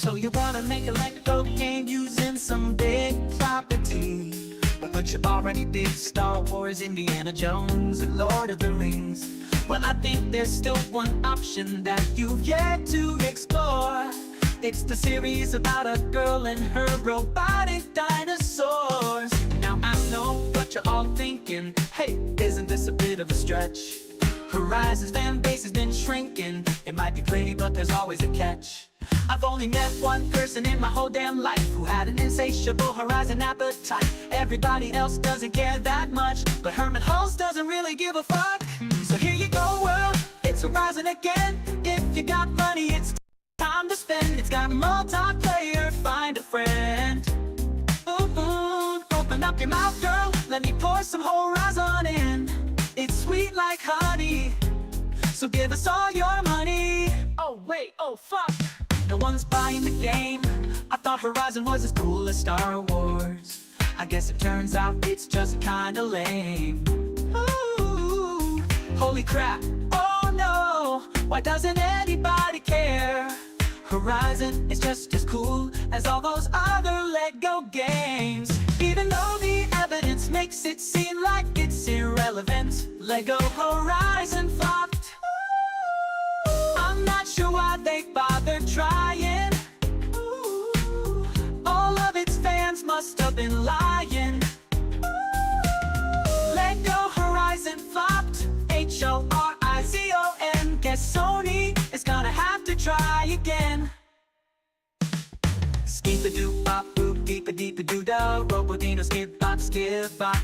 So you wanna make a Lego game using some big property, but you already did Star Wars, Indiana Jones, and Lord of the Rings. Well, I think there's still one option that you've yet to explore. It's the series about a girl and her robotic dinosaurs. Now I know what you're all thinking, hey, isn't this a bit of a stretch? Horizon's fan base has been shrinking. It might be pretty, but there's always a catch. I've only met one person in my whole damn life who had an insatiable Horizon appetite. Everybody else doesn't care that much, but Herman Hulst doesn't really give a fuck. So here you go, world, it's Horizon again. If you got money, it's time to spend. It's got multiplayer, find a friend. Ooh, open up your mouth, girl, let me pour some Horizon in. It's sweet like honey, so give us all your money. Oh wait, oh fuck, no one's buying the game. I thought Horizon was as cool as Star Wars. I guess it turns out it's just kinda lame. Ooh, holy crap, oh no, why doesn't anybody care? Horizon is just as cool as all those other Lego games. Even though the evidence makes it seem like it's irrelevant, Lego Horizon flopped. I'm not sure why they bothered trying. All of its fans must have been lying. Lego Horizon flopped, Horizon. Guess Sony is gonna have to try again. Skeep-a-doop-bop-boop, deep-a-deep-a-doo-da, Robo-dino-skip-bop, skip-bop,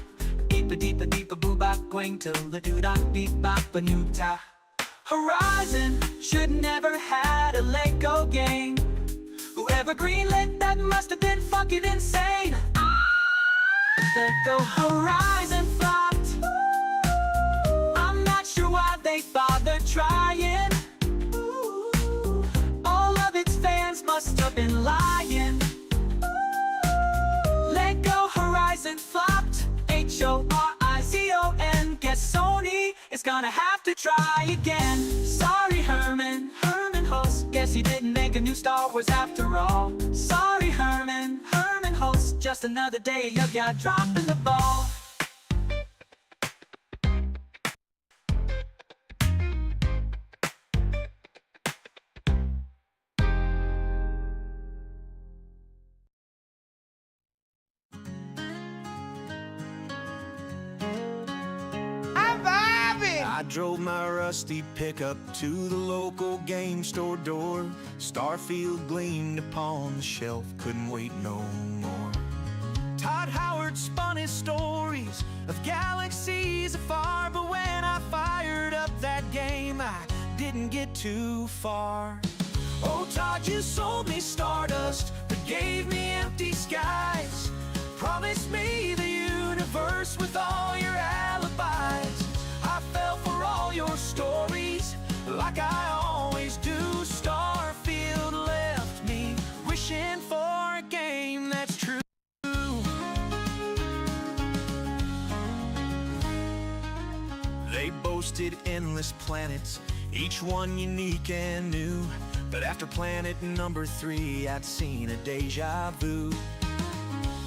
deep-a-deep-a-deep-a-boo-bop, going till the doo-da-beep-bop-a-noo-ta. Horizon should never had a Lego game. Whoever greenlit that must have been fucking insane. Lego Horizon flopped. I'm not sure why they bothered trying. All of its fans must have been lying. Lego Horizon flopped, Horizon. Guess Sony is gonna have to try again. Sorry Herman Hulst, guess he didn't make a new Star Wars after all. Sorry Herman Hulst, just another day of ya dropping the ball. I drove my rusty pickup to the local game store door. Starfield gleamed upon the shelf, couldn't wait no more. Todd Howard spun his stories of galaxies afar, but when I fired up that game, I didn't get too far. Oh Todd, you sold me stardust, but gave me empty skies. Promised me the universe with all your alibis. I fell for all your stories, like I always do. Starfield left me wishing for a game that's true. They boasted endless planets, each one unique and new. But after planet number 3, I'd seen a deja vu.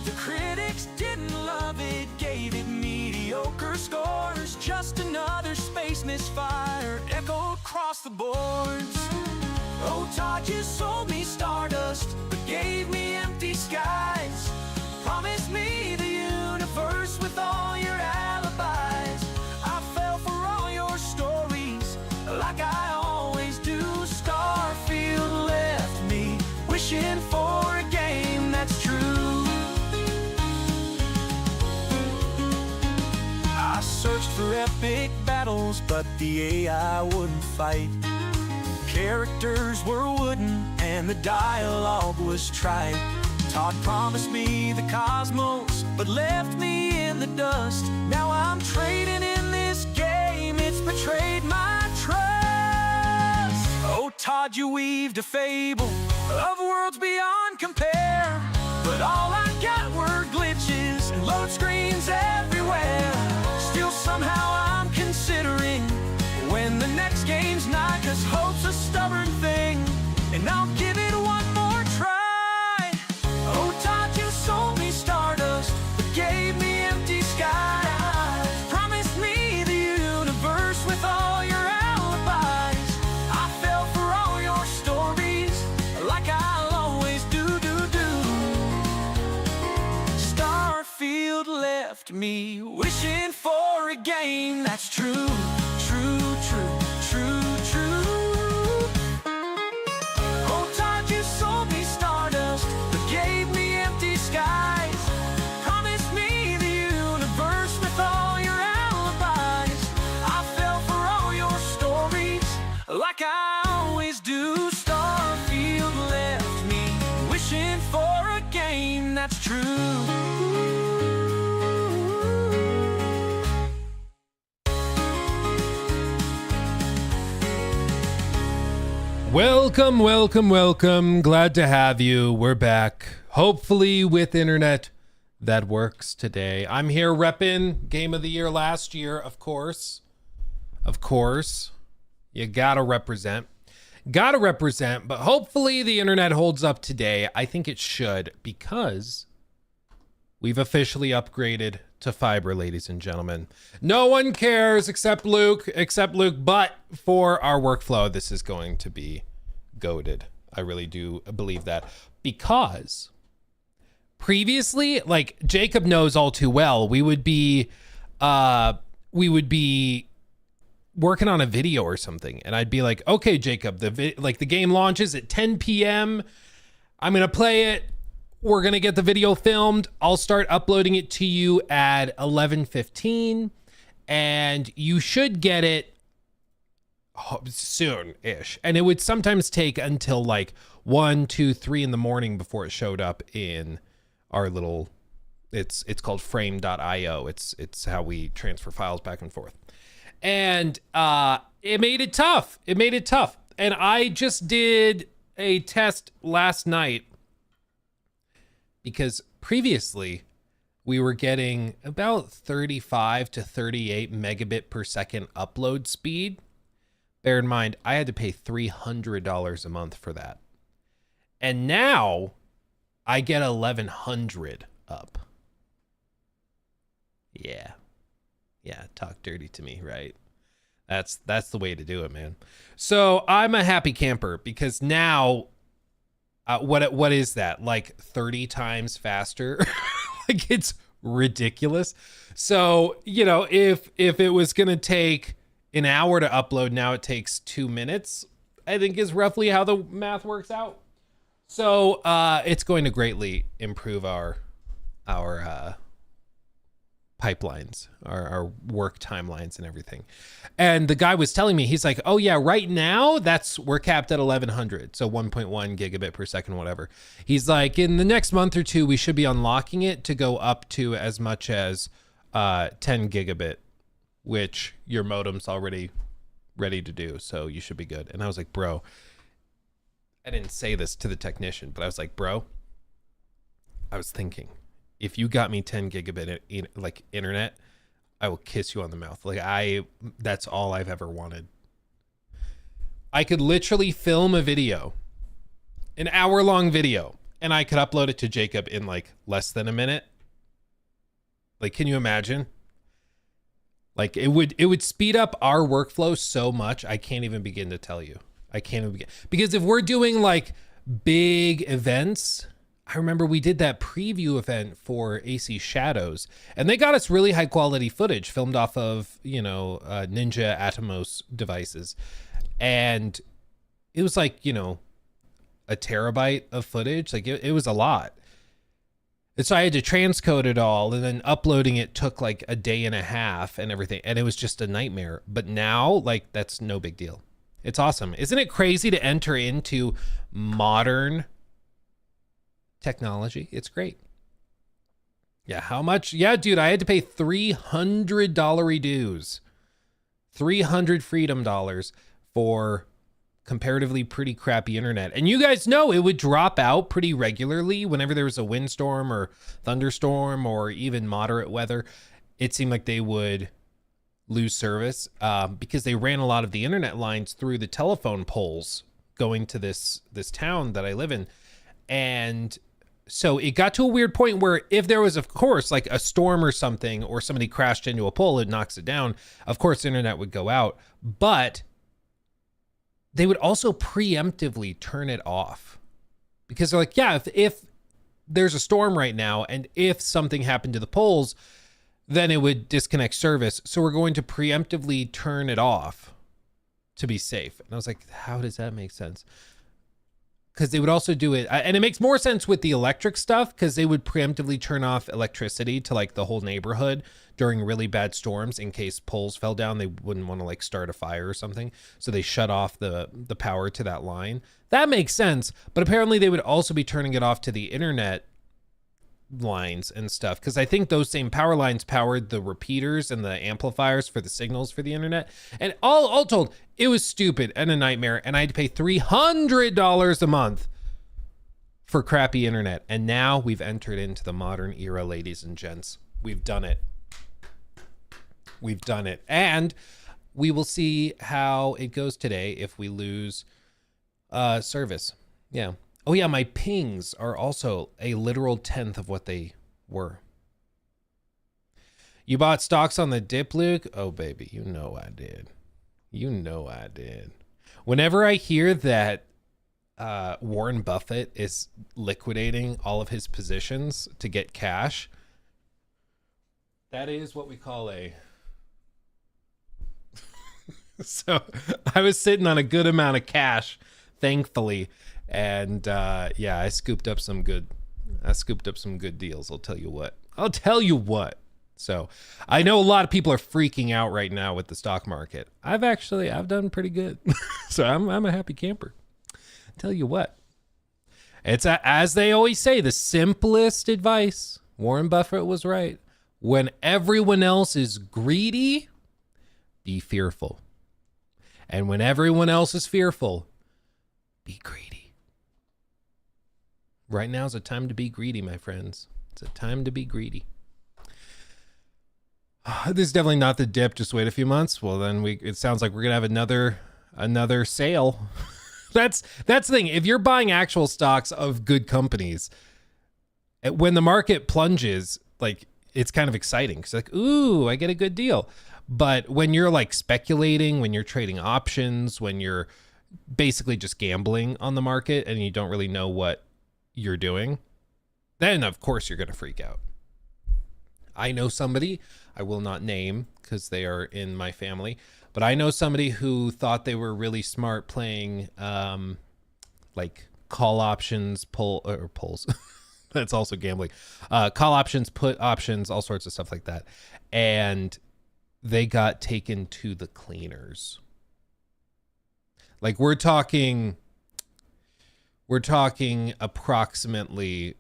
The critics didn't love it, gave it mediocre scores. Just another space misfire echoed across the boards. Oh Todd, you sold me stardust, but gave me empty skies. Promised me the universe with all your alibis. I fell for all your stories, like I always do. Starfield left me wishing for a game that's true. I searched for epic battles, but the AI wouldn't fight. Characters were wooden, and the dialogue was trite. Todd promised me the cosmos, but left me in the dust. Now I'm trading in this game, it's betrayed my trust. Oh Todd, you weaved a fable of worlds beyond compare, but all I got were glitches and load screens everywhere. Still somehow I'm considering when the next game's not, 'cause hope's a stubborn thing, and I'll give it one more try. me, wishing for a game that's true, true, true, true, true. Oh, Todd, you sold me stardust, but gave me empty skies. Promised me the universe with all your alibis. I fell for all your stories, like I always do. Starfield left me, wishing for a game that's true. Welcome, welcome, welcome. Glad to have you. We're back, hopefully with internet that works today. I'm here repping Game of the Year last year, of course. Of course. You gotta represent. Gotta represent, but hopefully the internet holds up today. I think it should, because we've officially upgraded to fiber, ladies and gentlemen. No one cares except Luke, but for our workflow, this is going to be goated. I really do believe that, because previously, like Jacob knows all too well, we would be working on a video or something, and I'd be like, okay, Jacob, the game launches at 10 p.m. I'm gonna play it. We're going to get the video filmed. I'll start uploading it to you at 11:15, and you should get it soon-ish. And it would sometimes take until like 1, 2, 3 in the morning before it showed up in our little, it's called frame.io. It's how we transfer files back and forth. And it made it tough. And I just did a test last night, because previously we were getting about 35 to 38 megabit per second upload speed. Bear in mind, I had to pay $300 a month for that. And now I get 1100 up. Yeah, talk dirty to me, right? That's the way to do it, man. So I'm a happy camper, because now what is that, like 30 times faster? Like, it's ridiculous. So, you know, if it was gonna take an hour to upload, now it takes 2 minutes, I think is roughly how the math works out. So it's going to greatly improve our pipelines, our work timelines and everything. And the guy was telling me, he's like, oh yeah, right now we're capped at 1100, so 1.1 gigabit per second, whatever. He's like, in the next month or two, we should be unlocking it to go up to as much as 10 gigabit, which your modem's already ready to do, so you should be good. And I was like, bro, I didn't say this to the technician, but I was like, bro, I was thinking, if you got me 10 gigabit like internet, I will kiss you on the mouth. Like, that's all I've ever wanted. I could literally film a video, an hour-long video, and I could upload it to Jacob in like less than a minute. Like, can you imagine? Like, it would speed up our workflow so much, I can't even begin to tell you. I can't even begin. Because if we're doing like big events, I remember we did that preview event for AC Shadows, and they got us really high quality footage filmed off of, Ninja Atomos devices. And it was like, a terabyte of footage. Like, it was a lot. And so I had to transcode it all, and then uploading it took like a day and a half and everything. And it was just a nightmare. But now, like, that's no big deal. It's awesome. Isn't it crazy to enter into modern technology? It's great. Yeah, how much? Yeah, dude, I had to pay $300 dues, 300 freedom dollars for comparatively pretty crappy internet. And you guys know it would drop out pretty regularly whenever there was a windstorm or thunderstorm or even moderate weather. It seemed like they would lose service because they ran a lot of the internet lines through the telephone poles going to this town that I live in. And so it got to a weird point where if there was, of course, like a storm or something, or somebody crashed into a pole, it knocks it down, of course, the internet would go out. But they would also preemptively turn it off, because they're like, yeah, if there's a storm right now, and if something happened to the poles, then it would disconnect service. So we're going to preemptively turn it off to be safe. And I was like, how does that make sense? Because they would also do it, and it makes more sense with the electric stuff, because they would preemptively turn off electricity to like the whole neighborhood during really bad storms in case poles fell down. They wouldn't want to like start a fire or something, so they shut off the power to that line. That makes sense. But apparently they would also be turning it off to the internet lines and stuff, because I think those same power lines powered the repeaters and the amplifiers for the signals for the internet. And all told, it was stupid and a nightmare, and I had to pay $300 a month for crappy internet. And now we've entered into the modern era, ladies and gents. We've done it. We've done it. And we will see how it goes today if we lose service. Yeah. Oh yeah, my pings are also a literal 10th of what they were. You bought stocks on the dip, Luke? Oh baby, you know I did. You know I did. Whenever I hear that Warren Buffett is liquidating all of his positions to get cash, that is what we call a... So I was sitting on a good amount of cash, thankfully. And yeah, I scooped up some good deals. I'll tell you what. So I know a lot of people are freaking out right now with the stock market. I've done pretty good. So I'm a happy camper. Tell you what, it's as they always say, the simplest advice. Warren Buffett was right. When everyone else is greedy, be fearful. And when everyone else is fearful, be greedy. Right now is a time to be greedy, my friends. It's a time to be greedy. This is definitely not the dip. Just wait a few months. Well, then it sounds like we're gonna have another sale. That's the thing. If you're buying actual stocks of good companies, when the market plunges, like it's kind of exciting. Because like, ooh, I get a good deal. But when you're like speculating, when you're trading options, when you're basically just gambling on the market and you don't really know what you're doing, then of course you're going to freak out. I know somebody, I will not name because they are in my family, but I know somebody who thought they were really smart playing like call options, pulls. That's also gambling. Call options, put options, all sorts of stuff like that. And they got taken to the cleaners. Like we're talking approximately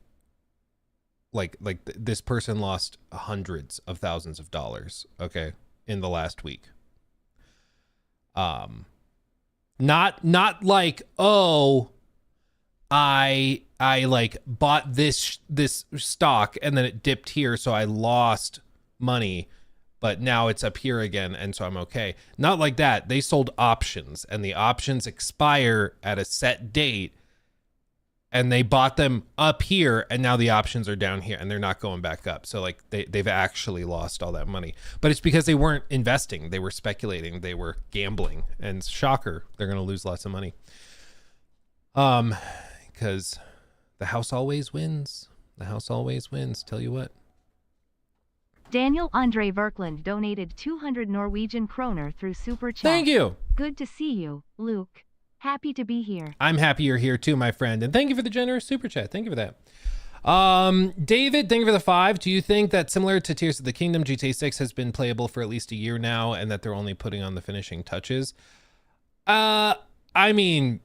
like this person lost hundreds of thousands of dollars, okay, in the last week. Not like, oh, I like bought this stock and then it dipped here, so I lost money, but now it's up here again and so I'm okay. Not like that. They sold options and the options expire at a set date. And they bought them up here, and now the options are down here, and they're not going back up. So like they've actually lost all that money. But it's because they weren't investing. They were speculating. They were gambling. And shocker, they're going to lose lots of money. Because the house always wins. The house always wins. Tell you what. Daniel Andre Verkland donated 200 Norwegian kroner through Super Chat. Thank you. Good to see you, Luke. Happy to be here. I'm happy you're here too, my friend. And thank you for the generous super chat. Thank you for that. David, thank you for the 5. Do you think that similar to Tears of the Kingdom, GTA 6 has been playable for at least a year now and that they're only putting on the finishing touches? I mean,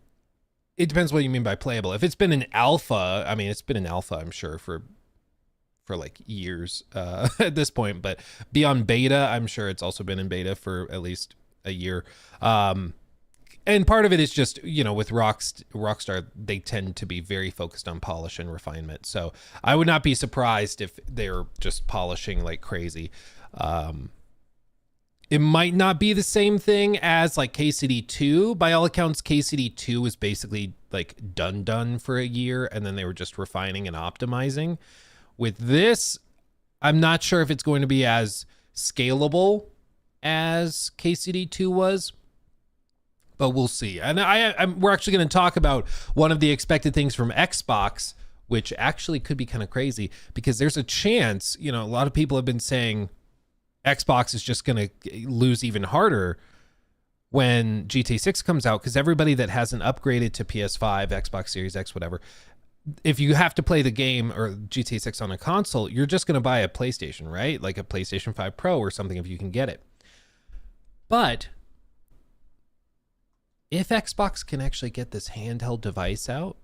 it depends what you mean by playable. If it's been an alpha, I mean, it's been an alpha, I'm sure, for like years at this point. But beyond beta, I'm sure it's also been in beta for at least a year. And part of it is just, you know, with Rockstar, they tend to be very focused on polish and refinement. So I would not be surprised if they're just polishing like crazy. It might not be the same thing as like KCD 2. By all accounts, KCD 2 was basically like done for a year, and then they were just refining and optimizing. With this, I'm not sure if it's going to be as scalable as KCD 2 was. But we'll see. And we're actually going to talk about one of the expected things from Xbox, which actually could be kind of crazy because there's a chance, you know, a lot of people have been saying Xbox is just going to lose even harder when GTA 6 comes out, because everybody that hasn't upgraded to PS5, Xbox Series X, whatever, if you have to play the game or GTA 6 on a console, you're just going to buy a PlayStation, right? Like a PlayStation 5 Pro or something if you can get it. But if Xbox can actually get this handheld device out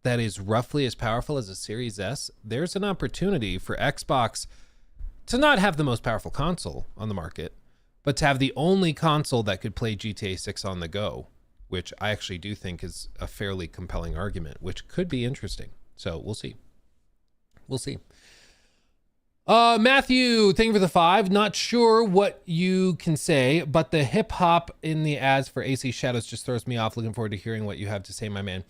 that is roughly as powerful as a Series S, there's an opportunity for Xbox to not have the most powerful console on the market, but to have the only console that could play GTA 6 on the go, which I actually do think is a fairly compelling argument, which could be interesting. So we'll see. We'll see. Matthew, thank you for the 5. Not sure what you can say, but the hip hop in the ads for AC Shadows just throws me off. Looking forward to hearing what you have to say, my man.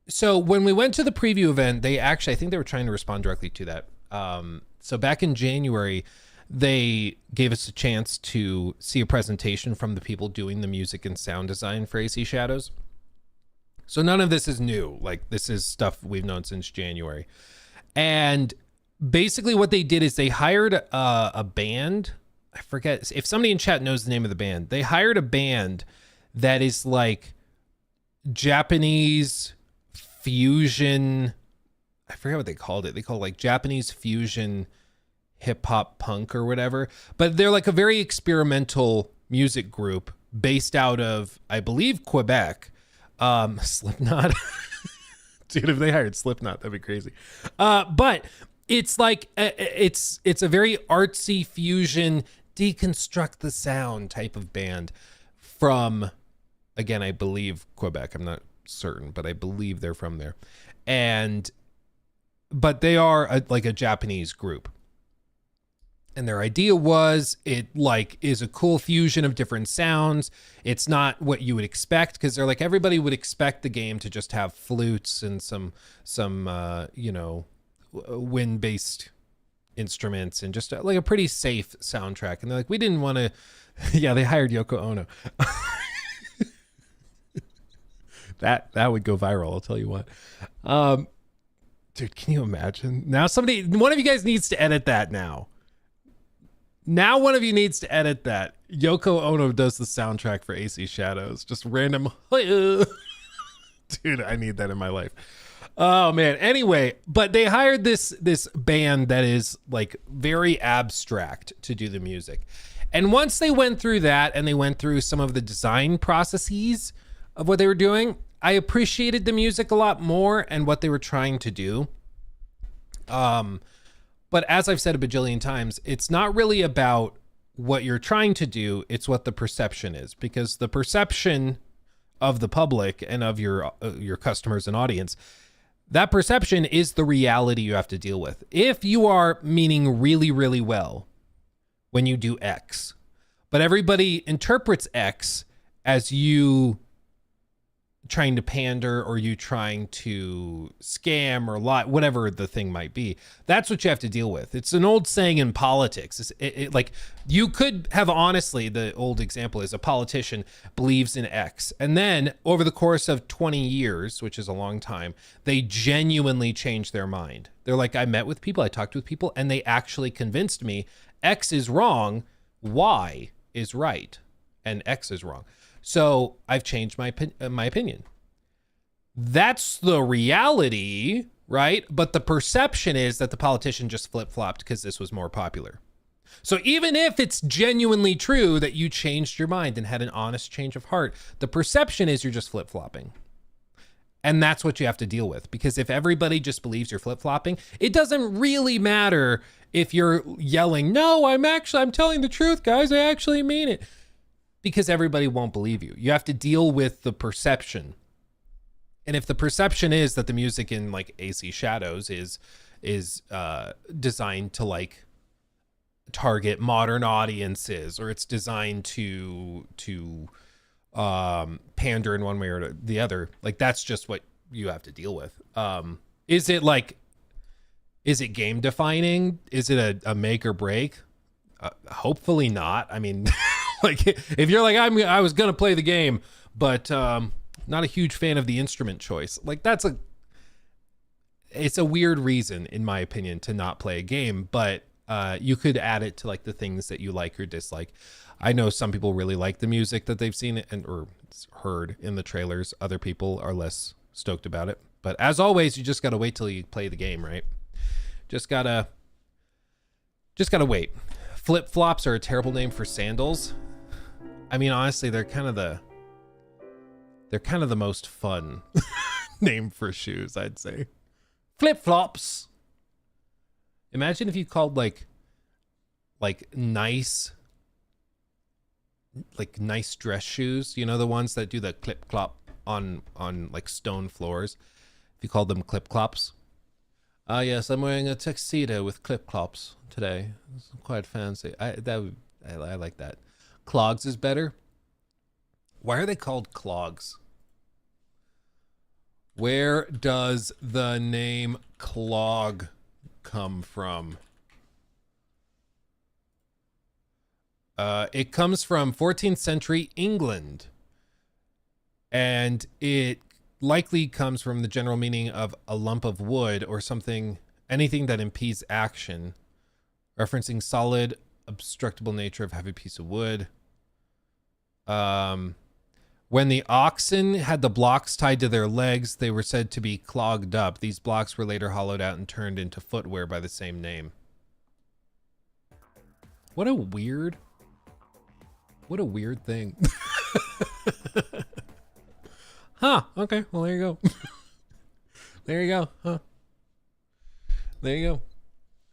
So when we went to the preview event, I think they were trying to respond directly to that. So back in January, they gave us a chance to see a presentation from the people doing the music and sound design for AC Shadows. So none of this is new. Like, this is stuff we've known since January. And basically what they did is they hired a band. I forget if somebody in chat knows the name of the band. They hired a band that is like Japanese fusion. I forget what they called it. They called it like Japanese fusion hip hop punk or whatever, but they're like a very experimental music group based out of, I believe, Quebec. Slipknot. Dude, if they hired Slipknot, that'd be crazy. But it's like it's a very artsy fusion, deconstruct the sound type of band from, again, I believe Quebec. I'm not certain, but I believe they're from there. But they are like a Japanese group. And their idea was it like is a cool fusion of different sounds. It's not what you would expect, because they're like, everybody would expect the game to just have flutes and some wind-based instruments and just like a pretty safe soundtrack. And they're like, we didn't want to. Yeah, they hired Yoko Ono. That would go viral, I'll tell you what. Dude, can you imagine? Now one of you guys needs to edit that now. Now one of you needs to edit that. Yoko Ono does the soundtrack for AC Shadows. Just random. Dude, I need that in my life. Oh, man. Anyway, but they hired this band that is like very abstract to do the music. And once they went through that and they went through some of the design processes of what they were doing, I appreciated the music a lot more and what they were trying to do. But as I've said a bajillion times, it's not really about what you're trying to do. It's what the perception is, because the perception of the public and of your customers and audience, that perception is the reality you have to deal with. If you are meaning really, really well when you do X, but everybody interprets X as you trying to pander or you trying to scam or lie, whatever the thing might be, that's what you have to deal with. It's an old saying in politics. Like, you could have, honestly, the old example is a politician believes in X, and then over the course of 20 years, which is a long time, they genuinely change their mind. They're like, I met with people, I talked with people, and they actually convinced me X is wrong, Y is right, and X is wrong. So I've changed my opinion. That's the reality, right? But the perception is that the politician just flip-flopped because this was more popular. So even if it's genuinely true that you changed your mind and had an honest change of heart, the perception is you're just flip-flopping. And that's what you have to deal with. Because if everybody just believes you're flip-flopping, it doesn't really matter if you're yelling, no, I'm telling the truth, guys, I actually mean it. Because everybody won't believe you. You have to deal with the perception. And if the perception is that the music in like AC Shadows is designed to like target modern audiences, or it's designed to pander in one way or the other, like that's just what you have to deal with. Is it game defining? Is it a make or break? Hopefully not. I mean, like if you're like, I was gonna play the game, but not a huge fan of the instrument choice, like that's it's a weird reason, in my opinion, to not play a game, but you could add it to like the things that you like or dislike. I know some people really like the music that they've seen or heard in the trailers. Other people are less stoked about it. But as always, you just got to wait till you play the game, right? Just gotta wait. Flip-flops are a terrible name for sandals. I mean, honestly, they're kind of the most fun name for shoes, I'd say. Flip-flops. Imagine if you called like nice dress shoes, you know, the ones that do the clip-clop on like stone floors. If you called them clip-clops. Yes, I'm wearing a tuxedo with clip-clops today. It's quite fancy. I like that. Clogs is better. Why are they called clogs? Where does the name clog come from? It comes from 14th century England. And it likely comes from the general meaning of a lump of wood or something, anything that impedes action, referencing solid, obstructible nature of heavy piece of wood. When the oxen had the blocks tied to their legs, they were said to be clogged up. These blocks were later hollowed out and turned into footwear by the same name. What a weird thing. Huh. Okay. Well, there you go. There you go. Huh. There you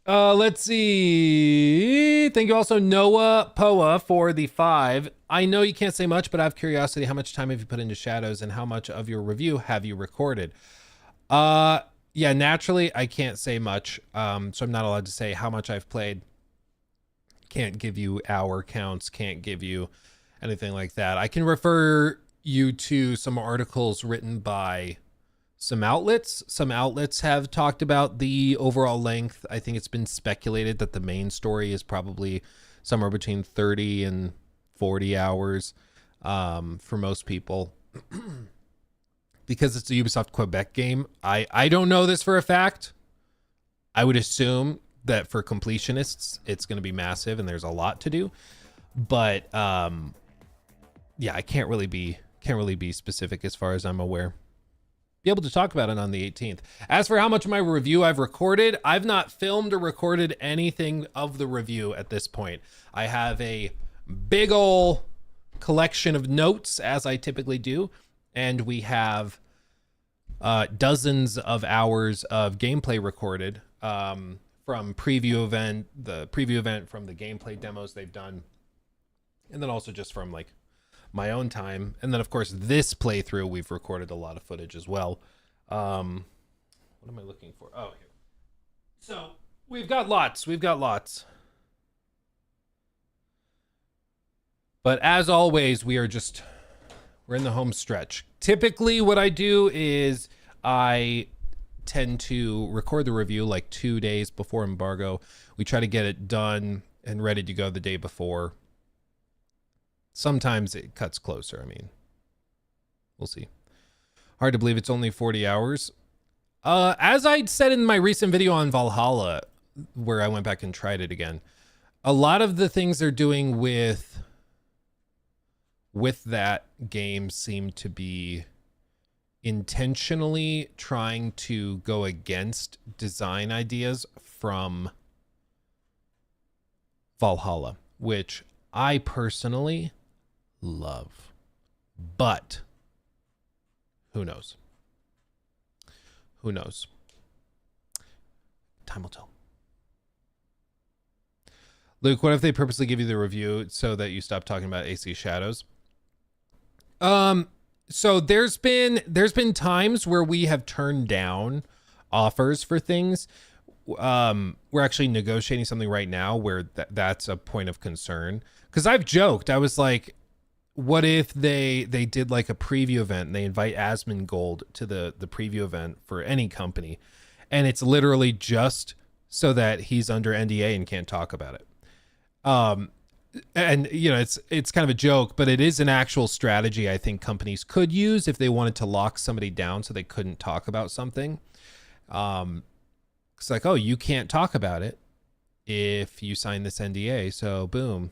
go. Let's see. Thank you also, Noah Poa, for the 5. I know you can't say much, but I have curiosity. How much time have you put into Shadows, and how much of your review have you recorded? Yeah, naturally, I can't say much. So I'm not allowed to say how much I've played. Can't give you hour counts. Can't give you anything like that. I can refer you to some articles written by some outlets. Some outlets have talked about the overall length. I think it's been speculated that the main story is probably somewhere between 30 and 40 hours for most people. Because it's a Ubisoft Quebec game. I don't know this for a fact. I would assume that for completionists, it's going to be massive and there's a lot to do. But yeah, I can't really be specific as far as I'm aware. Be able to talk about it on the 18th. As for how much of my review I've recorded, I've not filmed or recorded anything of the review at this point. I have a big ol' collection of notes, as I typically do, and we have dozens of hours of gameplay recorded from the preview event, from the gameplay demos they've done, and then also just from like my own time. And then of course this playthrough, we've recorded a lot of footage as well. What am I looking for? Oh, here. So we've got lots. But as always, we're in the home stretch. Typically what I do is I tend to record the review like 2 days before embargo. We try to get it done and ready to go the day before. Sometimes it cuts closer. I mean, we'll see. Hard to believe it's only 40 hours. As I said in my recent video on Valhalla, where I went back and tried it again, a lot of the things they're doing with that game seem to be intentionally trying to go against design ideas from Valhalla, which I personally love. But who knows? Who knows? Time will tell. Luke, what if they purposely give you the review so that you stop talking about AC Shadows? So there's been times where we have turned down offers for things. We're actually negotiating something right now where that's a point of concern. Because I've joked, I was like, what if they did like a preview event and they invite Asmongold to the preview event for any company, and it's literally just so that he's under NDA and can't talk about it. And you know, it's kind of a joke, but it is an actual strategy I think companies could use if they wanted to lock somebody down so they couldn't talk about something. It's like, oh, you can't talk about it if you sign this NDA. So boom,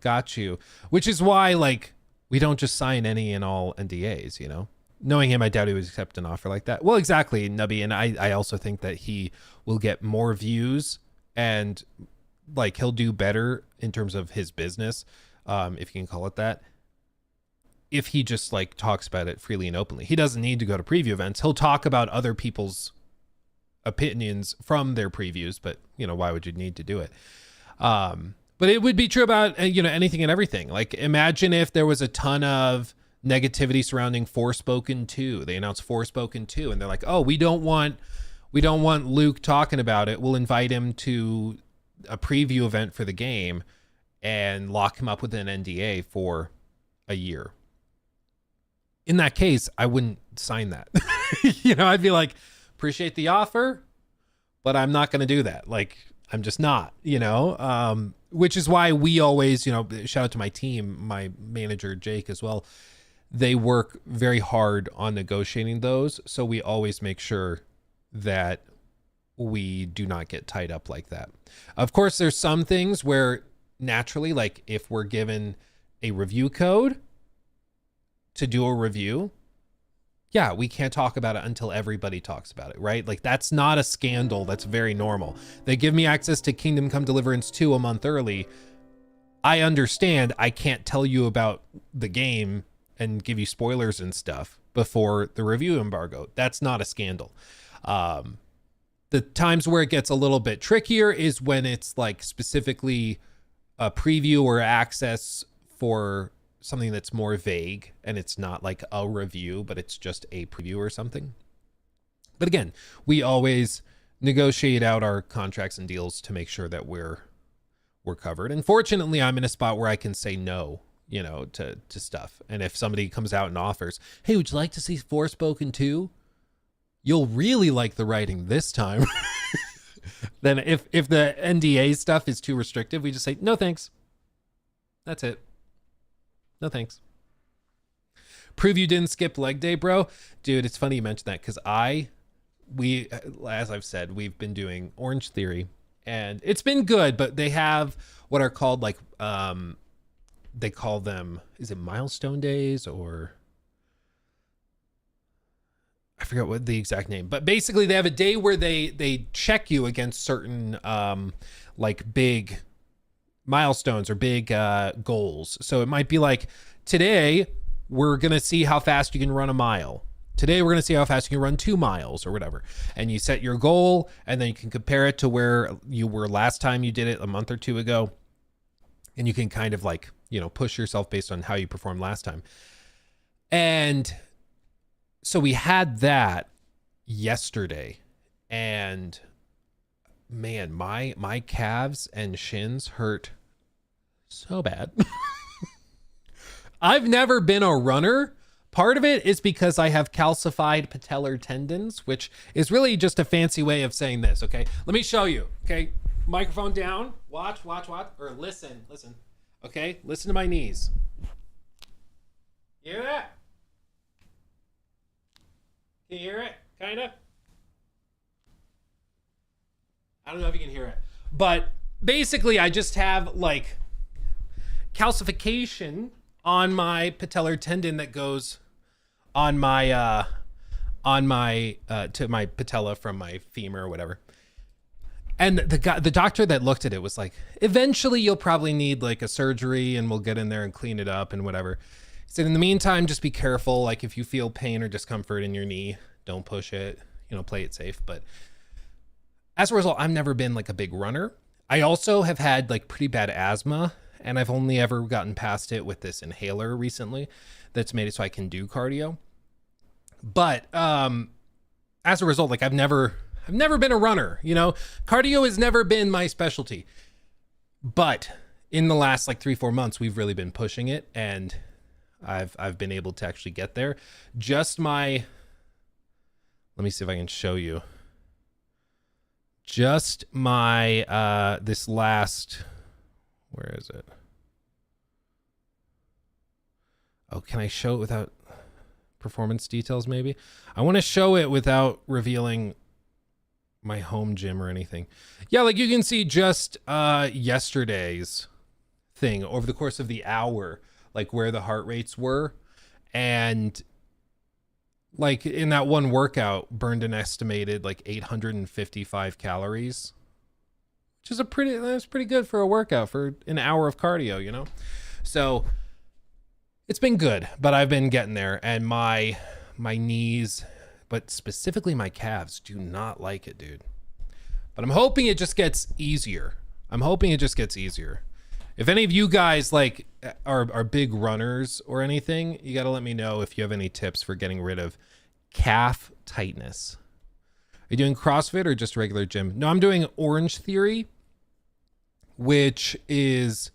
got you. Which is why, like, we don't just sign any and all NDAs, you know? Knowing him, I doubt he would accept an offer like that. Well, exactly, Nubby. And I also think that he will get more views and, like, he'll do better in terms of his business, if you can call it that, if he just, like, talks about it freely and openly. He doesn't need to go to preview events. He'll talk about other people's opinions from their previews, but, you know, why would you need to do it? But it would be true about, you know, anything and everything. Like, imagine if there was a ton of negativity surrounding Forspoken 2. They announced Forspoken 2 and they're like, oh, we don't want Luke talking about it. We'll invite him to a preview event for the game and lock him up with an NDA for a year. In that case, I wouldn't sign that. You know, I'd be like, appreciate the offer, but I'm not going to do that. Like, I'm just not, you know, which is why we always, you know, shout out to my team, my manager, Jake, as well. They work very hard on negotiating those. So we always make sure that we do not get tied up like that. Of course, there's some things where naturally, like if we're given a review code to do a review, yeah, we can't talk about it until everybody talks about it, right? Like, that's not a scandal. That's very normal. They give me access to Kingdom Come Deliverance 2 a month early. I understand I can't tell you about the game and give you spoilers and stuff before the review embargo. That's not a scandal. The times where it gets a little bit trickier is when it's like specifically a preview or access for something that's more vague and it's not like a review, but it's just a preview or something. But again, we always negotiate out our contracts and deals to make sure that we're covered. And fortunately, I'm in a spot where I can say no, you know, to stuff. And if somebody comes out and offers, hey, would you like to see Forspoken 2? You'll really like the writing this time. Then if the NDA stuff is too restrictive, we just say, no, thanks. That's it. No, thanks. Preview didn't skip leg day, bro. Dude, it's funny you mentioned that because we, as I've said, we've been doing Orange Theory and it's been good, but they have what are called like, they call them, is it milestone days or I forget what the exact name, but basically they have a day where they check you against certain like big milestones or big goals. So it might be like, today we're going to see how fast you can run a mile. Today we're going to see how fast you can run 2 miles or whatever. And you set your goal and then you can compare it to where you were last time you did it a month or 2 ago. And you can kind of like, you know, push yourself based on how you performed last time. And so we had that yesterday and man, my calves and shins hurt so bad. I've never been a runner. Part of it is because I have calcified patellar tendons, which is really just a fancy way of saying this, okay? Let me show you, okay? Microphone down. Watch, or listen. Okay? Listen to my knees. Hear that? Can you hear it? Kind of? I don't know if you can hear it. But basically, I just have like calcification on my patellar tendon that goes on my to my patella from my femur or whatever. And the doctor that looked at it was like, eventually you'll probably need like a surgery and we'll get in there and clean it up and whatever. He said, in the meantime, just be careful. Like if you feel pain or discomfort in your knee, don't push it, you know, play it safe. But as a result, I've never been like a big runner. I also have had like pretty bad asthma and I've only ever gotten past it with this inhaler recently that's made it so I can do cardio. But as a result, like I've never been a runner, you know, cardio has never been my specialty. But in the last like 3-4 months, we've really been pushing it and I've been able to actually get there. Just my, let me see if I can show you. Just my, this last, where is it? Oh, can I show it without performance details maybe? I want to show it without revealing my home gym or anything. Yeah, like you can see just yesterday's thing over the course of the hour, like where the heart rates were, and like in that one workout burned an estimated like 855 calories, which is that's pretty good for a workout for an hour of cardio, you know? So it's been good, but I've been getting there, and my knees, but specifically my calves, do not like it, dude. But I'm hoping it just gets easier. If any of you guys like are big runners or anything, you got to let me know if you have any tips for getting rid of calf tightness. Are you doing CrossFit or just regular gym? No, I'm doing Orange Theory, which is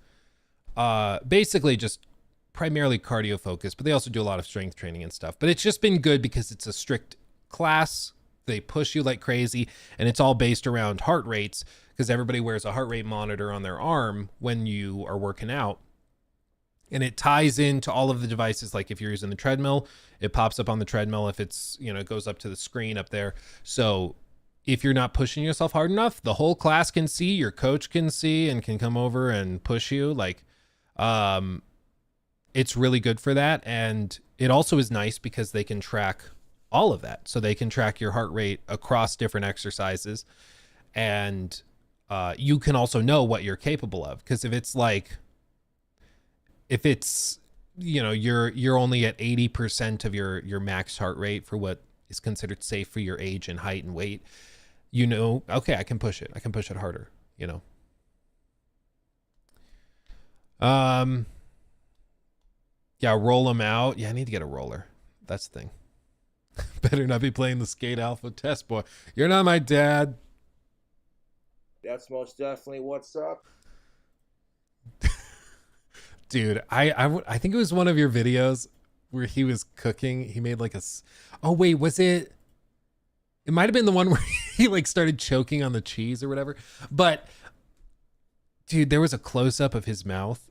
basically just primarily cardio focused, but they also do a lot of strength training and stuff. But it's just been good because it's a strict class. They push you like crazy, and it's all based around heart rates because everybody wears a heart rate monitor on their arm when you are working out. And it ties into all of the devices. Like if you're using the treadmill, it pops up on the treadmill. If it's, you know, it goes up to the screen up there. So if you're not pushing yourself hard enough, the whole class can see, your coach can see, and can come over and push you. Like, it's really good for that. And it also is nice because they can track all of that. So they can track your heart rate across different exercises. And you can also know what you're capable of. Because if it's, you know, you're only at 80% of your max heart rate for what is considered safe for your age and height and weight, you know, okay, I can push it harder, you know. Yeah, roll them out. Yeah, I need to get a roller. That's the thing. Better not be playing the Skate Alpha test, boy. You're not my dad. That's most definitely what's up. Dude, I think it was one of your videos where he was cooking. He made like oh wait, was it? It might have been the one where he like started choking on the cheese or whatever. But dude, there was a close up of his mouth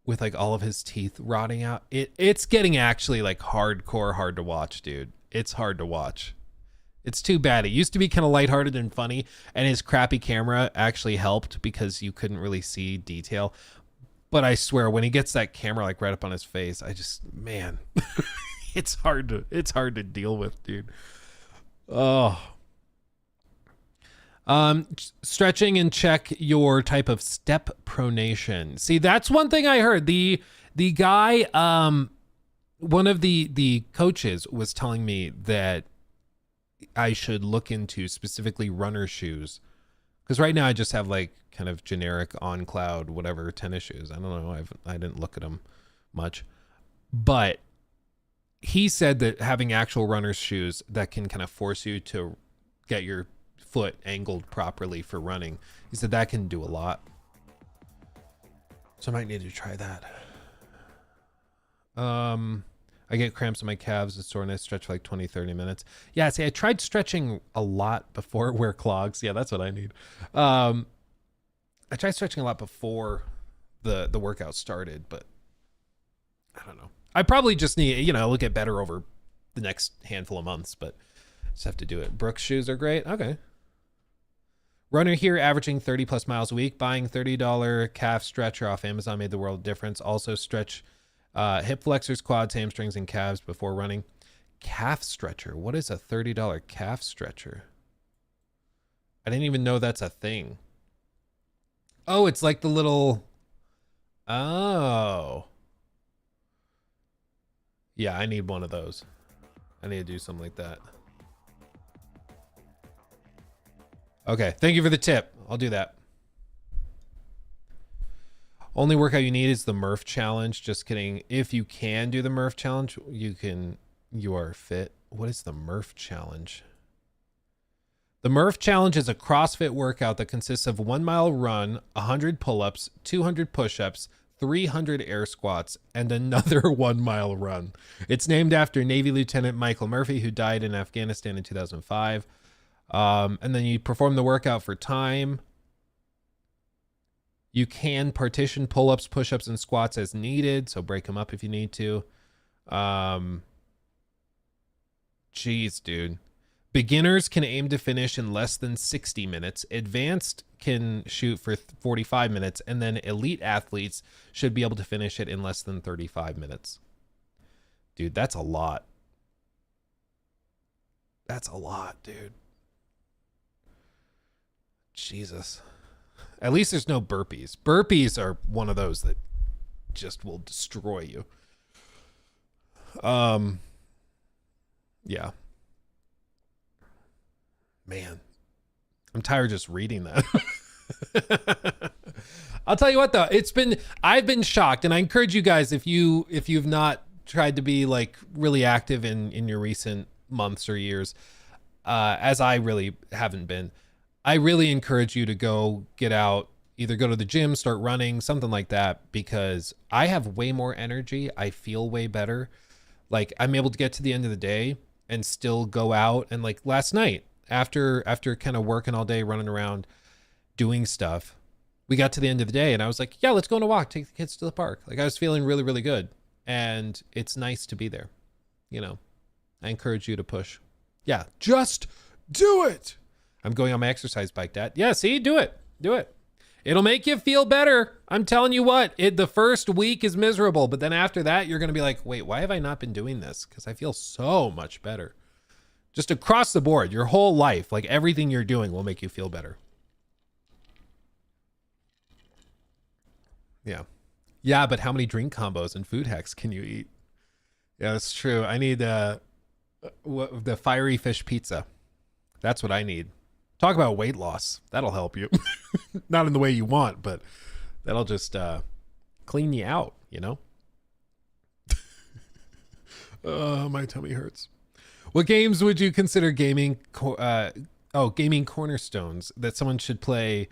with like all of his teeth rotting out. It's getting actually like hardcore hard to watch, dude. It's hard to watch. It's too bad. It used to be kind of lighthearted and funny, and his crappy camera actually helped because you couldn't really see detail. But I swear, when he gets that camera like right up on his face, I just, man, it's hard to deal with, dude. Oh. Stretching and check your type of step pronation. See, that's one thing I heard. The guy, one of the coaches was telling me that I should look into specifically runner shoes. Because right now I just have like kind of generic on cloud, whatever, tennis shoes. I don't know. I didn't look at them much, but he said that having actual runner's shoes that can kind of force you to get your foot angled properly for running, he said that can do a lot. So I might need to try that. I get cramps in my calves and soreness, stretch for like 20-30 minutes. Yeah, see, I tried stretching a lot before. Wear clogs. Yeah, that's what I need. I tried stretching a lot before the workout started, but I don't know. I probably just need, you know, it'll get better over the next handful of months, but just have to do it. Brooks shoes are great. Okay. Runner here averaging 30 plus miles a week. Buying $30 calf stretcher off Amazon made the world of difference. Also stretch hip flexors, quads, hamstrings, and calves before running. Calf stretcher. What is a $30 calf stretcher? I didn't even know that's a thing. Oh, it's like the little... Oh. Yeah, I need one of those. I need to do something like that. Okay, thank you for the tip. I'll do that. Only workout you need is the Murph challenge. Just kidding. If you can do the Murph challenge, you are fit. What is the Murph challenge? The Murph challenge is a CrossFit workout that consists of 1 mile run, 100 pull-ups, 200 push-ups, 300 air squats, and another 1 mile run. It's named after Navy Lieutenant Michael Murphy, who died in Afghanistan in 2005. And then you perform the workout for time. You can partition pull-ups, push-ups, and squats as needed, so break them up if you need to. Jeez, dude. Beginners can aim to finish in less than 60 minutes. Advanced can shoot for 45 minutes. And then elite athletes should be able to finish it in less than 35 minutes. Dude, that's a lot. That's a lot, dude. Jesus. At least there's no burpees. Burpees are one of those that just will destroy you. Yeah. Man, I'm tired just reading that. I'll tell you what though, I've been shocked, and I encourage you guys, if you've not tried to be like really active in your recent months or years, as I really haven't been, I really encourage you to go get out, either go to the gym, start running, something like that, because I have way more energy. I feel way better. Like I'm able to get to the end of the day and still go out. And like last night, after kind of working all day, running around, doing stuff, we got to the end of the day and I was like, yeah, let's go on a walk, take the kids to the park. Like I was feeling really, really good. And it's nice to be there. You know, I encourage you to push. Yeah, just do it. I'm going on my exercise bike, Dad. Yeah, see, do it. Do it. It'll make you feel better. I'm telling you what, the first week is miserable, but then after that, you're going to be like, wait, why have I not been doing this? Because I feel so much better. Just across the board, your whole life, like everything you're doing will make you feel better. Yeah. Yeah, but how many drink combos and food hacks can you eat? Yeah, that's true. I need the fiery fish pizza. That's what I need. Talk about weight loss. That'll help you. Not in the way you want, but that'll just clean you out, you know? My tummy hurts. What games would you consider gaming cornerstones that someone should play,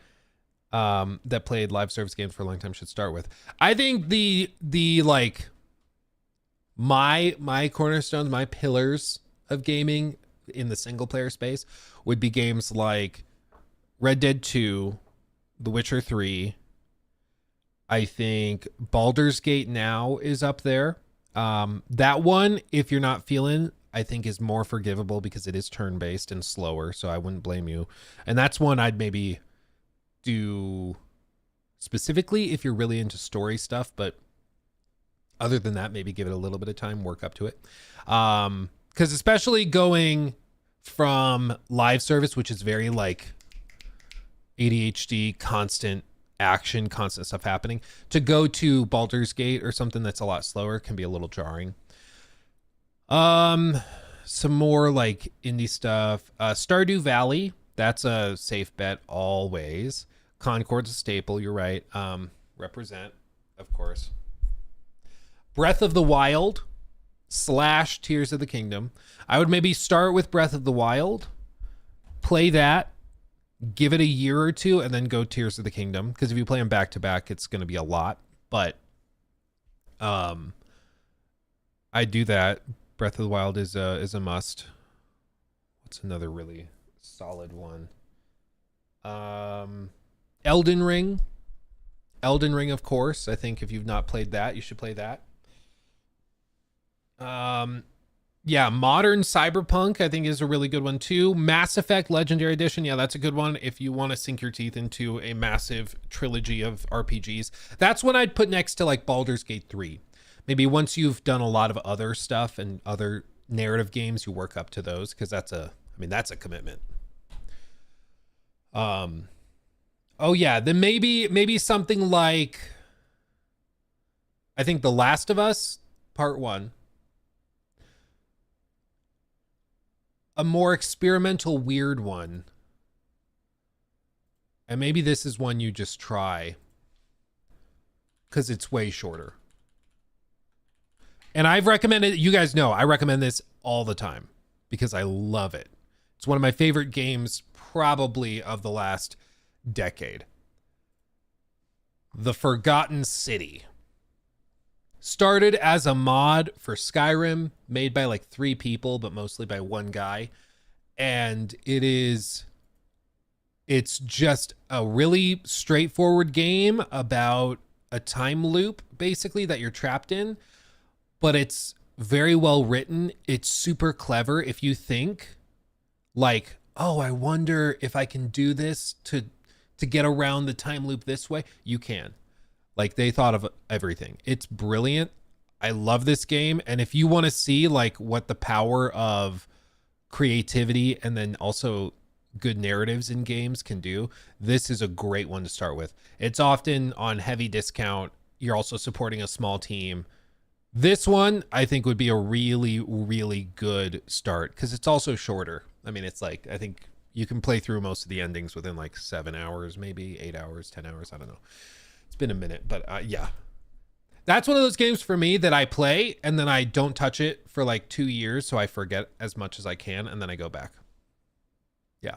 that played live service games for a long time should start with? I think the like my cornerstones, my pillars of gaming in the single player space would be games like Red Dead 2, The Witcher 3. I think Baldur's Gate now is up there. That one, if you're not feeling, I think is more forgivable because it is turn-based and slower, so I wouldn't blame you. And that's one I'd maybe do specifically if you're really into story stuff, but other than that, maybe give it a little bit of time, work up to it. Because especially going from live service, which is very like ADHD, constant action, constant stuff happening, to go to Baldur's Gate or something that's a lot slower can be a little jarring. Some more like indie stuff. Stardew Valley, that's a safe bet always. Concord's a staple, you're right. Represent, of course. Breath of the Wild / Tears of the Kingdom. I would maybe start with Breath of the Wild, play that, give it a year or two, and then go Tears of the Kingdom. Because if you play them back to back, it's going to be a lot. But I do that. Breath of the Wild is a must. What's another really solid one? Elden Ring. Elden Ring, of course. I think if you've not played that, you should play that. Yeah, modern Cyberpunk I think is a really good one too. Mass Effect Legendary Edition, yeah, that's a good one if you want to sink your teeth into a massive trilogy of RPGs. That's what I'd put next to like Baldur's Gate 3. Maybe once you've done a lot of other stuff and other narrative games, you work up to those, because that's a commitment. Oh yeah, then maybe something like, I think The Last of Us Part 1. A more experimental, weird one. And maybe this is one you just try, because it's way shorter. And I've recommended, you guys know, I recommend this all the time because I love it. It's one of my favorite games probably of the last decade. The Forgotten City. Started as a mod for Skyrim, made by like 3 people, but mostly by one guy. And it's just a really straightforward game about a time loop, basically, that you're trapped in. But it's very well written. It's super clever if you think like, oh, I wonder if I can do this to get around the time loop this way. You can. Like, they thought of everything. It's brilliant. I love this game. And if you want to see like what the power of creativity and then also good narratives in games can do, this is a great one to start with. It's often on heavy discount. You're also supporting a small team. This one I think would be a really, really good start because it's also shorter. I mean, it's like, I think you can play through most of the endings within like 7 hours, maybe 8 hours, 10 hours. I don't know. It's been a minute, but yeah. That's one of those games for me that I play and then I don't touch it for like 2 years. So I forget as much as I can and then I go back. Yeah.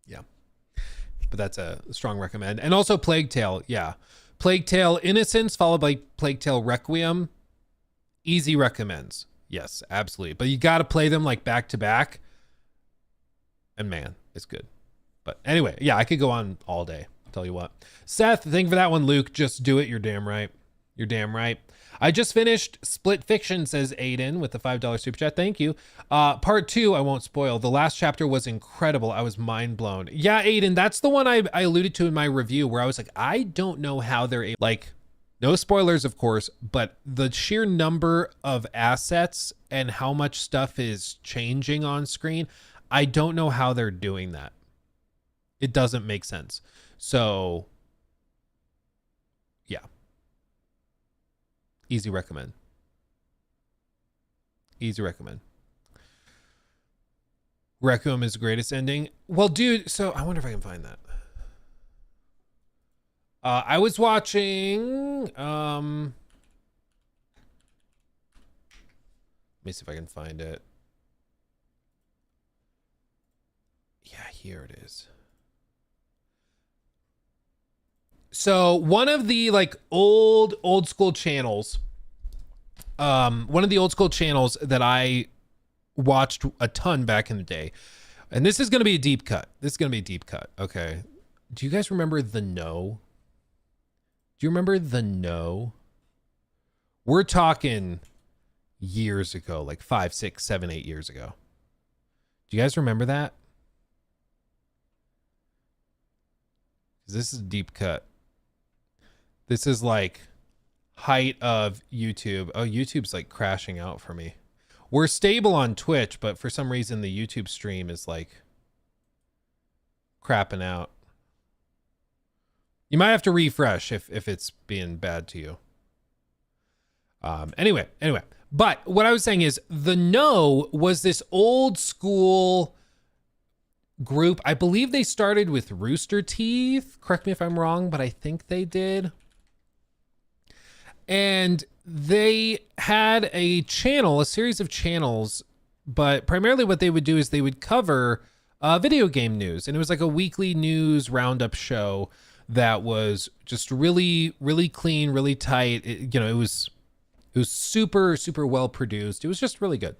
Yeah. But that's a strong recommend. And also Plague Tale. Yeah. Plague Tale Innocence followed by Plague Tale Requiem. Easy recommends. Yes, absolutely. But you got to play them like back to back. And man, it's good. But anyway, yeah, I could go on all day. I'll tell you what. Seth, thank you for that one, Luke. Just do it. You're damn right. You're damn right. I just finished Split Fiction, says Aiden with the $5 super chat. Thank you. Part 2, I won't spoil. The last chapter was incredible. I was mind blown. Yeah, Aiden, that's the one I alluded to in my review where I was like, I don't know how they're able, like, no spoilers, of course, but the sheer number of assets and how much stuff is changing on screen, I don't know how they're doing that. It doesn't make sense. So, yeah. Easy recommend. Easy recommend. Requiem is the greatest ending. Well, dude, so I wonder if I can find that. I was watching, let me see if I can find it. Yeah, here it is. So one of the like old school channels, one of the old school channels that I watched a ton back in the day, and this is going to be a deep cut. This is going to be a deep cut. Okay. Do you guys remember The Know? Do you remember The Know? We're talking years ago, like 5, 6, 7, 8 years ago. Do you guys remember that? This is a deep cut. This is like height of YouTube. Oh, YouTube's like crashing out for me. We're stable on Twitch, but for some reason the YouTube stream is like crapping out. You might have to refresh if it's being bad to you. Anyway. But what I was saying is The Know was this old school group. I believe they started with Rooster Teeth. Correct me if I'm wrong, but I think they did. And they had a channel, a series of channels, but primarily what they would do is they would cover video game news. And it was like a weekly news roundup show that was just really, really clean, really tight. It was super, super well produced. It was just really good.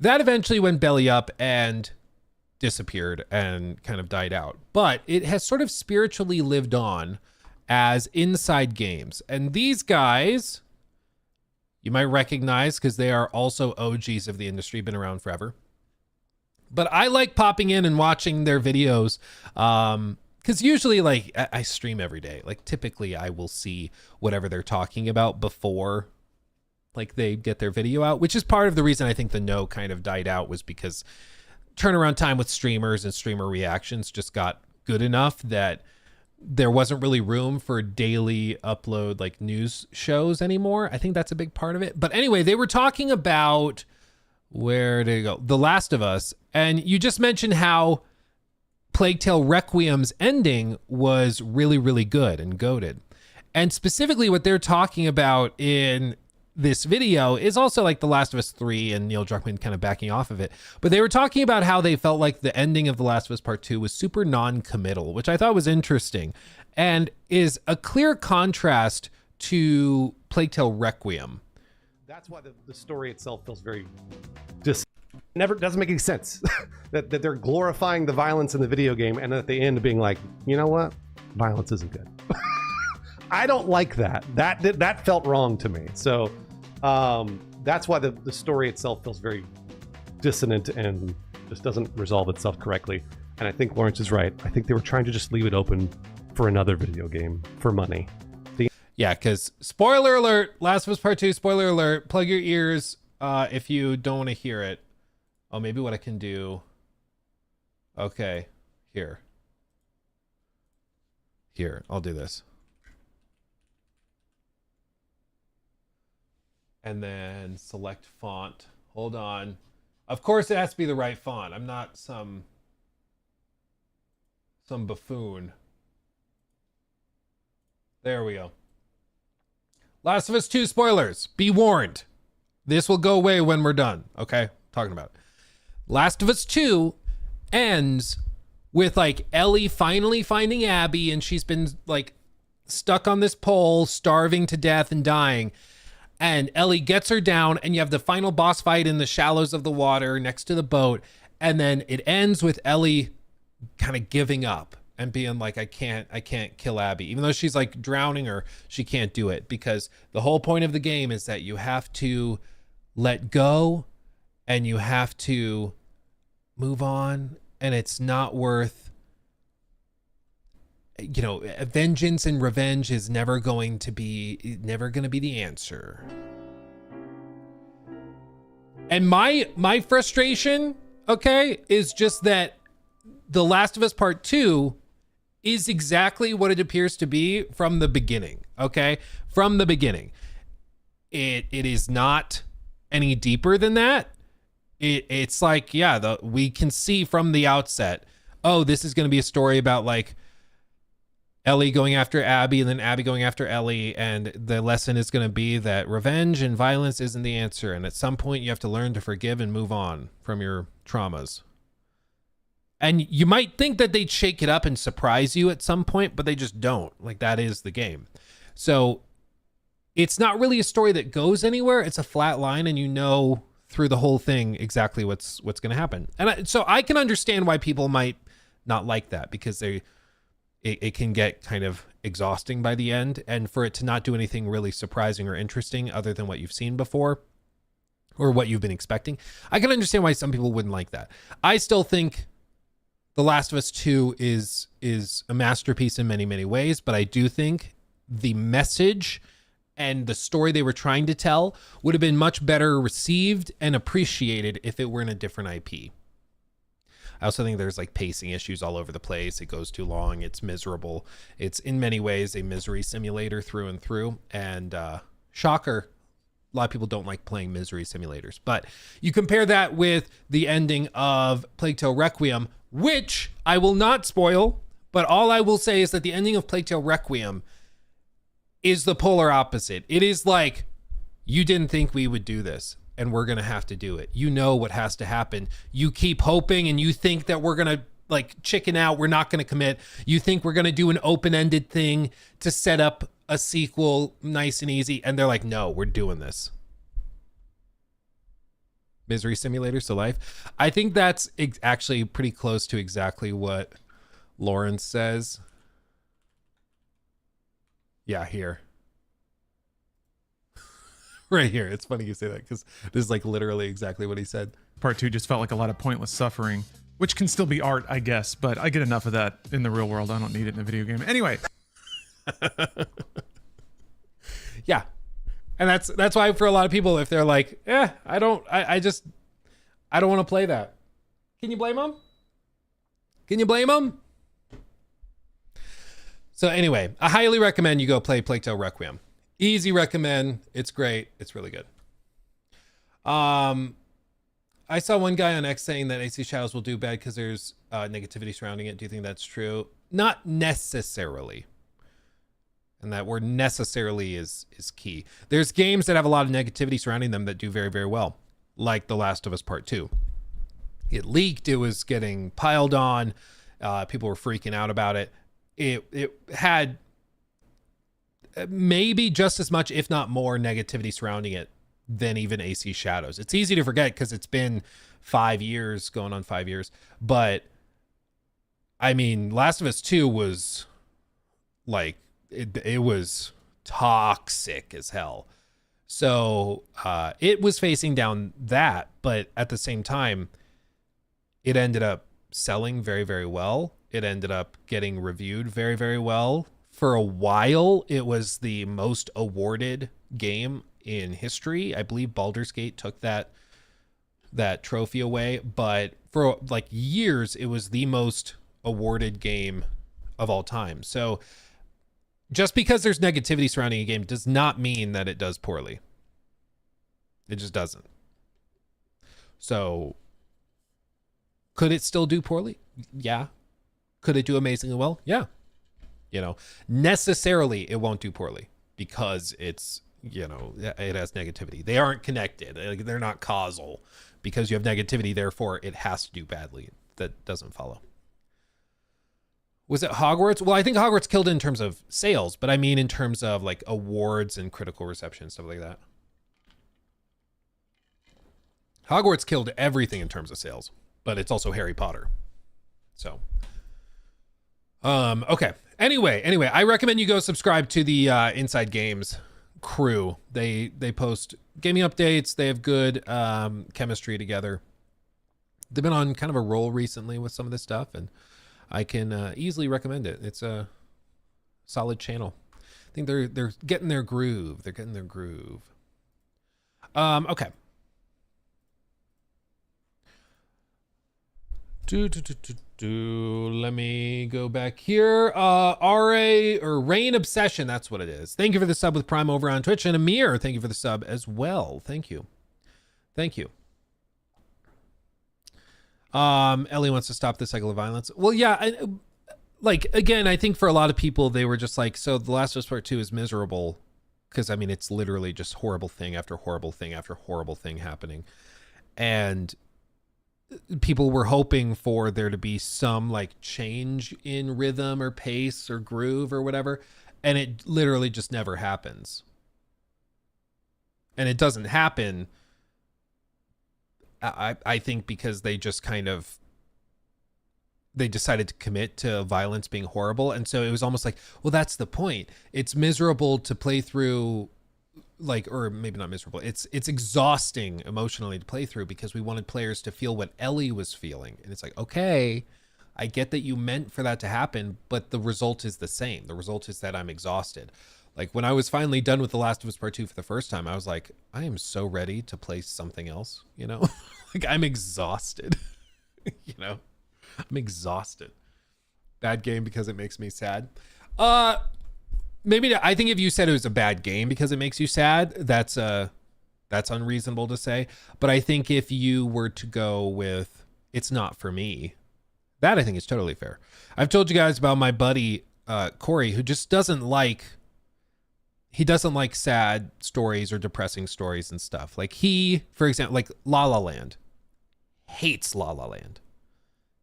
That eventually went belly up and disappeared and kind of died out. But it has sort of spiritually lived on as Inside Games. And these guys, you might recognize because they are also OGs of the industry, been around forever. But I like popping in and watching their videos. Because usually, like, I stream every day. Like, typically, I will see whatever they're talking about before, like, they get their video out, which is part of the reason I think The Know kind of died out was because turnaround time with streamers and streamer reactions just got good enough that there wasn't really room for daily upload, like, news shows anymore. I think that's a big part of it. But anyway, they were talking about, where did it go? The Last of Us. And you just mentioned how Plague Tale Requiem's ending was really, really good and goated. And specifically what they're talking about in this video is also like The Last of Us 3 and Neil Druckmann kind of backing off of it. But they were talking about how they felt like the ending of The Last of Us Part 2 was super non-committal, which I thought was interesting and is a clear contrast to Plague Tale Requiem. That's why the story itself feels very never doesn't make any sense. that they're glorifying the violence in the video game and at the end being like, you know what? Violence isn't good. I don't like that. That felt wrong to me. So that's why the story itself feels very dissonant and This doesn't resolve itself correctly. And I think Lawrence is right. I think they were trying to just leave it open for another video game for money. Yeah, because spoiler alert, Last of Us Part 2, spoiler alert, plug your ears if you don't want to hear it. Oh, maybe what I can do. Okay, here. Here, I'll do this. And then select font. Hold on. Of course it has to be the right font. I'm not some buffoon. There we go. Last of Us 2 spoilers. Be warned. This will go away when we're done. Okay? Talking about it. Last of Us 2 ends with like Ellie finally finding Abby, and she's been like stuck on this pole, starving to death and dying. And Ellie gets her down, and you have the final boss fight in the shallows of the water next to the boat. And then it ends with Ellie kind of giving up and being like, I can't kill Abby. Even though she's like drowning her, she can't do it, because the whole point of the game is that you have to let go and you have to move on, and it's not worth, you know, vengeance and revenge is never going to be the answer. And my frustration, okay, is just that The Last of Us Part 2 is exactly what it appears to be from the beginning, okay? From the beginning. It is not any deeper than that. It's like, yeah, we can see from the outset, oh, this is going to be a story about like Ellie going after Abby and then Abby going after Ellie, and the lesson is going to be that revenge and violence isn't the answer, and at some point you have to learn to forgive and move on from your traumas. And you might think that they'd shake it up and surprise you at some point, but they just don't. Like, that is the game. So it's not really a story that goes anywhere. It's a flat line, and you know through the whole thing exactly what's going to happen. And so I can understand why people might not like that, because it can get kind of exhausting by the end, and for it to not do anything really surprising or interesting other than what you've seen before or what you've been expecting. I can understand why some people wouldn't like that. I still think The Last of Us 2 is a masterpiece in many, many ways, but I do think the message and the story they were trying to tell would have been much better received and appreciated if it were in a different IP. I also think there's like pacing issues all over the place. It goes too long. It's miserable. It's in many ways a misery simulator through and through. And shocker, a lot of people don't like playing misery simulators. But you compare that with the ending of Plague Tale Requiem, which I will not spoil, but all I will say is that the ending of Plague Tale Requiem is the polar opposite. It is like, you didn't think we would do this, and we're going to have to do it. You know what has to happen. You keep hoping, and you think that we're going to like chicken out. We're not going to commit. You think we're going to do an open-ended thing to set up a sequel nice and easy. And they're like, no, we're doing this. Misery simulators to life. I think that's actually pretty close to exactly what Lawrence says. Yeah, here. Right here. It's funny you say that, because this is like literally exactly what he said. Part 2 just felt like a lot of pointless suffering, which can still be art, I guess, but I get enough of that in the real world. I don't need it in a video game. Anyway. Yeah. And that's why for a lot of people, if they're like, I don't want to play that. Can you blame them? Can you blame them? So anyway, I highly recommend you go play Plague Tale Requiem. Easy recommend. It's great. It's really good. I saw one guy on X saying that AC Shadows will do bad because there's negativity surrounding it. Do you think that's true? Not necessarily. And that word necessarily is key. There's games that have a lot of negativity surrounding them that do very, very well, like The Last of Us Part 2. It leaked. It was getting piled on. People were freaking out about it. It had maybe just as much, if not more, negativity surrounding it than even AC Shadows. It's easy to forget because it's been 5 years, going on 5 years. But I mean, Last of Us 2 was like, it was toxic as hell. So it was facing down that, but at the same time, it ended up selling very, very well. It ended up getting reviewed very, very well. For a while, it was the most awarded game in history. I believe Baldur's Gate took that trophy away, but for like years, it was the most awarded game of all time. So just because there's negativity surrounding a game does not mean that it does poorly. It just doesn't. So could it still do poorly? Yeah. Could it do amazingly well? Yeah. You know, necessarily it won't do poorly because it's, you know, it has negativity. They aren't connected. They're not causal. Because you have negativity, therefore it has to do badly. That doesn't follow. Was it Hogwarts? Well, I think Hogwarts killed it in terms of sales, but I mean in terms of like awards and critical reception, stuff like that. Hogwarts killed everything in terms of sales, but it's also Harry Potter. So, okay. Anyway, I recommend you go subscribe to the Inside Games crew. They post gaming updates. They have good chemistry together. They've been on kind of a roll recently with some of this stuff, and I can easily recommend it. It's a solid channel. I think they're getting their groove. They're getting their groove. Okay. Let me go back here. RA or Rain Obsession, that's what it is. Thank you for the sub with Prime over on Twitch. And Amir, thank you for the sub as well. Thank you. Thank you. Ellie wants to stop the cycle of violence. Well, yeah, like, again, I think for a lot of people, they were just like, so The Last of Us Part 2 is miserable. Because, I mean, it's literally just horrible thing after horrible thing after horrible thing happening. And people were hoping for there to be some like change in rhythm or pace or groove or whatever, and it literally just never happens. And it doesn't happen, I think, because they just kind of, they decided to commit to violence being horrible. And so it was almost like, well, that's the point. It's miserable to play through, like, or maybe not miserable. It's exhausting emotionally to play through because we wanted players to feel what Ellie was feeling. And it's like, okay, I get that you meant for that to happen, but the result is the same. The result is that I'm exhausted. Like when I was finally done with The Last of Us Part 2 for the first time, I was like, I am so ready to play something else, you know? Like I'm exhausted, you know? I'm exhausted. Bad game because it makes me sad. Maybe I think if you said it was a bad game because it makes you sad, that's unreasonable to say. But I think if you were to go with it's not for me, that I think is totally fair. I've told you guys about my buddy Corey, who just doesn't like sad stories or depressing stories and stuff. Like he, for example, like La La Land, hates La La Land,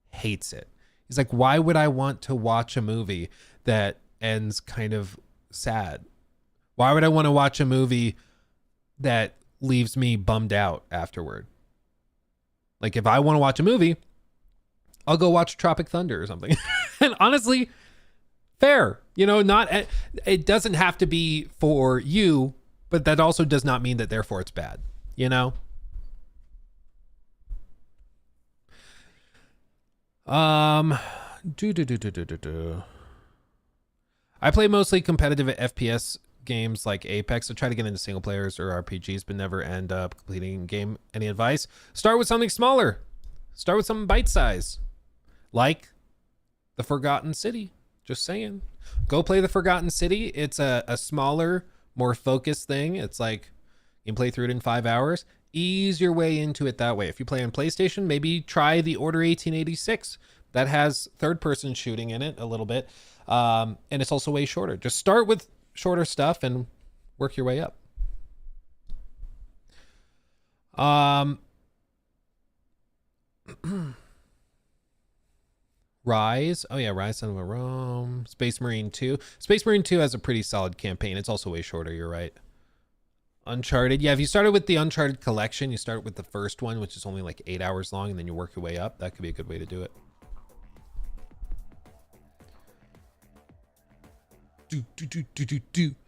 hates it. He's like, why would I want to watch a movie that ends kind of sad? Why would I want to watch a movie that leaves me bummed out afterward? Like if I want to watch a movie, I'll go watch Tropic Thunder or something. And honestly, fair, you know, it doesn't have to be for you, but that also does not mean that therefore it's bad, you know? I play mostly competitive FPS games like Apex. I try to get into single players or RPGs, but never end up completing a game. Any advice? Start with something smaller. Start with something bite-sized. Like The Forgotten City. Just saying. Go play The Forgotten City. It's a smaller, more focused thing. It's like you can play through it in 5 hours. Ease your way into it that way. If you play on PlayStation, maybe try The Order 1886. That has third-person shooting in it a little bit. And it's also way shorter. Just start with shorter stuff and work your way up. Rise. Oh yeah, Rise Son of a Rome. Space Marine 2. Space Marine 2 has a pretty solid campaign. It's also way shorter, you're right. Uncharted. Yeah, if you started with the Uncharted collection, you start with the first one, which is only like 8 hours long, and then you work your way up. That could be a good way to do it.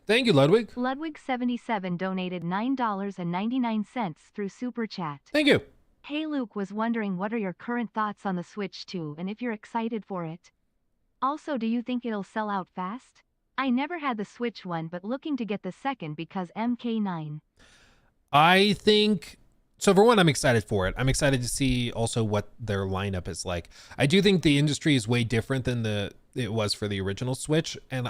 Thank you, Ludwig. Ludwig77 donated $9.99 through Super Chat. Thank you. Hey Luke, was wondering what are your current thoughts on the Switch 2 and if you're excited for it. Also, do you think it'll sell out fast? I never had the Switch one but looking to get the second because MK9. I think so. For one, I'm excited for it. I'm excited to see also what their lineup is like. I do think the industry is way different than it was for the original Switch, and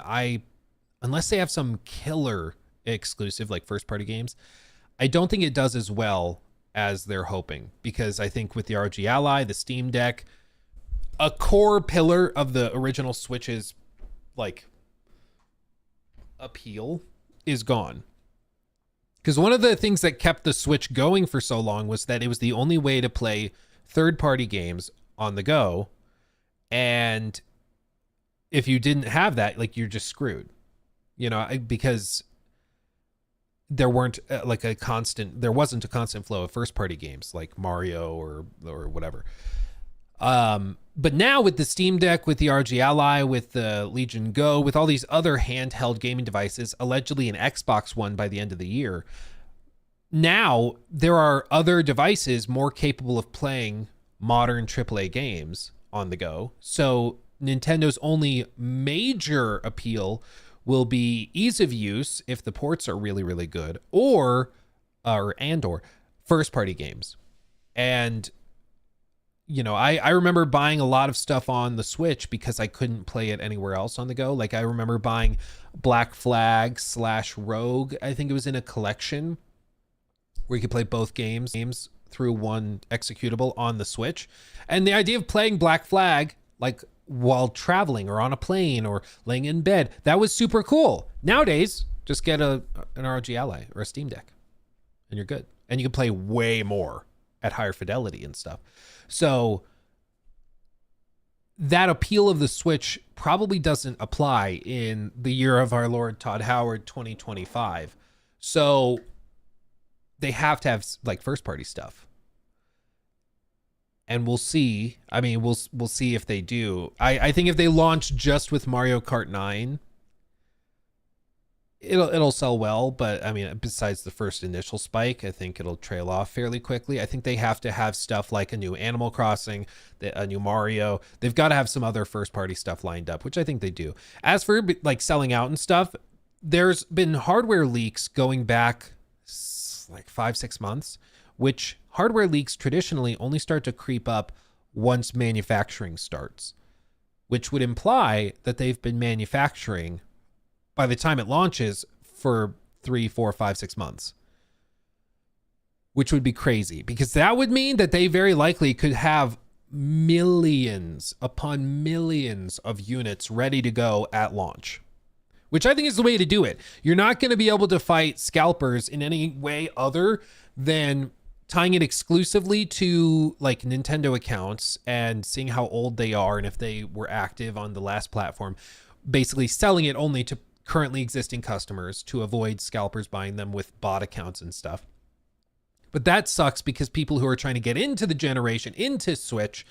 unless they have some killer exclusive like first party games, I don't think it does as well as they're hoping, because I think with the ROG Ally, the Steam Deck, a core pillar of the original Switch's like appeal is gone. Because one of the things that kept the Switch going for so long was that it was the only way to play third-party games on the go. And if you didn't have that, like, you're just screwed. You know, because there weren't there wasn't a constant flow of first-party games like Mario or whatever. But now with the Steam Deck, with the ROG Ally, with the Legion Go, with all these other handheld gaming devices, allegedly an Xbox One by the end of the year, now there are other devices more capable of playing modern AAA games on the go. So Nintendo's only major appeal will be ease of use if the ports are really, really good, or first party games. And you know, I remember buying a lot of stuff on the Switch because I couldn't play it anywhere else on the go. Like I remember buying Black Flag / Rogue. I think it was in a collection where you could play both games through one executable on the Switch. And the idea of playing Black Flag, like while traveling or on a plane or laying in bed, that was super cool. Nowadays, just get an ROG Ally or a Steam Deck and you're good. And you can play way more at higher fidelity and stuff. So that appeal of the Switch probably doesn't apply in the year of our Lord Todd Howard 2025. So they have to have like first party stuff. And we'll see. I mean, we'll see if they do. I think if they launch just with Mario Kart 9, it'll sell well, but I mean, besides the first initial spike, I think it'll trail off fairly quickly. I think they have to have stuff like a new Animal Crossing, a new Mario. They've got to have some other first party stuff lined up, which I think they do. As for like selling out and stuff, there's been hardware leaks going back like 5-6 months, which hardware leaks traditionally only start to creep up once manufacturing starts, which would imply that they've been manufacturing by the time it launches for 3, 4, 5, 6 months, which would be crazy, because that would mean that they very likely could have millions upon millions of units ready to go at launch, which I think is the way to do it. You're not going to be able to fight scalpers in any way other than tying it exclusively to like Nintendo accounts and seeing how old they are and if they were active on the last platform, basically selling it only to currently existing customers to avoid scalpers buying them with bot accounts and stuff. But that sucks because people who are trying to get into the generation, into Switch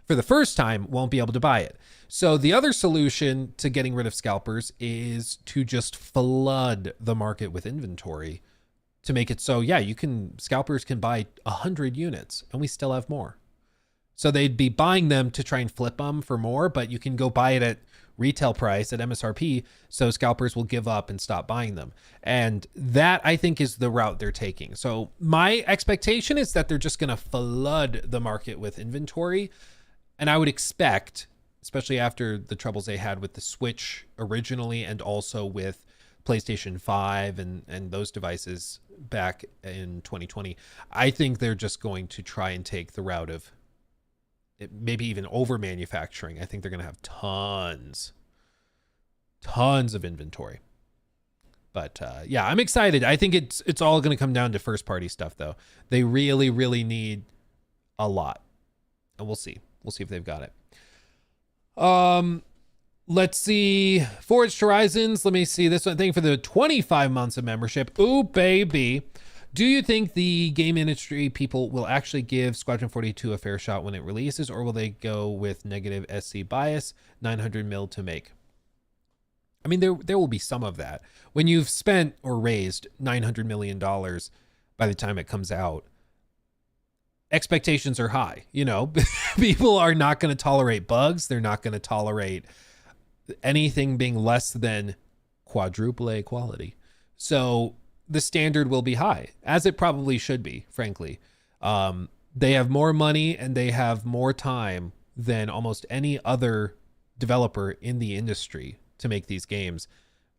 for the first time, won't be able to buy it. So the other solution to getting rid of scalpers is to just flood the market with inventory to make it so, yeah, scalpers can buy 100 units and we still have more. So they'd be buying them to try and flip them for more, but you can go buy it at retail price at MSRP, so scalpers will give up and stop buying them. And that, I think, is the route they're taking. So my expectation is that they're just going to flood the market with inventory. And I would expect, especially after the troubles they had with the Switch originally and also with PlayStation 5 and those devices back in 2020, I think they're just going to try and take the route of maybe even over manufacturing. I think they're going to have tons of inventory. But yeah, I'm excited. I think it's all going to come down to first party stuff though. They really, really need a lot, and we'll see if they've got it. Let's see. Forged Horizons. Let me see this one. Thank you for the 25 months of membership. Ooh, baby. Do you think the game industry people will actually give Squadron 42 a fair shot when it releases, or will they go with negative SC bias, 900 mil to make? I mean, there will be some of that. When you've spent or raised $900 million by the time it comes out, expectations are high. You know, people are not going to tolerate bugs. They're not going to tolerate anything being less than quadruple A quality. So the standard will be high, as it probably should be, frankly. They have more money and they have more time than almost any other developer in the industry to make these games,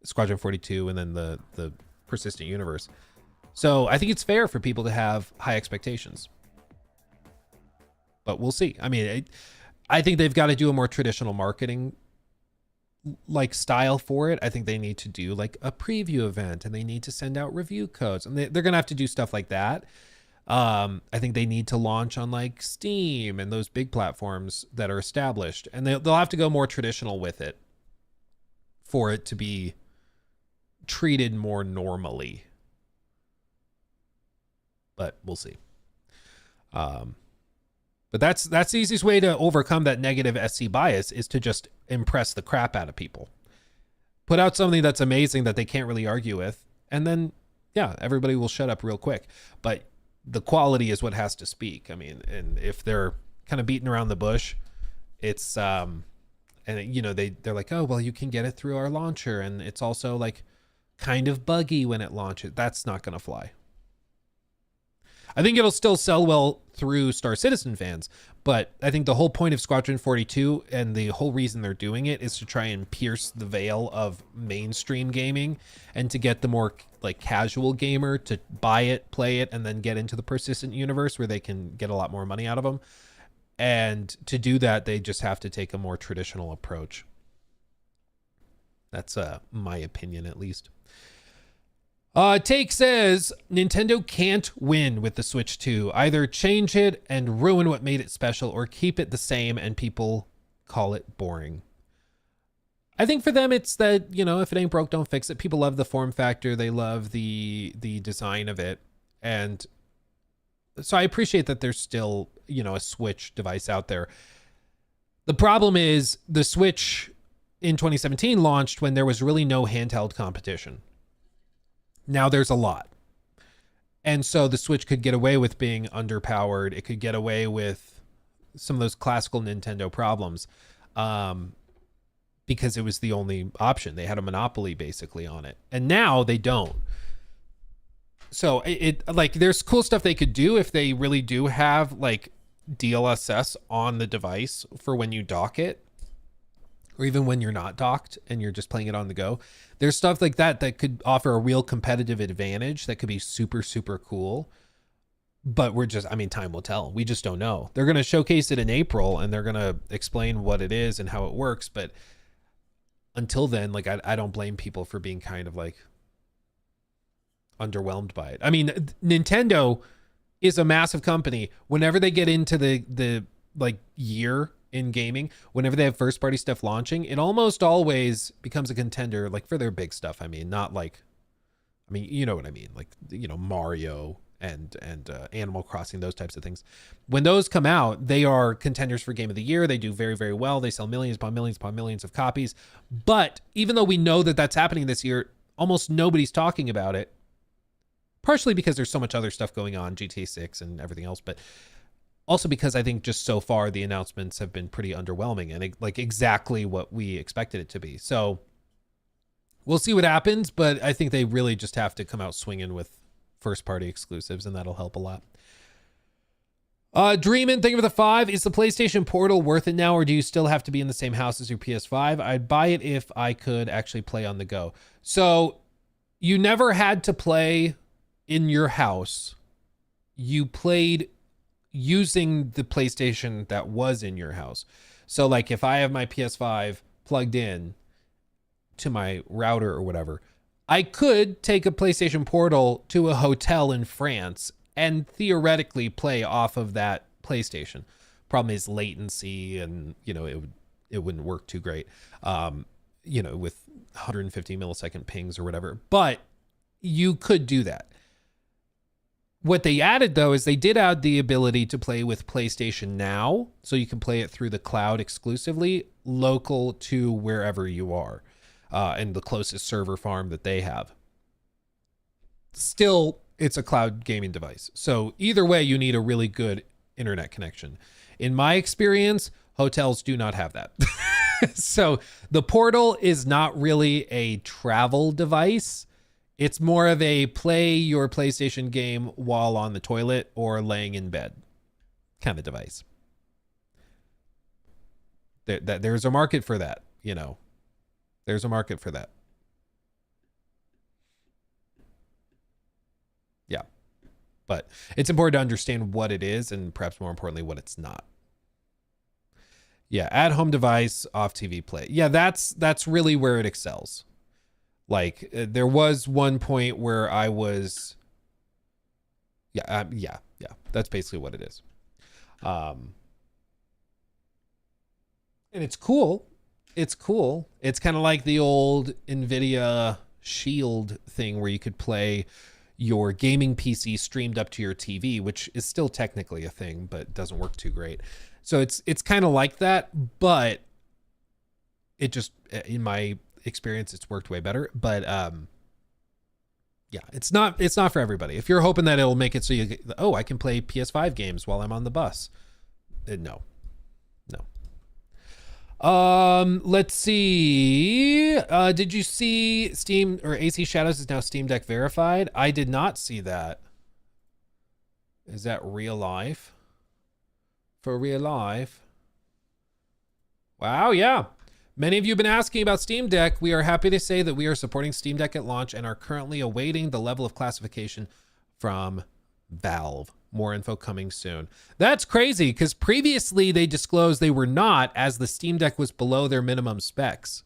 Squadron 42 and then the Persistent Universe. So I think it's fair for people to have high expectations. But we'll see. I mean, I think they've got to do a more traditional marketing like style for it. I think they need to do like a preview event and they need to send out review codes, and they're going to have to do stuff like that. I think they need to launch on like Steam and those big platforms that are established, and they'll have to go more traditional with it for it to be treated more normally. But we'll see. But that's the easiest way to overcome that negative SC bias, is to just impress the crap out of people. Put out something that's amazing that they can't really argue with, and then yeah, everybody will shut up real quick. But the quality is what has to speak. I mean, and if they're kind of beating around the bush, it's and you know, they're like, oh well, you can get it through our launcher, and it's also like kind of buggy when it launches. That's not going to fly. I think it'll still sell well through Star Citizen fans, but I think the whole point of Squadron 42 and the whole reason they're doing it is to try and pierce the veil of mainstream gaming and to get the more like casual gamer to buy it, play it, and then get into the Persistent Universe where they can get a lot more money out of them. And to do that, they just have to take a more traditional approach. That's my opinion, at least. Take says Nintendo can't win with the Switch 2. Either change it and ruin what made it special, or keep it the same and people call it boring. I think for them it's that, you know, if it ain't broke, don't fix it. People love the form factor. They love the design of it. And so I appreciate that there's still, you know, a Switch device out there. The problem is the Switch in 2017 launched when there was really no handheld competition. Now there's a lot. And so the Switch could get away with being underpowered. It could get away with some of those classical Nintendo problems because it was the only option. They had a monopoly basically on it. And now they don't. So it like there's cool stuff they could do if they really do have like DLSS on the device for when you dock it, or even when you're not docked and you're just playing it on the go. There's stuff like that that could offer a real competitive advantage that could be super, super cool. But we're just, I mean, time will tell. We just don't know. They're going to showcase it in April and they're going to explain what it is and how it works. But until then, like, I don't blame people for being kind of like underwhelmed by it. I mean, Nintendo is a massive company. Whenever they get into the like year in gaming, whenever they have first party stuff launching, it almost always becomes a contender, like for their big stuff. I mean, not like, I mean, you know what I mean? Like, you know, Mario and Animal Crossing, those types of things. When those come out, they are contenders for Game of the Year. They do very, very well. They sell millions upon millions upon millions of copies. But even though we know that that's happening this year, almost nobody's talking about it. Partially because there's so much other stuff going on, GTA 6 and everything else, but also because I think just so far the announcements have been pretty underwhelming and like exactly what we expected it to be. So we'll see what happens, but I think they really just have to come out swinging with first party exclusives, and that'll help a lot. Dreamin', thank you for the 5. Is the PlayStation Portal worth it now, or do you still have to be in the same house as your PS5? I'd buy it if I could actually play on the go. So you never had to play in your house. You played using the PlayStation that was in your house. So like if I have my PS5 plugged in to my router or whatever, I could take a PlayStation Portal to a hotel in France and theoretically play off of that PlayStation. Problem is latency, and you know, it wouldn't work too great, you know, with 150 millisecond pings or whatever, but you could do that. What they added, though, is they did add the ability to play with PlayStation Now, so you can play it through the cloud exclusively, local to wherever you are, and the closest server farm that they have. Still, it's a cloud gaming device. So either way, you need a really good internet connection. In my experience, hotels do not have that. So the Portal is not really a travel device. It's more of a play your PlayStation game while on the toilet or laying in bed kind of device. There's a market for that, you know. There's a market for that. Yeah. But it's important to understand what it is and perhaps more importantly what it's not. Yeah, at home device, off TV play. Yeah, that's really where it excels. Like there was one point where I was yeah, that's basically what it is. And it's cool. It's cool. It's kind of like the old Nvidia Shield thing where you could play your gaming PC streamed up to your TV, which is still technically a thing, but doesn't work too great. So it's kind of like that, but it just, in my experience, it's worked way better. But yeah, it's not for everybody. If you're hoping that it'll make it so you get, oh, I can play PS5 games while I'm on the bus. No. Let's see. Did you see Steam or AC Shadows is now Steam Deck verified? I did not see that. Is that real life? For real life? Wow, yeah. Many of you have been asking about Steam Deck. We are happy to say that we are supporting Steam Deck at launch and are currently awaiting the level of classification from Valve. More info coming soon. That's crazy because previously they disclosed they were not, as the Steam Deck was below their minimum specs.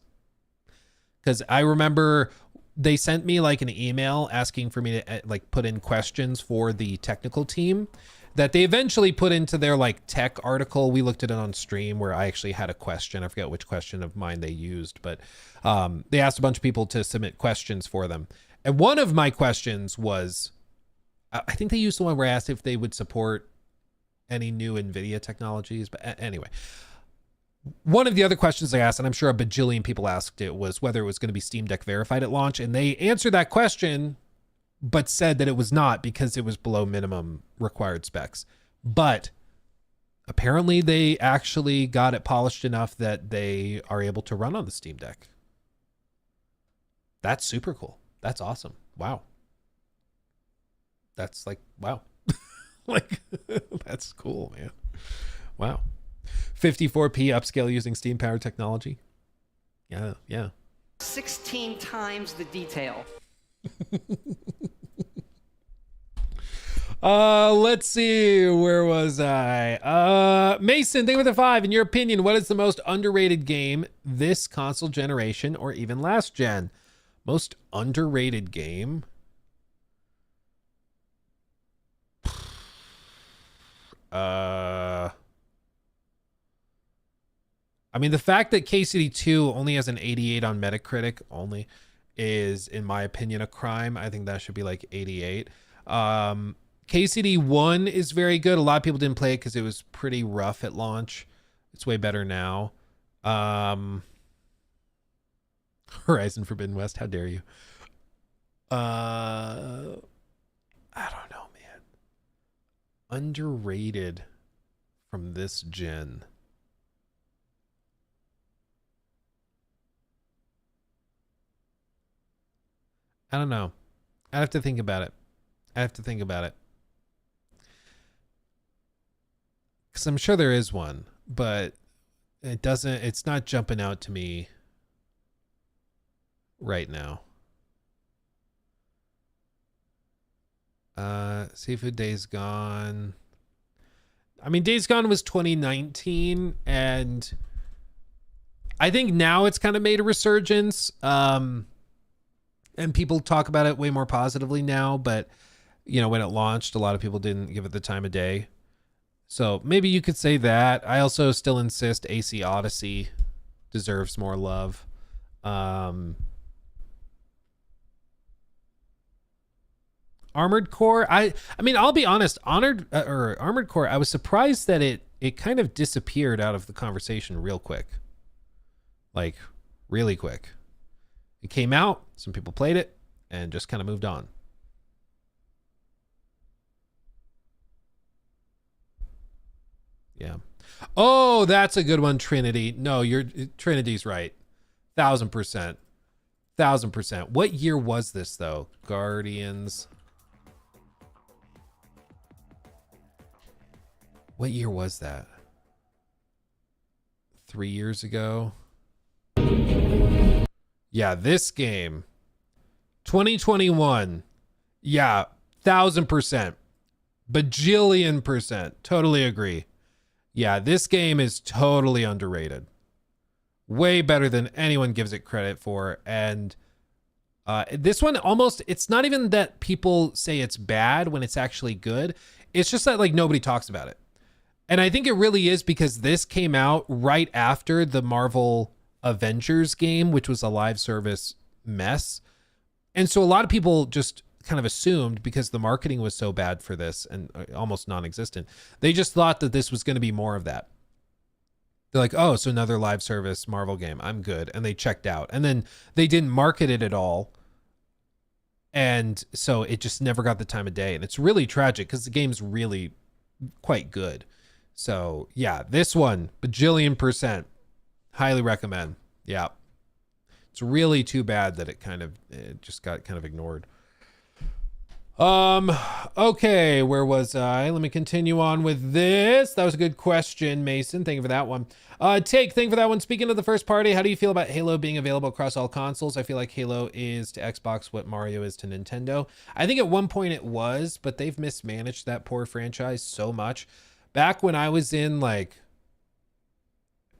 Because I remember they sent me like an email asking for me to like put in questions for the technical team that they eventually put into their like tech article. We looked at it on stream where I actually had a question. I forget which question of mine they used, but they asked a bunch of people to submit questions for them. And one of my questions was, I think they used the one where I asked if they would support any new NVIDIA technologies. But anyway, one of the other questions I asked, and I'm sure a bajillion people asked it, was whether it was going to be Steam Deck verified at launch. And they answered that question, but said that it was not because it was below minimum required specs. But apparently they actually got it polished enough that they are able to run on the Steam Deck. That's super cool. That's awesome. Wow. That's like, wow. Like, that's cool, man. Wow. 54p upscale using Steam powered technology. Yeah. 16 times the detail. Let's see. Where was I? Mason, thank you for the 5. In your opinion, what is the most underrated game this console generation or even last gen? Most underrated game? I mean, the fact that KCD2 only has an 88 on Metacritic only is, in my opinion, a crime. I think that should be like 88. KCD1 is very good. A lot of people didn't play it because it was pretty rough at launch. It's way better now. Horizon Forbidden West, how dare you? I don't know, man. Underrated from this gen. I don't know. I have to think about it. Because I'm sure there is one, but it's not jumping out to me right now. Seafood Days Gone. I mean, Days Gone was 2019, and I think now it's kind of made a resurgence. And people talk about it way more positively now, but you know, when it launched, a lot of people didn't give it the time of day. So maybe you could say that. I also still insist AC Odyssey deserves more love. Armored Core, I mean, I'll be honest, Armored Core, I was surprised that it kind of disappeared out of the conversation real quick. Like, really quick. It came out, some people played it, and just kind of moved on. Yeah. Oh, that's a good one, Trinity. No, Trinity's right. 1000%. 1000%. What year was this though? Guardians. What year was that? 3 years ago? Yeah, this game. 2021. Yeah, 1000%. Bajillion percent. Totally agree. Yeah, this game is totally underrated. Way better than anyone gives it credit for. And this one almost, it's not even that people say it's bad when it's actually good. It's just that like nobody talks about it. And I think it really is because this came out right after the Marvel Avengers game, which was a live service mess. And so a lot of people just kind of assumed, because the marketing was so bad for this and almost non-existent, they just thought that this was going to be more of that. They're like, oh, so another live service Marvel game. I'm good. And they checked out. And then they didn't market it at all. And so it just never got the time of day. And it's really tragic because the game's really quite good. So yeah, this one, bajillion percent. Highly recommend. Yeah. It's really too bad that it just got kind of ignored. Okay, where was I? Let me continue on with this. That was a good question, Mason. Thank you for that one. Thank you for that one. Speaking of the first party, how do you feel about Halo being available across all consoles? I feel like Halo is to Xbox what Mario is to Nintendo. I think at one point it was, but they've mismanaged that poor franchise so much. Back when I was in like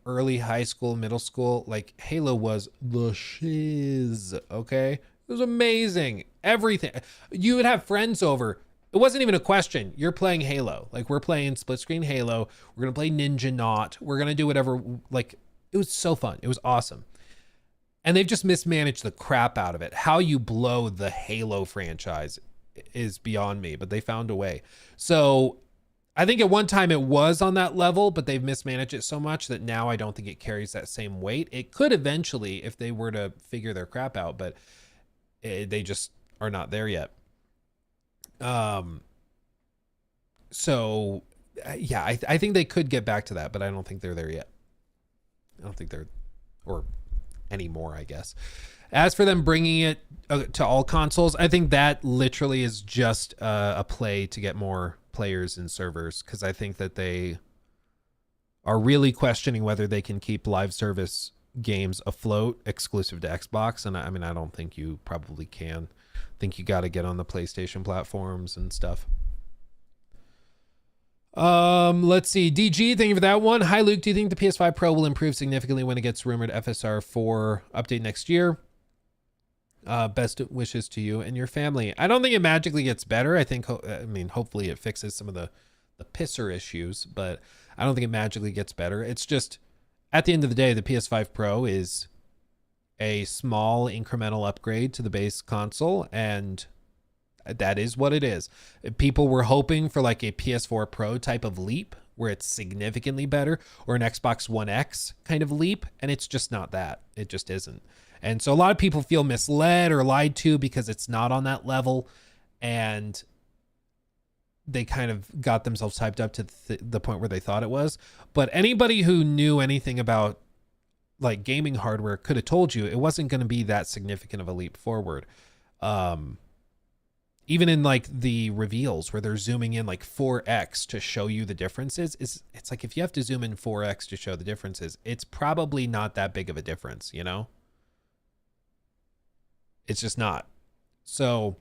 early high school, middle school, like Halo was the shiz, okay? It was amazing. Everything. You would have friends over. It wasn't even a question. You're playing Halo. Like, we're playing split screen Halo. We're going to play Ninja Knot. We're going to do whatever. Like, it was so fun. It was awesome. And they've just mismanaged the crap out of it. How you blow the Halo franchise is beyond me, but they found a way. So I think at one time it was on that level, but they've mismanaged it so much that now I don't think it carries that same weight. It could eventually if they were to figure their crap out, but they just are not there yet. So yeah, I think they could get back to that, but I don't think they're there yet. I don't think they're, or anymore, I guess. As for them bringing it to all consoles, I think that literally is just a play to get more players and servers, because I think that they are really questioning whether they can keep live service games afloat exclusive to Xbox. And I mean, I don't think you probably can. I think you got to get on the PlayStation platforms and stuff. Let's see. DG, thank you for that one. Hi, Luke. Do you think the PS5 Pro will improve significantly when it gets rumored FSR 4 update next year? Best wishes to you and your family. I don't think it magically gets better. I think, hopefully it fixes some of the pisser issues, but I don't think it magically gets better. It's just, at the end of the day, the PS5 Pro is a small incremental upgrade to the base console, and that is what it is. People were hoping for like a PS4 Pro type of leap where it's significantly better, or an Xbox One X kind of leap, and it's just not that. It just isn't. And so a lot of people feel misled or lied to because it's not on that level, and they kind of got themselves hyped up to the point where they thought it was. But anybody who knew anything about like gaming hardware could have told you it wasn't going to be that significant of a leap forward. Even in like the reveals where they're zooming in like 4x to show you the differences, it's like, if you have to zoom in 4x to show the differences, it's probably not that big of a difference, you know? It's just not. So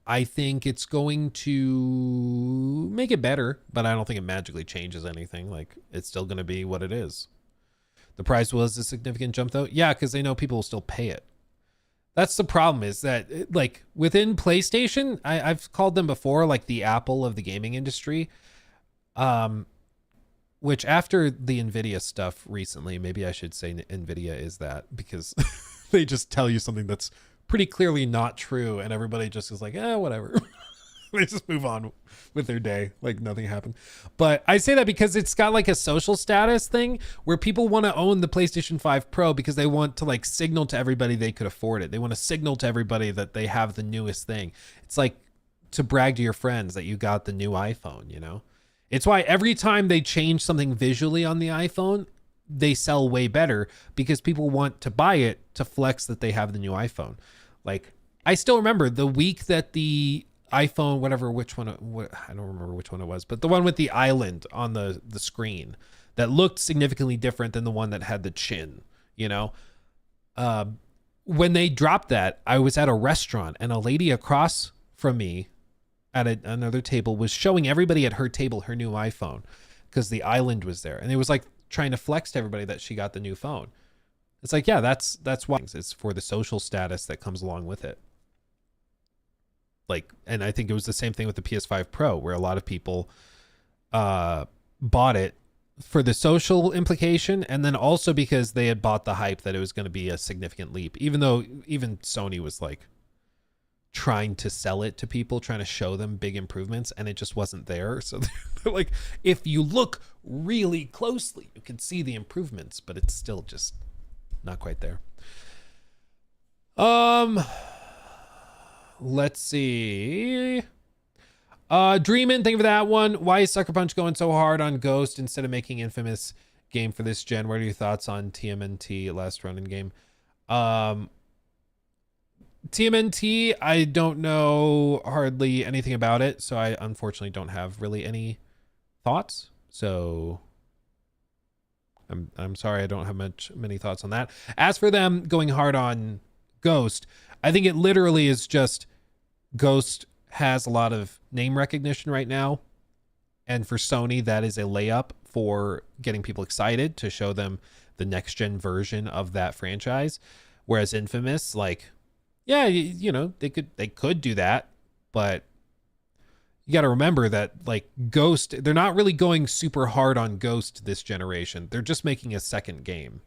I think it's going to make it better, but I don't think it magically changes anything. Like, it's still going to be what it is. The price was a significant jump though. Yeah, because they know people will still pay it. That's the problem, is that like within PlayStation, I've called them before like the Apple of the gaming industry, which after the NVIDIA stuff recently, maybe I should say NVIDIA is that, because they just tell you something that's pretty clearly not true, and everybody just is like, whatever. They just move on with their day like nothing happened. But I say that because it's got like a social status thing where people want to own the PlayStation 5 Pro because they want to like signal to everybody they could afford it. They want to signal to everybody that they have the newest thing. It's like to brag to your friends that you got the new iPhone, you know? It's why every time they change something visually on the iPhone, they sell way better because people want to buy it to flex that they have the new iPhone. Like, I still remember the week that the iPhone, I don't remember which one it was, but the one with the island on the screen that looked significantly different than the one that had the chin, you know? When they dropped that, I was at a restaurant and a lady across from me at another table was showing everybody at her table her new iPhone because the island was there. And it was like trying to flex to everybody that she got the new phone. It's like, yeah, that's why it's for the social status that comes along with it. Like, and I think it was the same thing with the PS5 Pro, where a lot of people bought it for the social implication, and then also because they had bought the hype that it was going to be a significant leap, even though even Sony was like trying to sell it to people, trying to show them big improvements, and it just wasn't there. So they're like, if you look really closely, you can see the improvements, but it's still just not quite there. Let's see. Dreamin', thank you for that one. Why is Sucker Punch going so hard on Ghost instead of making Infamous game for this gen? What are your thoughts on TMNT last run in game? TMNT, I don't know hardly anything about it, so I unfortunately don't have really any thoughts. So I'm sorry I don't have many thoughts on that. As for them going hard on Ghost, I think it literally is just Ghost has a lot of name recognition right now, and for Sony that is a layup for getting people excited to show them the next gen version of that franchise. Whereas Infamous, like, yeah, you know, they could do that, but you got to remember that like Ghost, they're not really going super hard on Ghost this generation. They're just making a second game.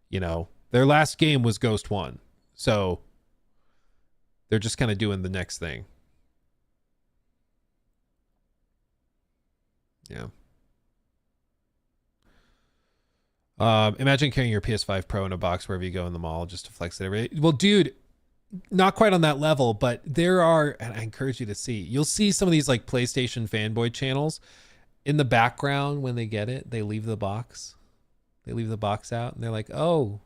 You know, their last game was Ghost 1. So they're just kind of doing the next thing. Yeah. Imagine carrying your PS5 Pro in a box wherever you go in the mall just to flex it every day. Well, dude, not quite on that level, but there are, and I encourage you to see, you'll see some of these like PlayStation fanboy channels in the background when they get it, they leave the box. They leave the box out and they're like, oh,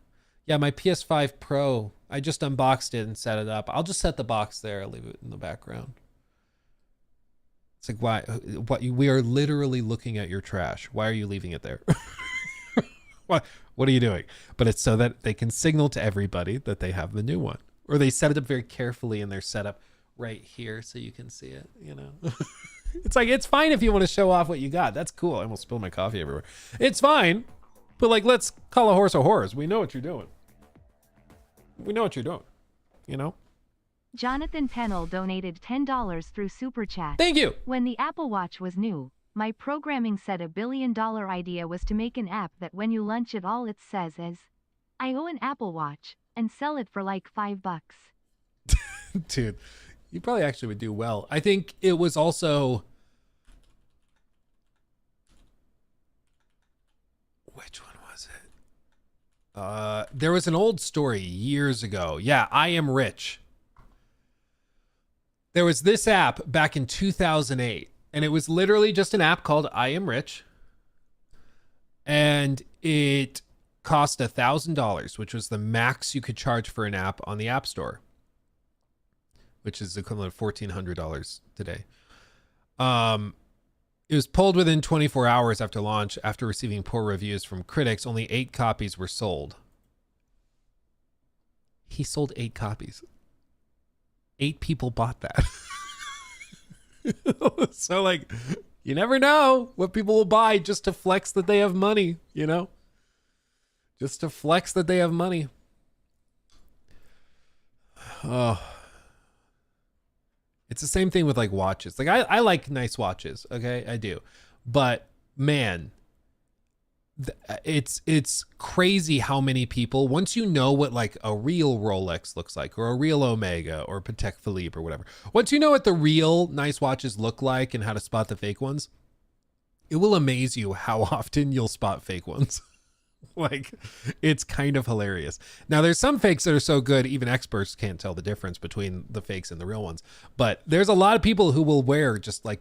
yeah, my PS5 Pro, I just unboxed it and set it up. I'll just set the box there. I'll leave it in the background. It's like, why? What? We are literally looking at your trash. Why are you leaving it there? What are you doing? But it's so that they can signal to everybody that they have the new one. Or they set it up very carefully in their setup right here so you can see it, you know? It's like, it's fine if you want to show off what you got. That's cool. I almost spilled my coffee everywhere. It's fine. But like, let's call a horse a horse. We know what you're doing. We know what you're doing, you know? Jonathan Pennell donated $10 through Super Chat. Thank you. When the Apple Watch was new, my programming said $1 billion idea was to make an app that when you launch it all it says is, I owe an Apple Watch, and sell it for like $5. Dude, you probably actually would do well. I think it was also... Which one was it? There was an old story years ago. Yeah, I Am Rich. There was this app back in 2008, and it was literally just an app called I Am Rich. And it cost $1,000, which was the max you could charge for an app on the App Store, which is the equivalent of $1,400 today. It was pulled within 24 hours after launch. After receiving poor reviews from critics, only 8 copies were sold. He sold 8 copies. 8 people bought that. So like, you never know what people will buy just to flex that they have money, you know? Just to flex that they have money. Oh. It's the same thing with like watches. Like I like nice watches, okay? I do. But man, it's crazy how many people, once you know what like a real Rolex looks like, or a real Omega, or Patek Philippe, or whatever, once you know what the real nice watches look like and how to spot the fake ones, it will amaze you how often you'll spot fake ones. Like, it's kind of hilarious. Now, there's some fakes that are so good, even experts can't tell the difference between the fakes and the real ones. But there's a lot of people who will wear just like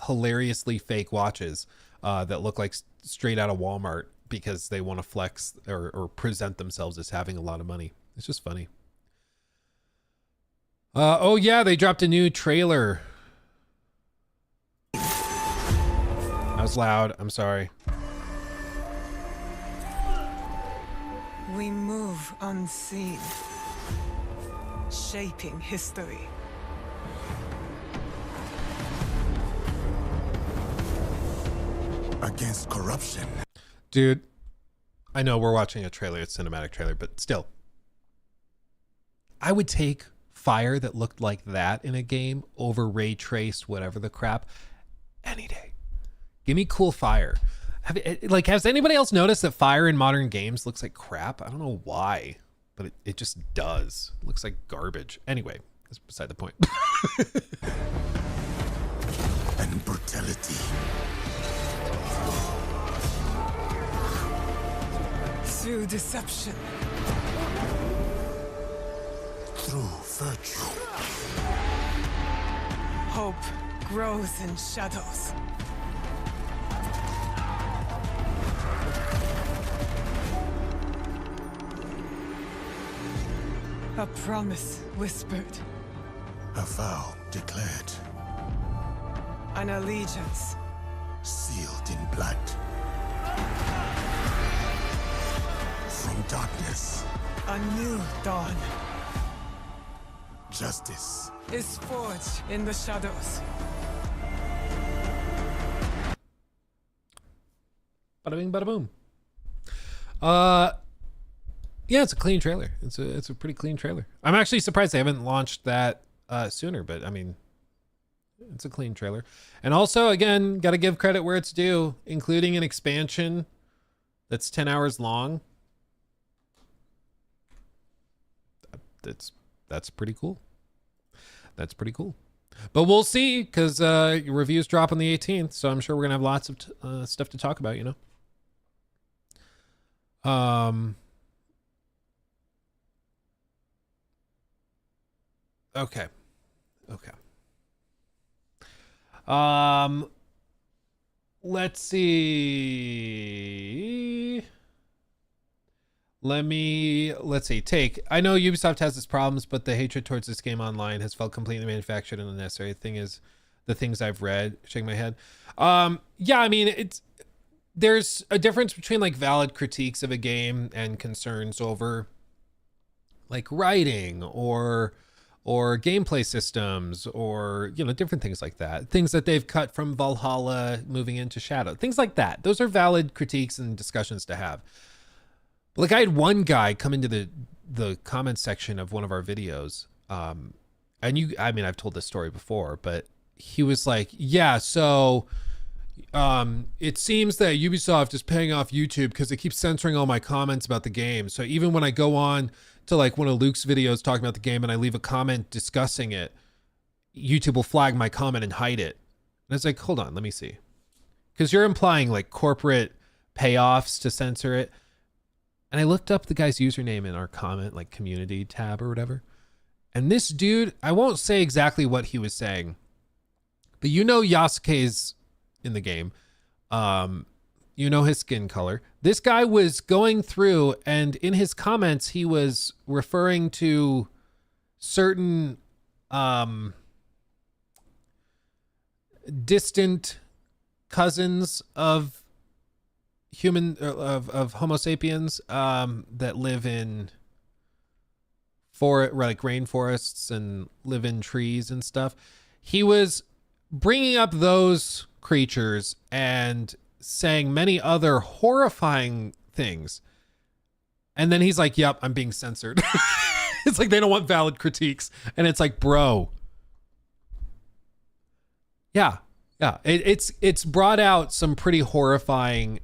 hilariously fake watches that look like straight out of Walmart because they want to flex or present themselves as having a lot of money. It's just funny. Oh yeah, they dropped a new trailer. That was loud. I'm sorry. We move unseen, shaping history. Against corruption. Dude, I know we're watching a trailer, it's a cinematic trailer, but still. I would take fire that looked like that in a game over ray traced whatever the crap any day. Give me cool fire. Has anybody else noticed that fire in modern games looks like crap? I don't know why, but it just does. It looks like garbage. Anyway, that's beside the point. And brutality. Through deception. Through virtue. Hope grows in shadows. A promise whispered. A vow declared. An allegiance sealed in blood. From darkness. A new dawn. Justice is forged in the shadows. Bada bing, bada boom. Yeah, it's a clean trailer. It's a pretty clean trailer. I'm actually surprised they haven't launched that sooner, but I mean, it's a clean trailer. And also, again, got to give credit where it's due, including an expansion that's 10 hours long. That's pretty cool. That's pretty cool. But we'll see, because reviews drop on the 18th, so I'm sure we're gonna have lots of stuff to talk about, you know. Okay. Let's see. Let's see. Take. I know Ubisoft has its problems, but the hatred towards this game online has felt completely manufactured and unnecessary. The thing is, the things I've read, shaking my head. Yeah, I mean, there's a difference between like valid critiques of a game and concerns over like writing or gameplay systems or, you know, different things like that. Things that they've cut from Valhalla moving into Shadow. Things like that. Those are valid critiques and discussions to have. Like, I had one guy come into the comment section of one of our videos. And I mean, I've told this story before, but he was like, yeah, so it seems that Ubisoft is paying off YouTube because it keeps censoring all my comments about the game. So even when I go on to like one of Luke's videos talking about the game and I leave a comment discussing it, YouTube will flag my comment and hide it. And I was like, hold on, let me see. Because you're implying like corporate payoffs to censor it. And I looked up the guy's username in our comment, like community tab or whatever. And this dude, I won't say exactly what he was saying, but you know Yasuke's in the game. You know his skin color. This guy was going through and in his comments, he was referring to certain distant cousins of Homo sapiens that live in like rainforests and live in trees and stuff. He was bringing up those creatures and saying many other horrifying things. And then he's like, yep, I'm being censored. It's like they don't want valid critiques. And it's like, bro. Yeah. It's brought out some pretty horrifying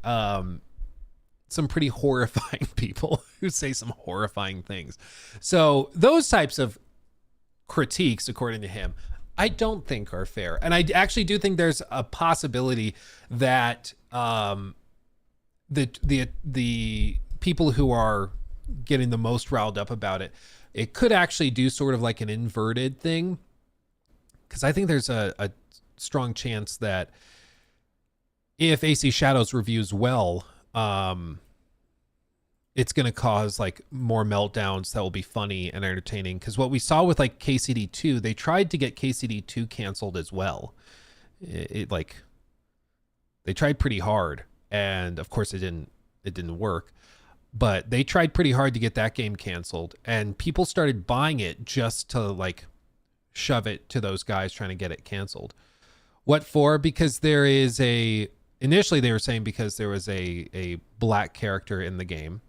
people who say some horrifying things. So those types of critiques, according to him, I don't think are fair. And I actually do think there's a possibility that the people who are getting the most riled up about it, it could actually do sort of like an inverted thing. because I think there's a strong chance that if AC Shadows reviews well, it's going to cause like more meltdowns that will be funny and entertaining. Because what we saw with like KCD2, they tried to get KCD2 canceled as well. It like they tried pretty hard, and of course it didn't work. But they tried pretty hard to get that game canceled, and people started buying it just to like shove it to those guys trying to get it canceled. What for? Because there is initially they were saying because there was a black character in the game.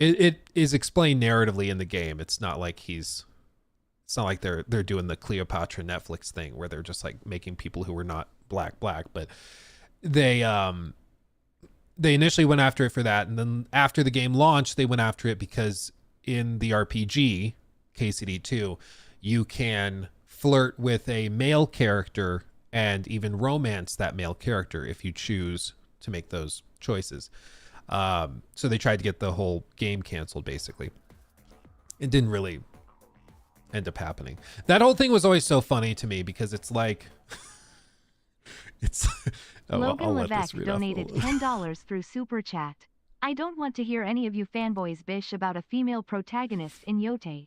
It is explained narratively in the game. It's not like they're doing the Cleopatra Netflix thing where they're just like making people who were not black, but they initially went after it for that, and then after the game launched, they went after it because in the RPG KCD2, you can flirt with a male character and even romance that male character if you choose to make those choices. So they tried to get the whole game canceled, basically. It didn't really end up happening. That whole thing was always so funny to me because it's like it's Logan Levesque donated $10 through Super Chat. I don't want to hear any of you fanboys bish about a female protagonist in Yote.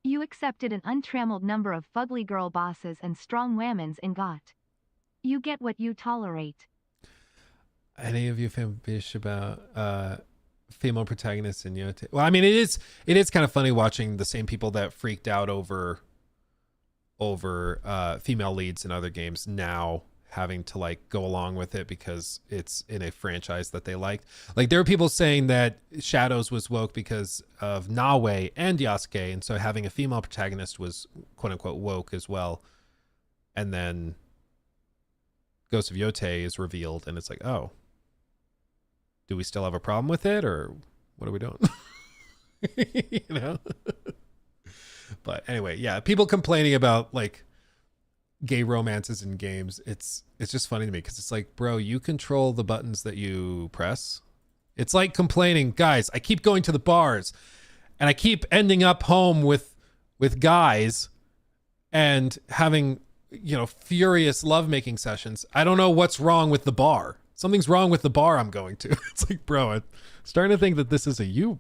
You accepted an untrammeled number of fugly girl bosses and strong whammons in GOT. You get what you tolerate. Any of you fanboys about female protagonists in Yote? Well, I mean, it is kind of funny watching the same people that freaked out over female leads in other games now having to like go along with it because it's in a franchise that they liked. Like there were people saying that Shadows was woke because of Nawe and Yasuke, and so having a female protagonist was quote unquote woke as well. And then Ghost of Yote is revealed and it's like, oh, do we still have a problem with it, or what are we doing? You know? But anyway, yeah, people complaining about like gay romances in games, it's just funny to me because it's like, bro, you control the buttons that you press. It's like complaining, guys, I keep going to the bars and I keep ending up home with guys and having, you know, furious lovemaking sessions. I don't know what's wrong with the bar. Something's wrong with the bar I'm going to. It's like, bro, I'm starting to think that this is a you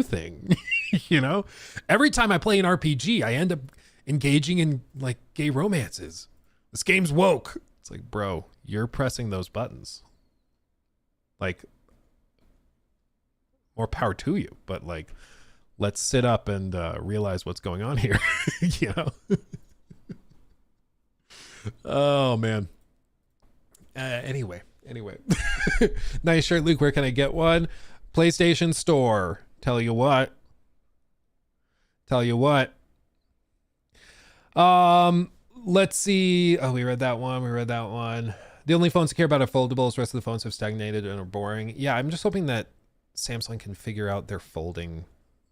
thing. You know, every time I play an RPG, I end up engaging in like gay romances. This game's woke. It's like, bro, you're pressing those buttons. Like, more power to you, but like, let's sit up and realize what's going on here. You know? Oh man. Anyway. Nice shirt, Luke. Where can I get one? PlayStation Store. Tell you what. Let's see. Oh, we read that one. The only phones to care about are foldables. The rest of the phones have stagnated and are boring. Yeah, I'm just hoping that Samsung can figure out their folding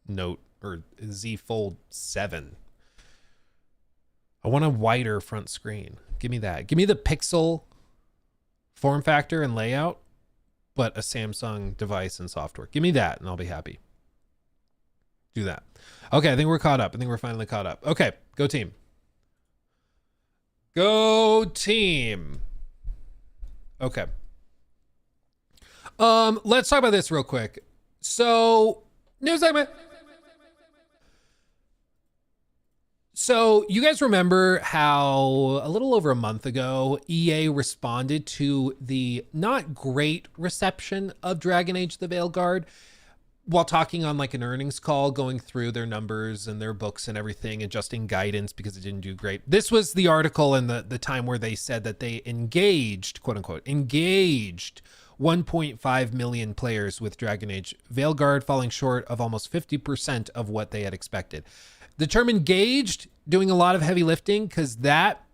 Note or Z Fold 7. I want a wider front screen. Give me that. Give me the Pixel form factor and layout, but a Samsung device and software. Give me that and I'll be happy. Do that. Okay, I think we're caught up. I think we're finally caught up. Okay, go team. Go team. Okay. Let's talk about this real quick. So, news segment. So you guys remember how a little over a month ago, EA responded to the not great reception of Dragon Age The Veilguard while talking on like an earnings call, going through their numbers and their books and everything, adjusting guidance because it didn't do great. This was the article and the time where they said that they engaged, quote unquote, 1.5 million players with Dragon Age Veilguard, falling short of almost 50% of what they had expected. The term engaged, doing a lot of heavy lifting, because that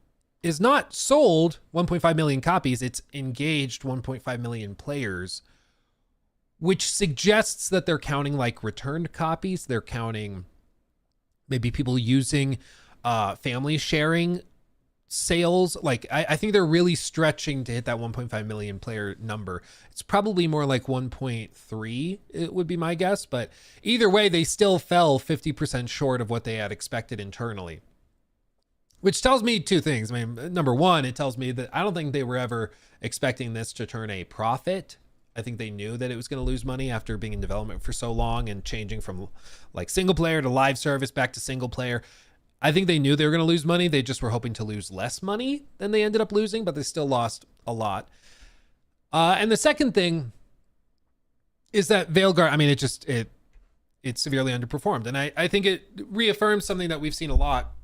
is not sold 1.5 million copies. It's engaged 1.5 million players, which suggests that they're counting like returned copies. They're counting maybe people using family sharing sales. Like I think they're really stretching to hit that 1.5 million player number. It's probably more like 1.3, it would be my guess, but either way, they still fell 50% short of what they had expected internally. Which tells me two things. I mean, number one, it tells me that I don't think they were ever expecting this to turn a profit. I think they knew that it was going to lose money after being in development for so long and changing from like single player to live service back to single player. I think they knew they were going to lose money. They just were hoping to lose less money than they ended up losing, but they still lost a lot. And the second thing is that Veilguard, I mean, it severely underperformed. And I think it reaffirms something that we've seen a lot,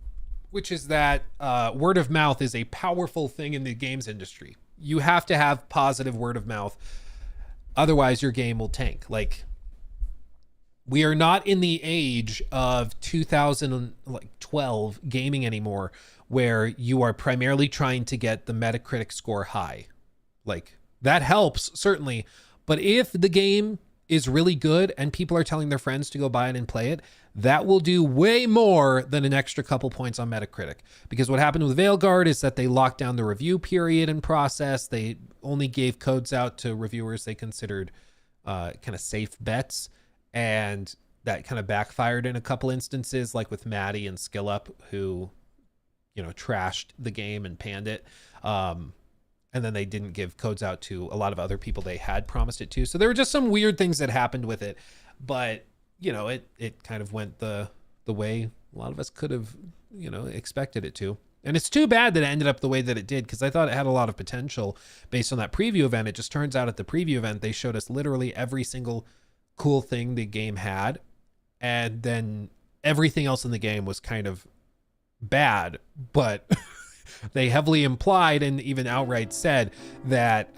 which is that word of mouth is a powerful thing in the games industry. You have to have positive word of mouth. Otherwise, your game will tank. Like, we are not in the age of 2012 gaming anymore, where you are primarily trying to get the Metacritic score high. Like, that helps, certainly. But if the game is really good and people are telling their friends to go buy it and play it, that will do way more than an extra couple points on Metacritic. Because what happened with Veilguard is that they locked down the review period and process. They only gave codes out to reviewers they considered kind of safe bets. And that kind of backfired in a couple instances, like with Maddie and SkillUp, who, you know, trashed the game and panned it. And then they didn't give codes out to a lot of other people they had promised it to. So there were just some weird things that happened with it. But, you know, it kind of went the way a lot of us could have, you know, expected it to. And it's too bad that it ended up the way that it did, because I thought it had a lot of potential based on that preview event. It just turns out at the preview event, they showed us literally every single cool thing the game had. And then everything else in the game was kind of bad, but they heavily implied and even outright said that,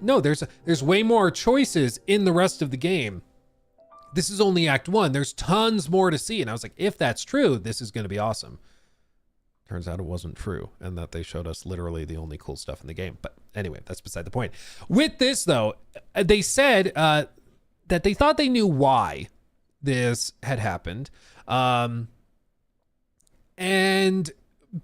no, there's way more choices in the rest of the game. This is only Act 1. There's tons more to see. And I was like, if that's true, this is going to be awesome. Turns out it wasn't true, and that they showed us literally the only cool stuff in the game. But anyway, that's beside the point. With this, though, they said that they thought they knew why this had happened. And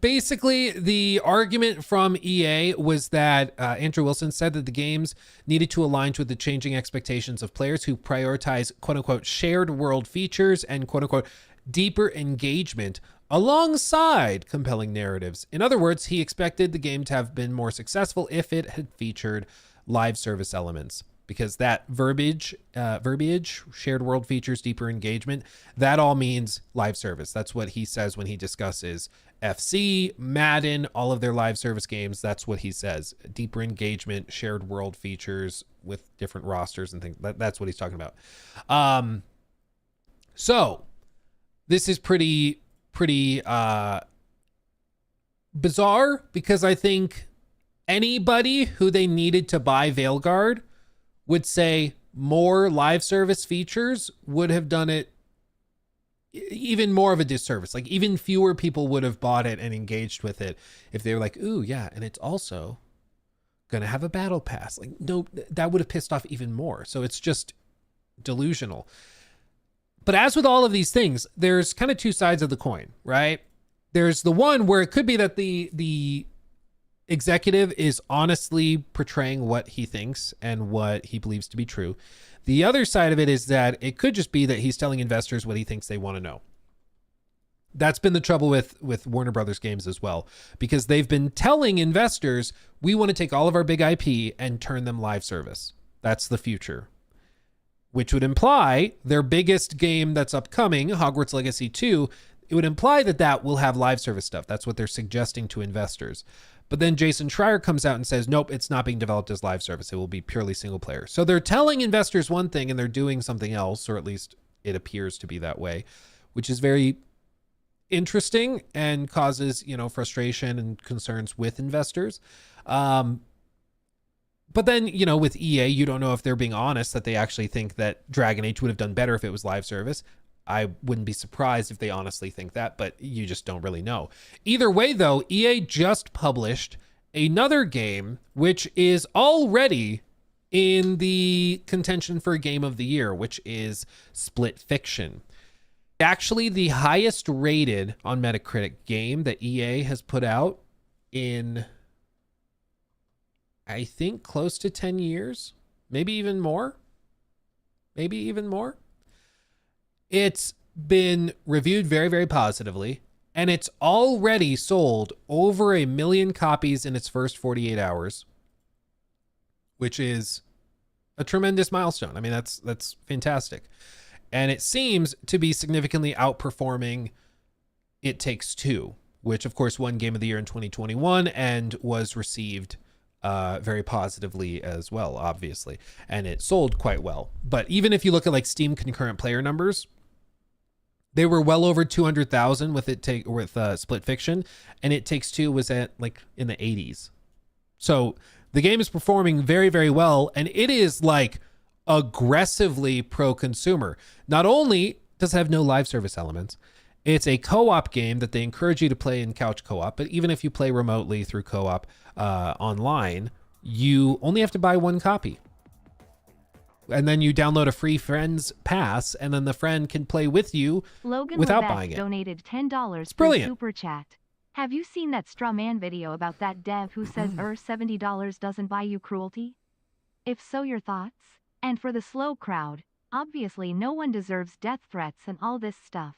basically, the argument from EA was that Andrew Wilson said that the games needed to align with the changing expectations of players who prioritize quote-unquote shared world features and quote-unquote deeper engagement alongside compelling narratives. In other words, he expected the game to have been more successful if it had featured live service elements, because that verbiage, shared world features, deeper engagement, that all means live service. That's what he says when he discusses FC, Madden, all of their live service games. That's what he says. Deeper engagement, shared world features with different rosters and things. That's what he's talking about. So this is pretty bizarre, because I think anybody who they needed to buy Veilguard would say more live service features would have done it even more of a disservice. Like, even fewer people would have bought it and engaged with it if they were like, ooh, yeah, and it's also gonna have a battle pass. Like, no, that would have pissed off even more. So it's just delusional. But as with all of these things, there's kind of two sides of the coin, right? There's the one where it could be that the executive is honestly portraying what he thinks and what he believes to be true. The other side of it is that it could just be that he's telling investors what he thinks they want to know. That's been the trouble with Warner Brothers games as well, because they've been telling investors, we want to take all of our big IP and turn them live service. That's the future. Which would imply their biggest game that's upcoming, Hogwarts Legacy 2, it would imply that that will have live service stuff. That's what they're suggesting to investors. But then Jason Schreier comes out and says, nope, it's not being developed as live service. It will be purely single player. So they're telling investors one thing and they're doing something else, or at least it appears to be that way, which is very interesting and causes, you know, frustration and concerns with investors. But then, you know, with EA, you don't know if they're being honest, that they actually think that Dragon Age would have done better if it was live service. I wouldn't be surprised if they honestly think that, but you just don't really know. Either way, though, EA just published another game, which is already in the contention for Game of the Year, which is Split Fiction. Actually, the highest rated on Metacritic game that EA has put out in, I think, close to 10 years, maybe even more. It's been reviewed very, very positively. And it's already sold over 1 million copies in its first 48 hours, which is a tremendous milestone. I mean, that's fantastic. And it seems to be significantly outperforming It Takes Two, which of course won Game of the Year in 2021 and was received very positively as well, obviously. And it sold quite well. But even if you look at like Steam concurrent player numbers, they were well over 200,000 with Split Fiction, and It Takes Two was at like in the 80s. So the game is performing very, very well, and it is like aggressively pro-consumer. Not only does it have no live service elements, it's a co-op game that they encourage you to play in couch co-op, but even if you play remotely through co-op online, you only have to buy one copy. And then you download a free Friends Pass, and then the friend can play with you Logan without Lebec buying it. donated $10 It's through brilliant. Super Chat. Have you seen that straw man video about that dev who says $70 doesn't buy you cruelty? If so, your thoughts? And for the slow crowd, obviously no one deserves death threats and all this stuff.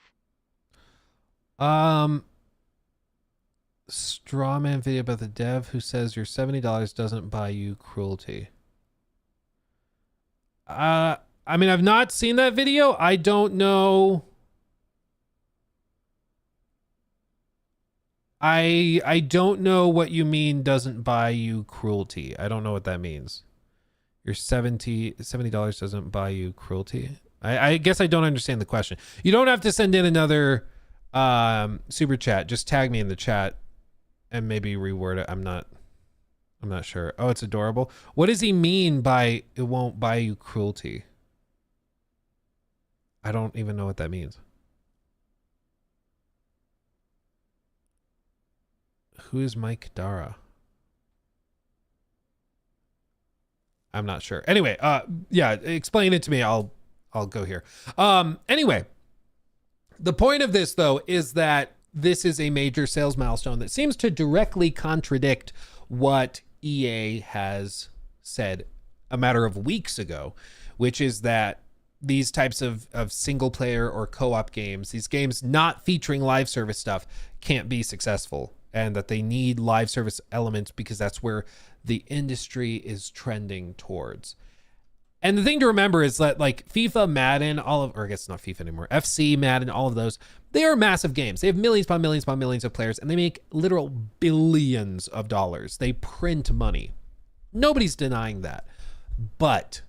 Straw man video about the dev who says your $70 doesn't buy you cruelty. I mean, I've not seen that video. I don't know. I don't know what you mean doesn't buy you cruelty. I don't know what that means. Your $70 doesn't buy you cruelty. I guess I don't understand the question. You don't have to send in another super chat. Just tag me in the chat and maybe reword it. I'm not sure. Oh, it's adorable. What does he mean by it won't buy you cruelty? I don't even know what that means. Who is Mike Dara? I'm not sure. Anyway, yeah, explain it to me. I'll go here. Anyway, the point of this though is that this is a major sales milestone that seems to directly contradict what EA has said a matter of weeks ago, which is that these types of single player or co-op games, these games not featuring live service stuff, can't be successful, and that they need live service elements because that's where the industry is trending towards. And the thing to remember is that like FIFA, Madden, or I guess not FIFA anymore, FC, Madden, all of those, they are massive games. They have millions upon millions upon millions of players, and they make literal billions of dollars. They print money. Nobody's denying that. But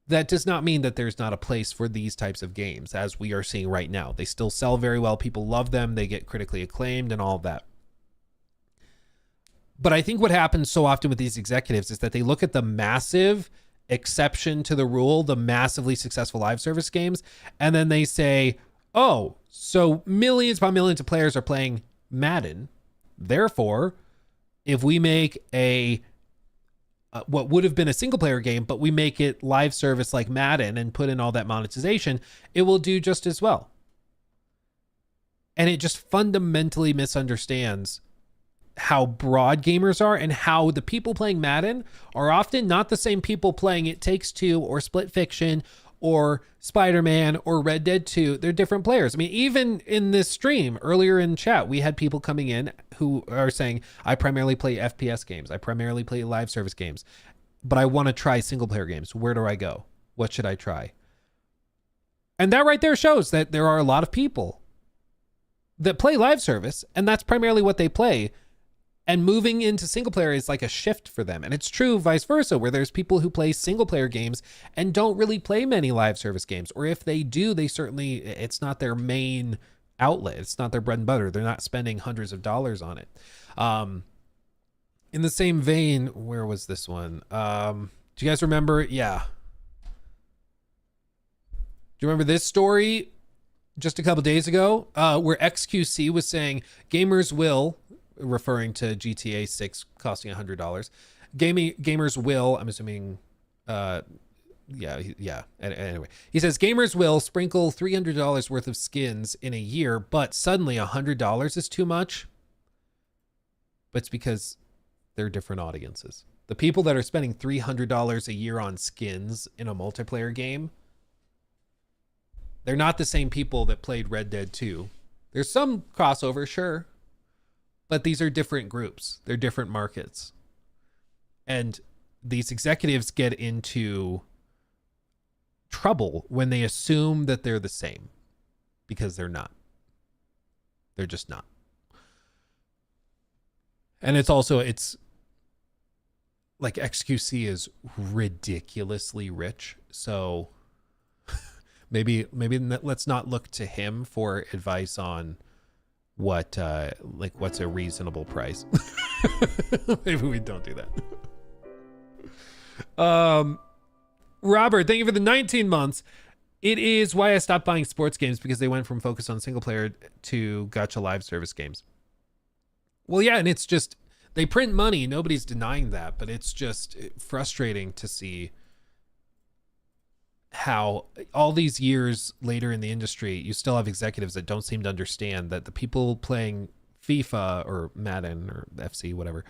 that does not mean that there's not a place for these types of games, as we are seeing right now. They still sell very well. People love them. They get critically acclaimed and all of that. But I think what happens so often with these executives is that they look at the massive exception to the rule, the massively successful live service games, and then they say, oh, so millions upon millions of players are playing Madden. Therefore, if we make a what would have been a single player game, but we make it live service like Madden and put in all that monetization, it will do just as well. And it just fundamentally misunderstands how broad gamers are and how the people playing Madden are often not the same people playing It Takes Two or Split Fiction or Spider-Man or Red Dead 2. They're different players. I mean, even in this stream earlier in chat, we had people coming in who are saying, I primarily play FPS games. I primarily play live service games, but I want to try single player games. Where do I go? What should I try? And that right there shows that there are a lot of people that play live service, and that's primarily what they play. And moving into single player is like a shift for them. And it's true vice versa, where there's people who play single player games and don't really play many live service games. Or if they do, they certainly, it's not their main outlet. It's not their bread and butter. They're not spending hundreds of dollars on it. In the same vein, where was this one? Do you guys remember? Yeah. Do you remember this story just a couple days ago where XQC was saying gamers will, referring to GTA 6 costing $100. Gamers will, I'm assuming, yeah. Anyway, he says gamers will sprinkle $300 worth of skins in a year, but suddenly $100 is too much. But it's because they're different audiences. The people that are spending $300 a year on skins in a multiplayer game, they're not the same people that played Red Dead 2 There's some crossover, sure, but these are different groups. They're different markets. And these executives get into trouble when they assume that they're the same, because they're not. They're just not. And it's like XQC is ridiculously rich. So maybe let's not look to him for advice on what's a reasonable price. Maybe we don't do that. Robert, thank you for the 19 months. It is why I stopped buying sports games, because they went from focus on single player to gacha live service games. Well, yeah, and it's just, they print money. Nobody's denying that, but it's just frustrating to see how all these years later in the industry, you still have executives that don't seem to understand that the people playing FIFA or Madden or FC, whatever,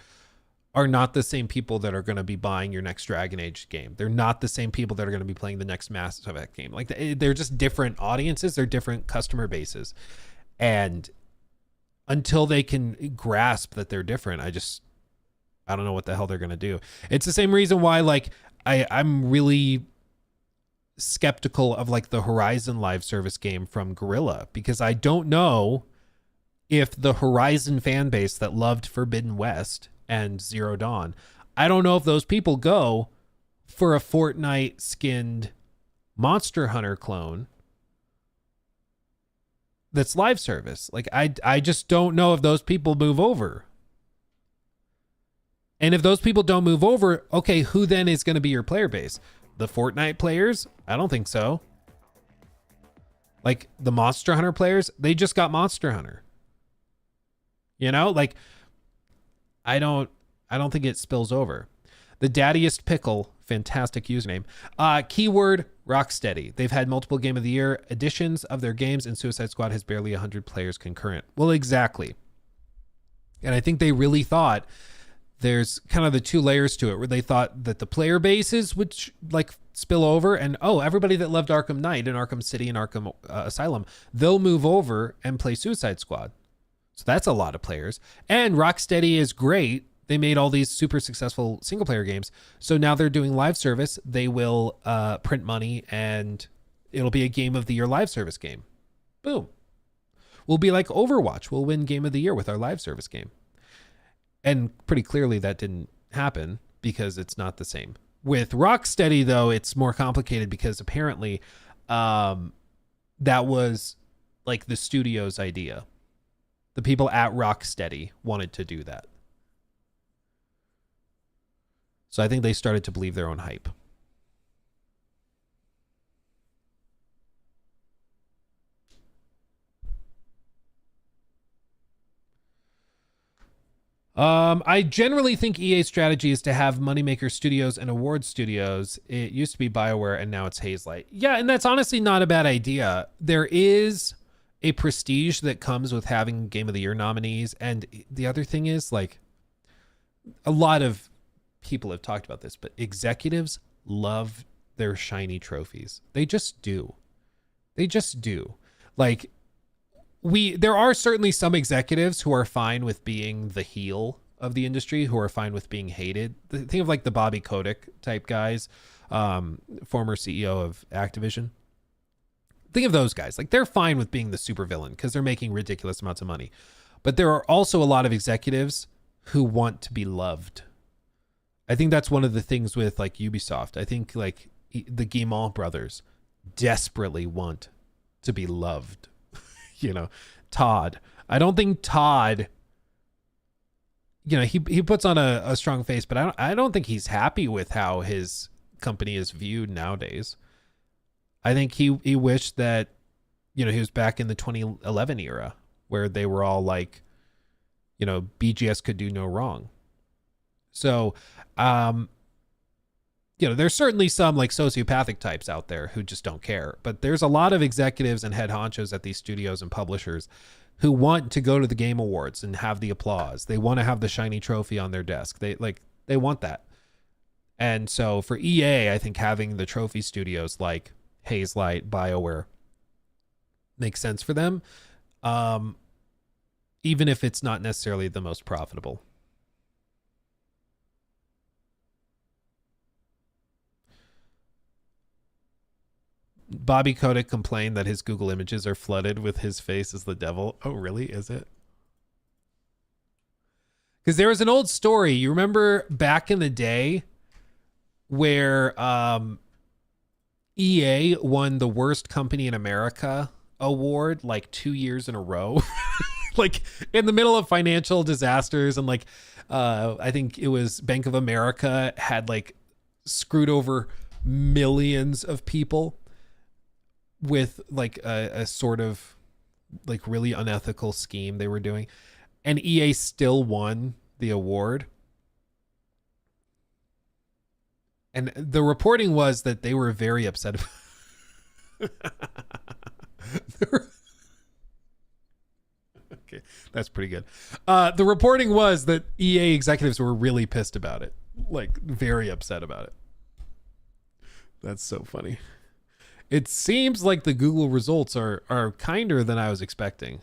are not the same people that are going to be buying your next Dragon Age game. They're not the same people that are going to be playing the next Mass Effect game. Like, they're just different audiences. They're different customer bases. And until they can grasp that they're different, I don't know what the hell they're going to do. It's the same reason why, like, I'm really skeptical of like the Horizon live service game from Guerrilla, because I don't know if the Horizon fan base that loved Forbidden West and Zero Dawn, I don't know if those people go for a Fortnite skinned Monster Hunter clone that's live service. Like, I just don't know if those people move over. And if those people don't move over, okay, who then is going to be your player base? The Fortnite players? I don't think so. Like, the Monster Hunter players, they just got Monster Hunter. You know, like, I don't think it spills over. The Daddiest Pickle, fantastic username. Keyword Rocksteady. They've had multiple Game of the Year editions of their games, and Suicide Squad has barely 100 players concurrent. Well, exactly. And I think they really thought there's kind of the two layers to it, where they thought that the player bases would like spill over, and everybody that loved Arkham Knight and Arkham City and Arkham Asylum, they'll move over and play Suicide Squad. So that's a lot of players. And Rocksteady is great. They made all these super successful single player games. So now they're doing live service. They will print money, and it'll be a Game of the Year live service game. Boom. We'll be like Overwatch. We'll win Game of the Year with our live service game. And pretty clearly that didn't happen, because it's not the same. With Rocksteady, though, it's more complicated, because apparently that was like the studio's idea. The people at Rocksteady wanted to do that. So I think they started to believe their own hype. I generally think EA's strategy is to have moneymaker studios and award studios. It used to be BioWare, and now it's Hazelight. Yeah, and that's honestly not a bad idea. There is a prestige that comes with having Game of the Year nominees. And the other thing is, like, a lot of people have talked about this, but executives love their shiny trophies. They just do. They just do. Like, there are certainly some executives who are fine with being the heel of the industry, who are fine with being hated. Think of like the Bobby Kotick type guys, former CEO of Activision. Think of those guys. Like, they're fine with being the supervillain because they're making ridiculous amounts of money. But there are also a lot of executives who want to be loved. I think that's one of the things with like Ubisoft. I think like the Guillemot brothers desperately want to be loved. You know, Todd. I don't think Todd, you know, he puts on a strong face, but I don't think he's happy with how his company is viewed nowadays. I think he wished that, you know, he was back in the 2011 era where they were all like, you know, BGS could do no wrong. So, you know, there's certainly some like sociopathic types out there who just don't care, but there's a lot of executives and head honchos at these studios and publishers who want to go to the Game Awards and have the applause. They want to have the shiny trophy on their desk. They want that. And so for EA, I think having the trophy studios like Hazelight, BioWare makes sense for them. even if it's not necessarily the most profitable. Bobby Kotick complained that his Google images are flooded with his face as the devil. Oh, really? Is it? Because there was an old story. You remember back in the day where EA won the worst company in America award like 2 years in a row? Like in the middle of financial disasters, and like I think it was Bank of America had like screwed over millions of people with like a sort of like really unethical scheme they were doing, and EA still won the award. And the reporting was that they were very upset. Okay, that's pretty good. The reporting was that EA executives were really pissed about it, like very upset about it. That's so funny. It seems like the Google results are kinder than I was expecting.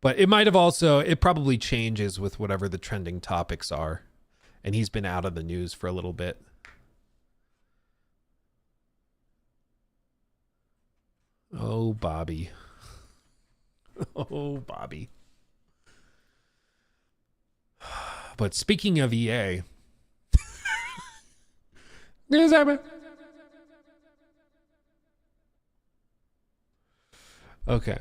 But it might have also, it probably changes with whatever the trending topics are. And he's been out of the news for a little bit. Oh, Bobby. Oh, Bobby. But speaking of EA. Okay.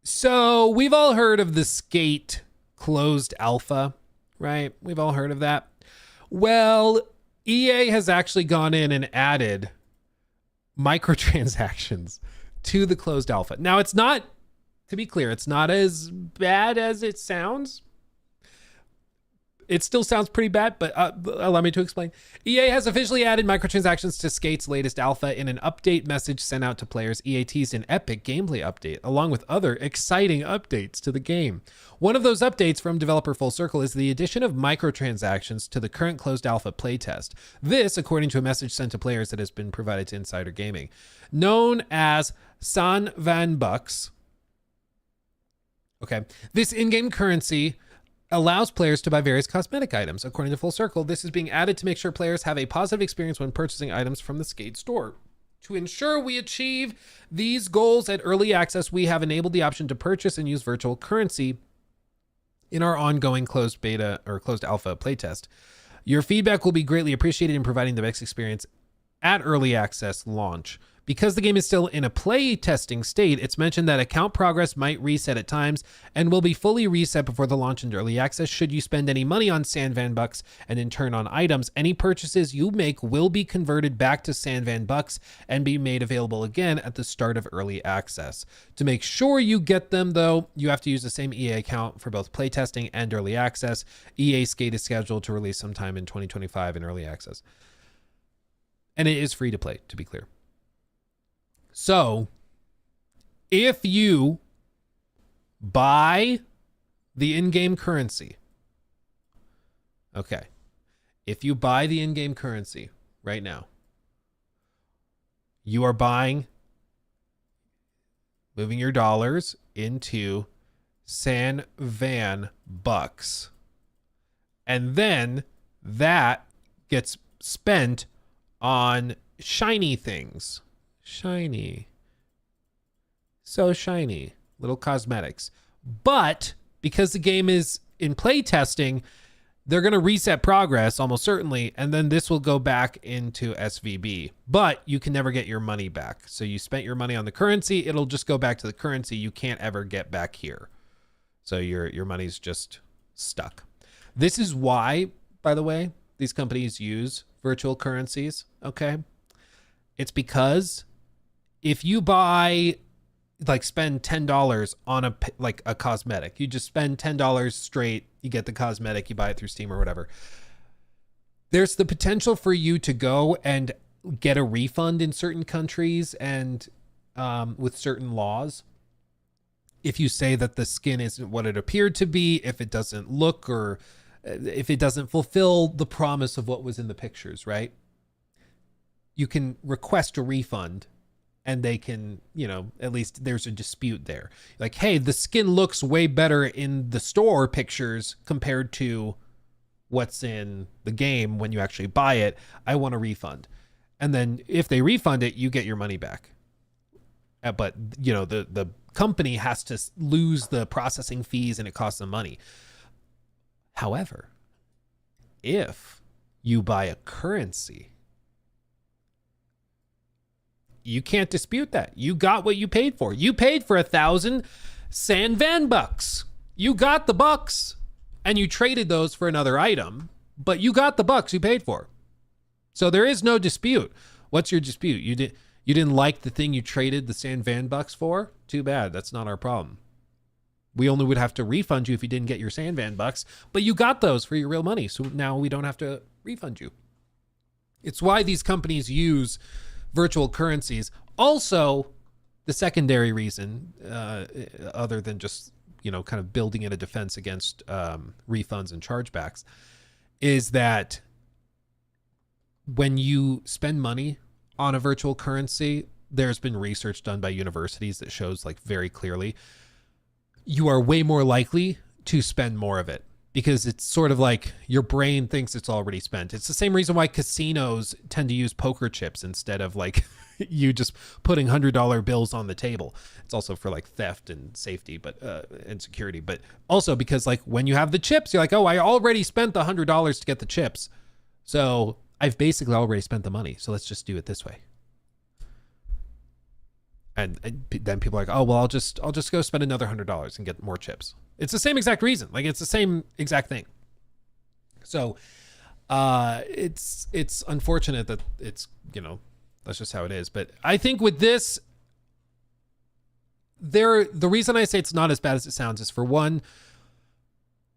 So we've all heard of the Skate closed alpha, right? We've all heard of that. Well, EA has actually gone in and added microtransactions to the closed alpha. Now, it's not, to be clear, it's not as bad as it sounds. It still sounds pretty bad, but allow me to explain. EA has officially added microtransactions to Skate's latest alpha in an update message sent out to players. EA teased an epic gameplay update, along with other exciting updates to the game. One of those updates from developer Full Circle is the addition of microtransactions to the current closed alpha playtest. This, according to a message sent to players that has been provided to Insider Gaming. Known as San Van Bucks. Okay. This in-game currency allows players to buy various cosmetic items. According to Full Circle, this is being added to make sure players have a positive experience when purchasing items from the Skate store. To ensure we achieve these goals at early access, we have enabled the option to purchase and use virtual currency in our ongoing closed beta or closed alpha playtest. Your feedback will be greatly appreciated in providing the best experience at early access launch. Because the game is still in a play testing state, it's mentioned that account progress might reset at times and will be fully reset before the launch into early access. Should you spend any money on San Van Bucks and in turn on items, any purchases you make will be converted back to San Van Bucks and be made available again at the start of early access. To make sure you get them, though, you have to use the same EA account for both playtesting and early access. EA Skate is scheduled to release sometime in 2025 in early access. And it is free to play, to be clear. So, if you buy the in-game currency, okay, if you buy the in-game currency right now, you are moving your dollars into San Van Bucks, and then that gets spent on shiny things. Shiny. So shiny. Little cosmetics. But because the game is in play testing, they're going to reset progress almost certainly, and then this will go back into SVB. But you can never get your money back. So you spent your money on the currency, it'll just go back to the currency. You can't ever get back here. So your money's just stuck. This is why, by the way, these companies use virtual currencies, okay? It's because if you buy, like spend $10 on a cosmetic, you just spend $10 straight, you get the cosmetic, you buy it through Steam or whatever. There's the potential for you to go and get a refund in certain countries and with certain laws. If you say that the skin isn't what it appeared to be, if it doesn't look or if it doesn't fulfill the promise of what was in the pictures, right? You can request a refund and they can, you know, at least there's a dispute there. Like, hey, the skin looks way better in the store pictures compared to what's in the game when you actually buy it. I want a refund. And then if they refund it, you get your money back. But, you know, the company has to lose the processing fees and it costs them money. However, if you buy a currency, you can't dispute that. You got what you paid for. You paid for 1,000 San Van bucks. You got the bucks and you traded those for another item, but you got the bucks you paid for. So there is no dispute. What's your dispute? You didn't like the thing you traded the San Van bucks for? Too bad. That's not our problem. We only would have to refund you if you didn't get your San Van bucks, but you got those for your real money. So now we don't have to refund you. It's why these companies use virtual currencies. Also, the secondary reason, other than just, you know, kind of building in a defense against refunds and chargebacks, is that when you spend money on a virtual currency, there's been research done by universities that shows like very clearly you are way more likely to spend more of it, because it's sort of like your brain thinks it's already spent. It's the same reason why casinos tend to use poker chips instead of like you just putting $100 bills on the table. It's also for like theft and safety, but and security, but also because like when you have the chips, you're like, oh, I already spent the $100 to get the chips, so I've basically already spent the money. So let's just do it this way. And then people are like, oh, well, I'll just go spend another $100 and get more chips. It's the same exact reason. Like, it's the same exact thing. So it's unfortunate that it's, you know, that's just how it is. But I think with this, the reason I say it's not as bad as it sounds is, for one,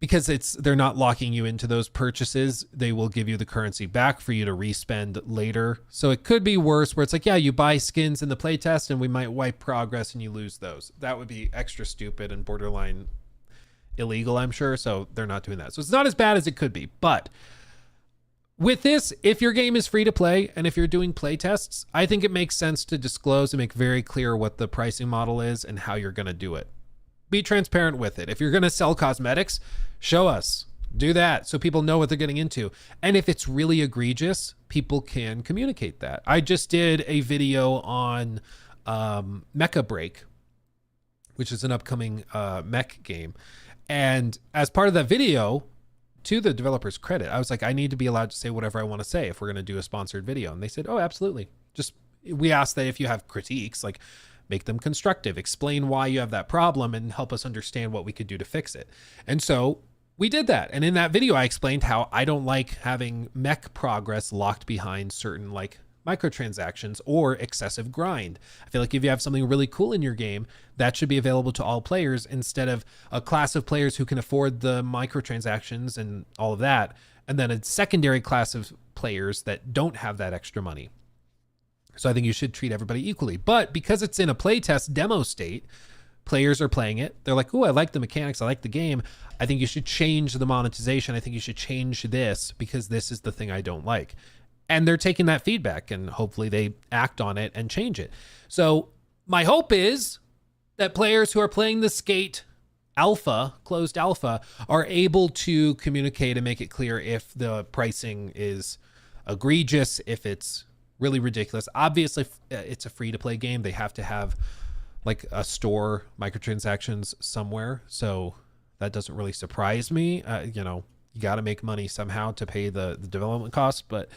because they're not locking you into those purchases. They will give you the currency back for you to respend later. So it could be worse, where it's like, yeah, you buy skins in the playtest and we might wipe progress and you lose those. That would be extra stupid and borderline illegal, I'm sure. So they're not doing that. So it's not as bad as it could be. But with this, if your game is free to play and if you're doing playtests, I think it makes sense to disclose and make very clear what the pricing model is and how you're going to do it. Be transparent with it. If you're going to sell cosmetics, show us. Do that so people know what they're getting into. And if it's really egregious, people can communicate that. I just did a video on Mecha Break, which is an upcoming mech game. And as part of that video, to the developer's credit, I was like, I need to be allowed to say whatever I want to say if we're going to do a sponsored video. And they said, oh, absolutely. We asked that if you have critiques, like, make them constructive, explain why you have that problem, and help us understand what we could do to fix it. And so we did that. And in that video, I explained how I don't like having mech progress locked behind certain like microtransactions or excessive grind. I feel like if you have something really cool in your game, that should be available to all players instead of a class of players who can afford the microtransactions and all of that, and then a secondary class of players that don't have that extra money. So I think you should treat everybody equally. But because it's in a playtest demo state, players are playing it. They're like, oh, I like the mechanics. I like the game. I think you should change the monetization. I think you should change this because this is the thing I don't like. And they're taking that feedback and hopefully they act on it and change it. So my hope is that players who are playing the Skate alpha, closed alpha, are able to communicate and make it clear if the pricing is egregious, if it's really ridiculous. Obviously, it's a free-to-play game. They have to have like a store microtransactions somewhere, so that doesn't really surprise me. You know, you got to make money somehow to pay the development costs, but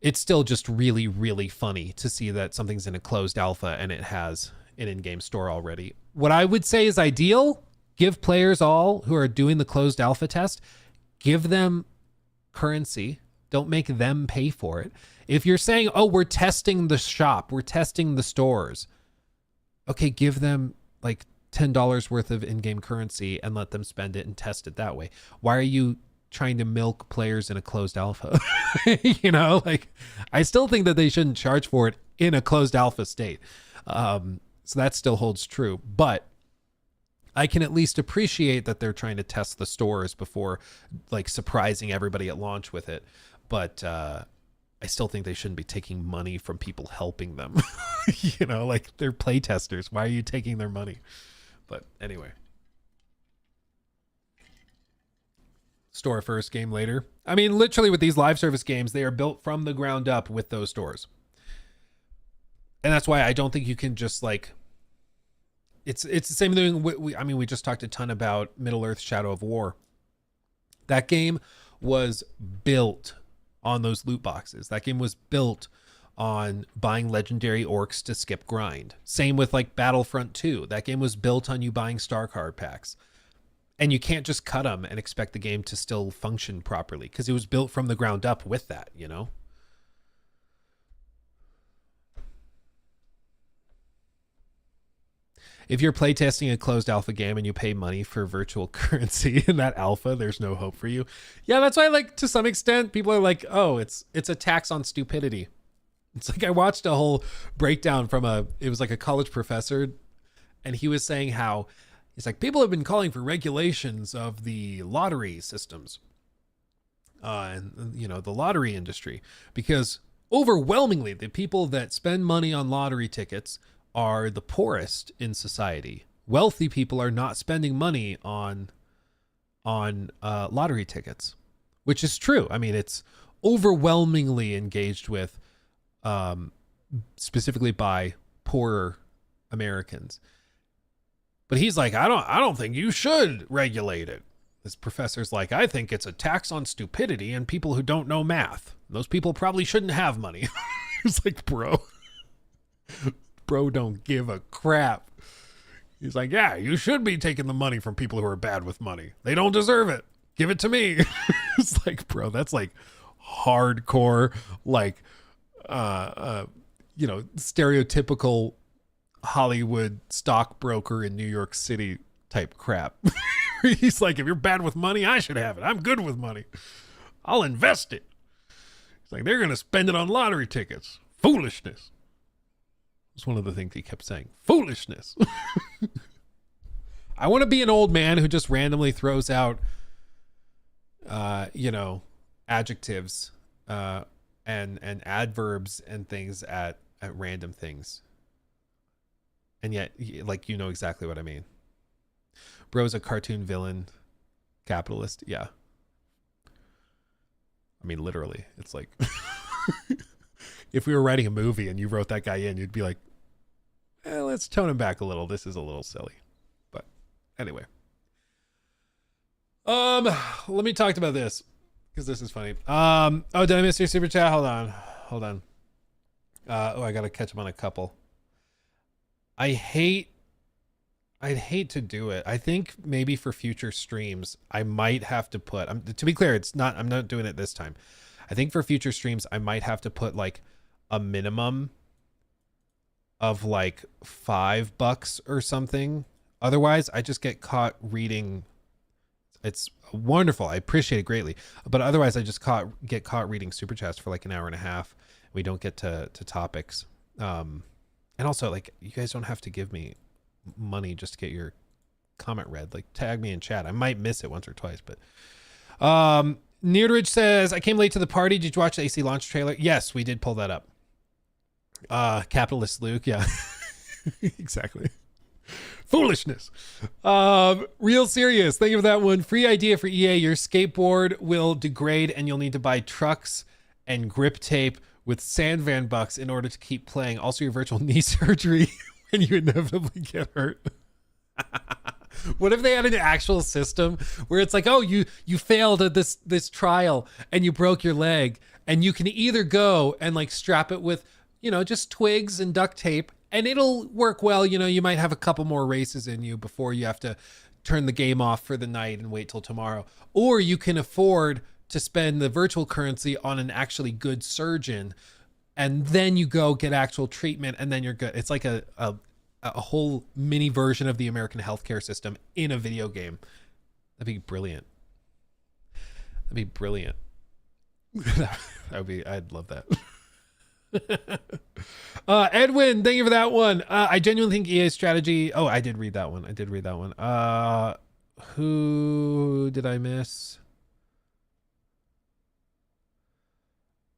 it's still just really, really funny to see that something's in a closed alpha and it has an in-game store already. What I would say is ideal: give players all who are doing the closed alpha test, give them currency. Don't make them pay for it. If you're saying, oh, we're testing the shop, we're testing the stores, okay, give them like $10 worth of in-game currency and let them spend it and test it that way. Why are you trying to milk players in a closed alpha? You know, like, I still think that they shouldn't charge for it in a closed alpha state. So that still holds true. But I can at least appreciate that they're trying to test the stores before like surprising everybody at launch with it. But I still think they shouldn't be taking money from people helping them. You know, like they're play testers. Why are you taking their money? But anyway. Store first, game later. I mean, literally with these live service games, they are built from the ground up with those stores. And that's why I don't think you can just like, it's the same thing. We just talked a ton about Middle-earth Shadow of War. That game was built on those loot boxes. That game was built on buying legendary orcs to skip grind. Same with like Battlefront 2. That game was built on you buying star card packs. And you can't just cut them and expect the game to still function properly because it was built from the ground up with that, you know? If you're playtesting a closed alpha game and you pay money for virtual currency in that alpha, there's no hope for you. Yeah, that's why, like, to some extent, people are like, oh, it's a tax on stupidity. It's like I watched a whole breakdown from it was like a college professor, and he was saying how he's like, people have been calling for regulations of the lottery systems, and you know, the lottery industry, because overwhelmingly the people that spend money on lottery tickets are the poorest in society. Wealthy people are not spending money on lottery tickets, which is true. I mean, it's overwhelmingly engaged with, specifically by poorer Americans. But he's like, I don't think you should regulate it. This professor's like, I think it's a tax on stupidity and people who don't know math. Those people probably shouldn't have money. He's like, bro don't give a crap. He's like, yeah, you should be taking the money from people who are bad with money. They don't deserve it. Give it to me. It's like, bro, that's like hardcore, like, stereotypical Hollywood stockbroker in New York City type crap. He's like, if you're bad with money, I should have it. I'm good with money. I'll invest it. He's like, they're going to spend it on lottery tickets. Foolishness. It's one of the things he kept saying. Foolishness. I want to be an old man who just randomly throws out, adjectives and adverbs and things at random things. And yet, like, you know exactly what I mean. Bro's a cartoon villain, capitalist. Yeah. I mean, literally. It's like, if we were writing a movie and you wrote that guy in, you'd be like, let's tone him back a little. This is a little silly. But anyway. Let me talk about this because this is funny. Did I miss your super chat? Hold on. I got to catch up on a couple. I'd hate to do it. I think maybe for future streams, I might have to put, to be clear, I'm not doing it this time. I think for future streams, I might have to put like a minimum of like $5 or something. Otherwise, I just get caught reading. It's wonderful. I appreciate it greatly. But otherwise, I just get caught reading super chats for like an hour and a half. We don't get to topics. And also, like, you guys don't have to give me money just to get your comment read. Like, tag me in chat. I might miss it once or twice, but Neardridge says, I came late to the party. Did you watch the AC launch trailer? Yes, we did pull that up. Capitalist Luke, yeah. Exactly. Foolishness. Real serious. Thank you for that one. Free idea for EA. Your skateboard will degrade and you'll need to buy trucks and grip tape with sand van bucks in order to keep playing. Also, your virtual knee surgery when you inevitably get hurt. What if they had an actual system where it's like, oh, you failed at this trial and you broke your leg, and you can either go and like strap it with, just twigs and duct tape, and it'll work well. You might have a couple more races in you before you have to turn the game off for the night and wait till tomorrow. Or you can afford to spend the virtual currency on an actually good surgeon, and then you go get actual treatment, and then you're good. It's like a whole mini version of the American healthcare system in a video game. That'd be brilliant. I'd love that. Edwin, thank you for that one. I genuinely think EA's strategy. Oh, I did read that one. Who did I miss?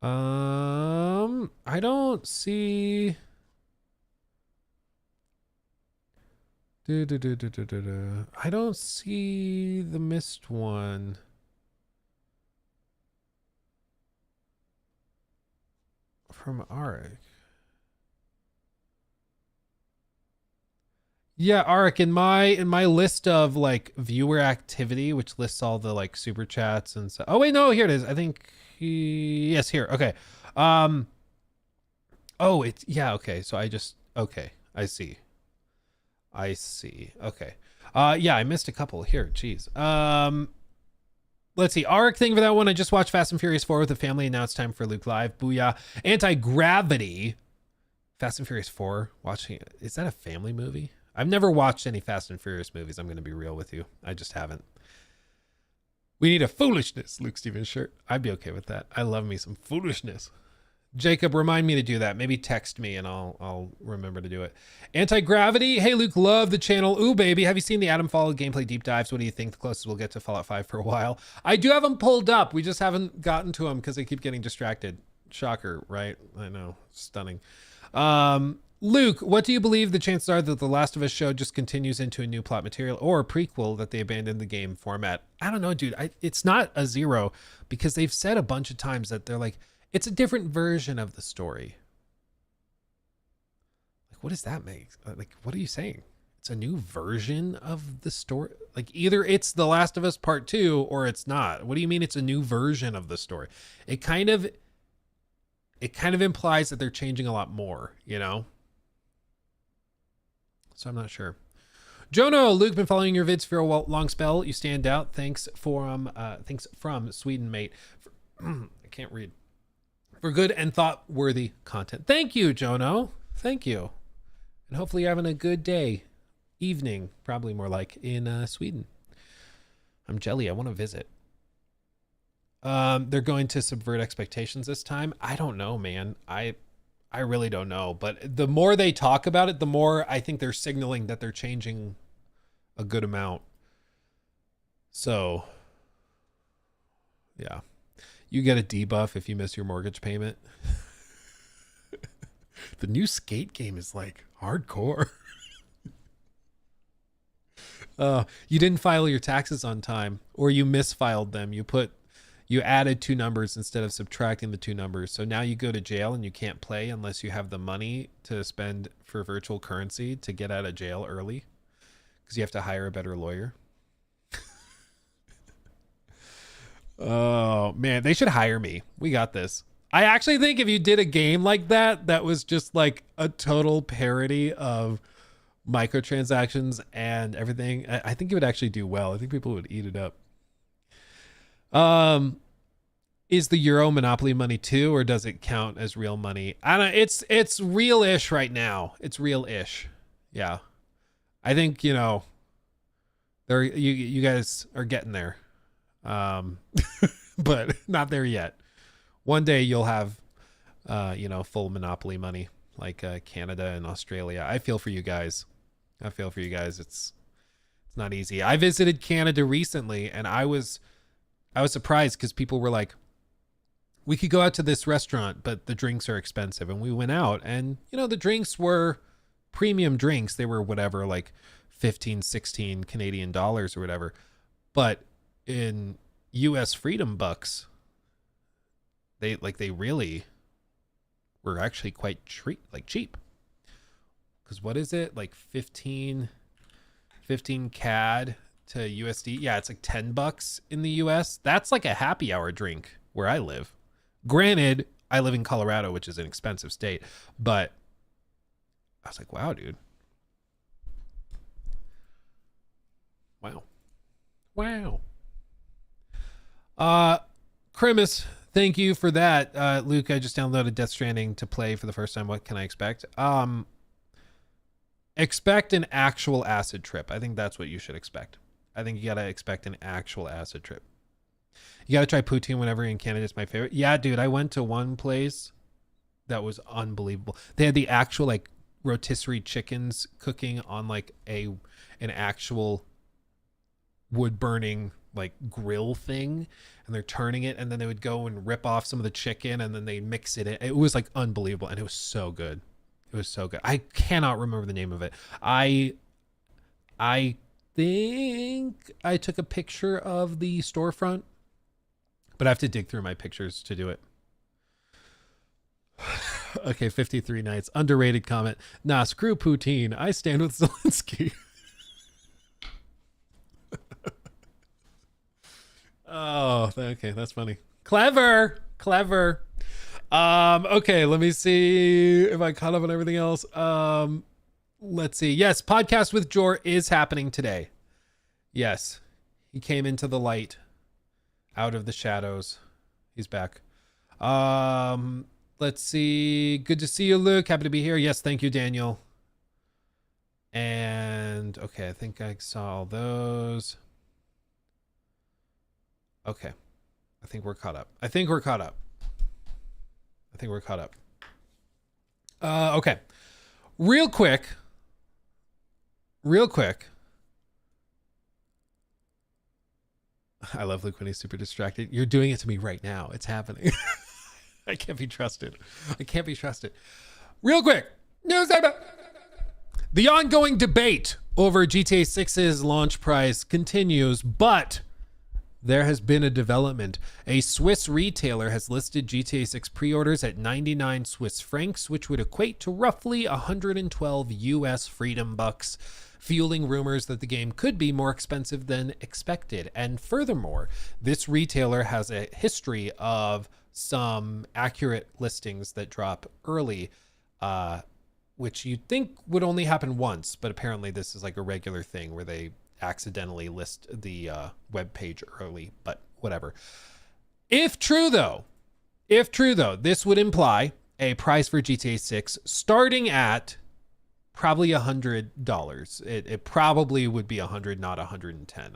I don't see. I don't see the missed one. From Arik. Yeah, Arik, in my list of like viewer activity, which lists all the like super chats and so. Oh wait, no, here it is. I think yes, here. Okay. Oh, it's yeah, okay. So okay. I see. Okay. Yeah, I missed a couple here. Jeez. Let's see. Arik, thank you for that one. I just watched Fast and Furious 4 with the family, and now it's time for Luke Live. Booyah. Anti-Gravity. Fast and Furious 4. Watching it. Is that a family movie? I've never watched any Fast and Furious movies. I'm going to be real with you. I just haven't. We need a foolishness, Luke Stevens shirt. I'd be okay with that. I love me some foolishness. Jacob, remind me to do that. Maybe text me and I'll remember to do it. Anti-Gravity. Hey, Luke, love the channel. Ooh, baby. Have you seen the Adam Fallout gameplay deep dives? What do you think? The closest we'll get to Fallout 5 for a while. I do have them pulled up. We just haven't gotten to them because I keep getting distracted. Shocker, right? I know. Stunning. Luke, what do you believe the chances are that the Last of Us show just continues into a new plot material or a prequel that they abandoned the game format? I don't know, dude. It's not a 0 because they've said a bunch of times that they're like, it's a different version of the story. Like, what does that make? Like, what are you saying? It's a new version of the story? Like, either it's The Last of Us Part 2 or it's not. What do you mean it's a new version of the story? It kind of implies that they're changing a lot more, you know? So I'm not sure. Jono, Luke, been following your vids for a long spell. You stand out. Thanks from Sweden, mate. I can't read. For good and thought-worthy content. Thank you, Jono. Thank you. And hopefully you're having a good day. Evening, probably more like, in Sweden. I'm jelly. I want to visit. They're going to subvert expectations this time. I don't know, man. I really don't know. But the more they talk about it, the more I think they're signaling that they're changing a good amount. So, yeah. You get a debuff if you miss your mortgage payment. The new Skate game is like hardcore. You didn't file your taxes on time, or you misfiled them. You added 2 numbers instead of subtracting the 2 numbers. So now you go to jail and you can't play unless you have the money to spend for virtual currency to get out of jail early, because you have to hire a better lawyer. Oh man, they should hire me. We got this. I actually think if you did a game like that was just like a total parody of microtransactions and everything, I think it would actually do well. I think people would eat it up. Is the euro monopoly money too, or does it count as real money? I don't know. It's real-ish right now. It's real-ish. Yeah. I think, you know, you guys are getting there. But not there yet. One day you'll have full monopoly money like Canada and Australia. I feel for you guys. It's not easy. I visited Canada recently and I was surprised because people were like, we could go out to this restaurant, but the drinks are expensive. And we went out and, you know, the drinks were premium drinks. They were whatever, like 15, 16 Canadian dollars or whatever. But in US freedom bucks, they really were actually quite cheap. Because what is it? Like 15 CAD to USD. Yeah, it's like $10 in the US. That's like a happy hour drink where I live. Granted, I live in Colorado, which is an expensive state, but I was like, wow, dude. Wow. Krimis, thank you for that. Luke, I just downloaded Death Stranding to play for the first time. What can I expect? Expect an actual acid trip. I think that's what you should expect. I think you gotta expect an actual acid trip. You gotta try poutine whenever you're in Canada. It's my favorite. Yeah, dude, I went to one place that was unbelievable. They had the actual like rotisserie chickens cooking on like an actual wood burning like grill thing, and they're turning it, and then they would go and rip off some of the chicken, and then they mix it in. It was like unbelievable, and it was so good. It was so good. I cannot remember the name of it. I think I took a picture of the storefront, but I have to dig through my pictures to do it. Okay, 53 Nights. Underrated comment. Nah, screw poutine. I stand with Zelensky. Oh, okay, that's funny. Clever. Okay, let me see if I caught up on everything else. Let's see. Yes, podcast with Jor is happening today. Yes, he came into the light, out of the shadows. He's back. Let's see. Good to see you, Luke. Happy to be here. Yes, thank you, Daniel. And okay, I think I saw all those. Okay, I think we're caught up. Okay, real quick. I love Luke when he's super distracted. You're doing it to me right now. It's happening. I can't be trusted. Real quick. News. The ongoing debate over GTA 6's launch price continues, but there has been a development. A Swiss retailer has listed GTA 6 pre-orders at 99 Swiss francs, which would equate to roughly 112 US freedom bucks, fueling rumors that the game could be more expensive than expected. And furthermore, this retailer has a history of some accurate listings that drop early, which you'd think would only happen once, but apparently this is like a regular thing where they accidentally list the web page early, but whatever. If true though, this would imply a price for GTA 6 starting at probably $100. It probably would be 100, not 110.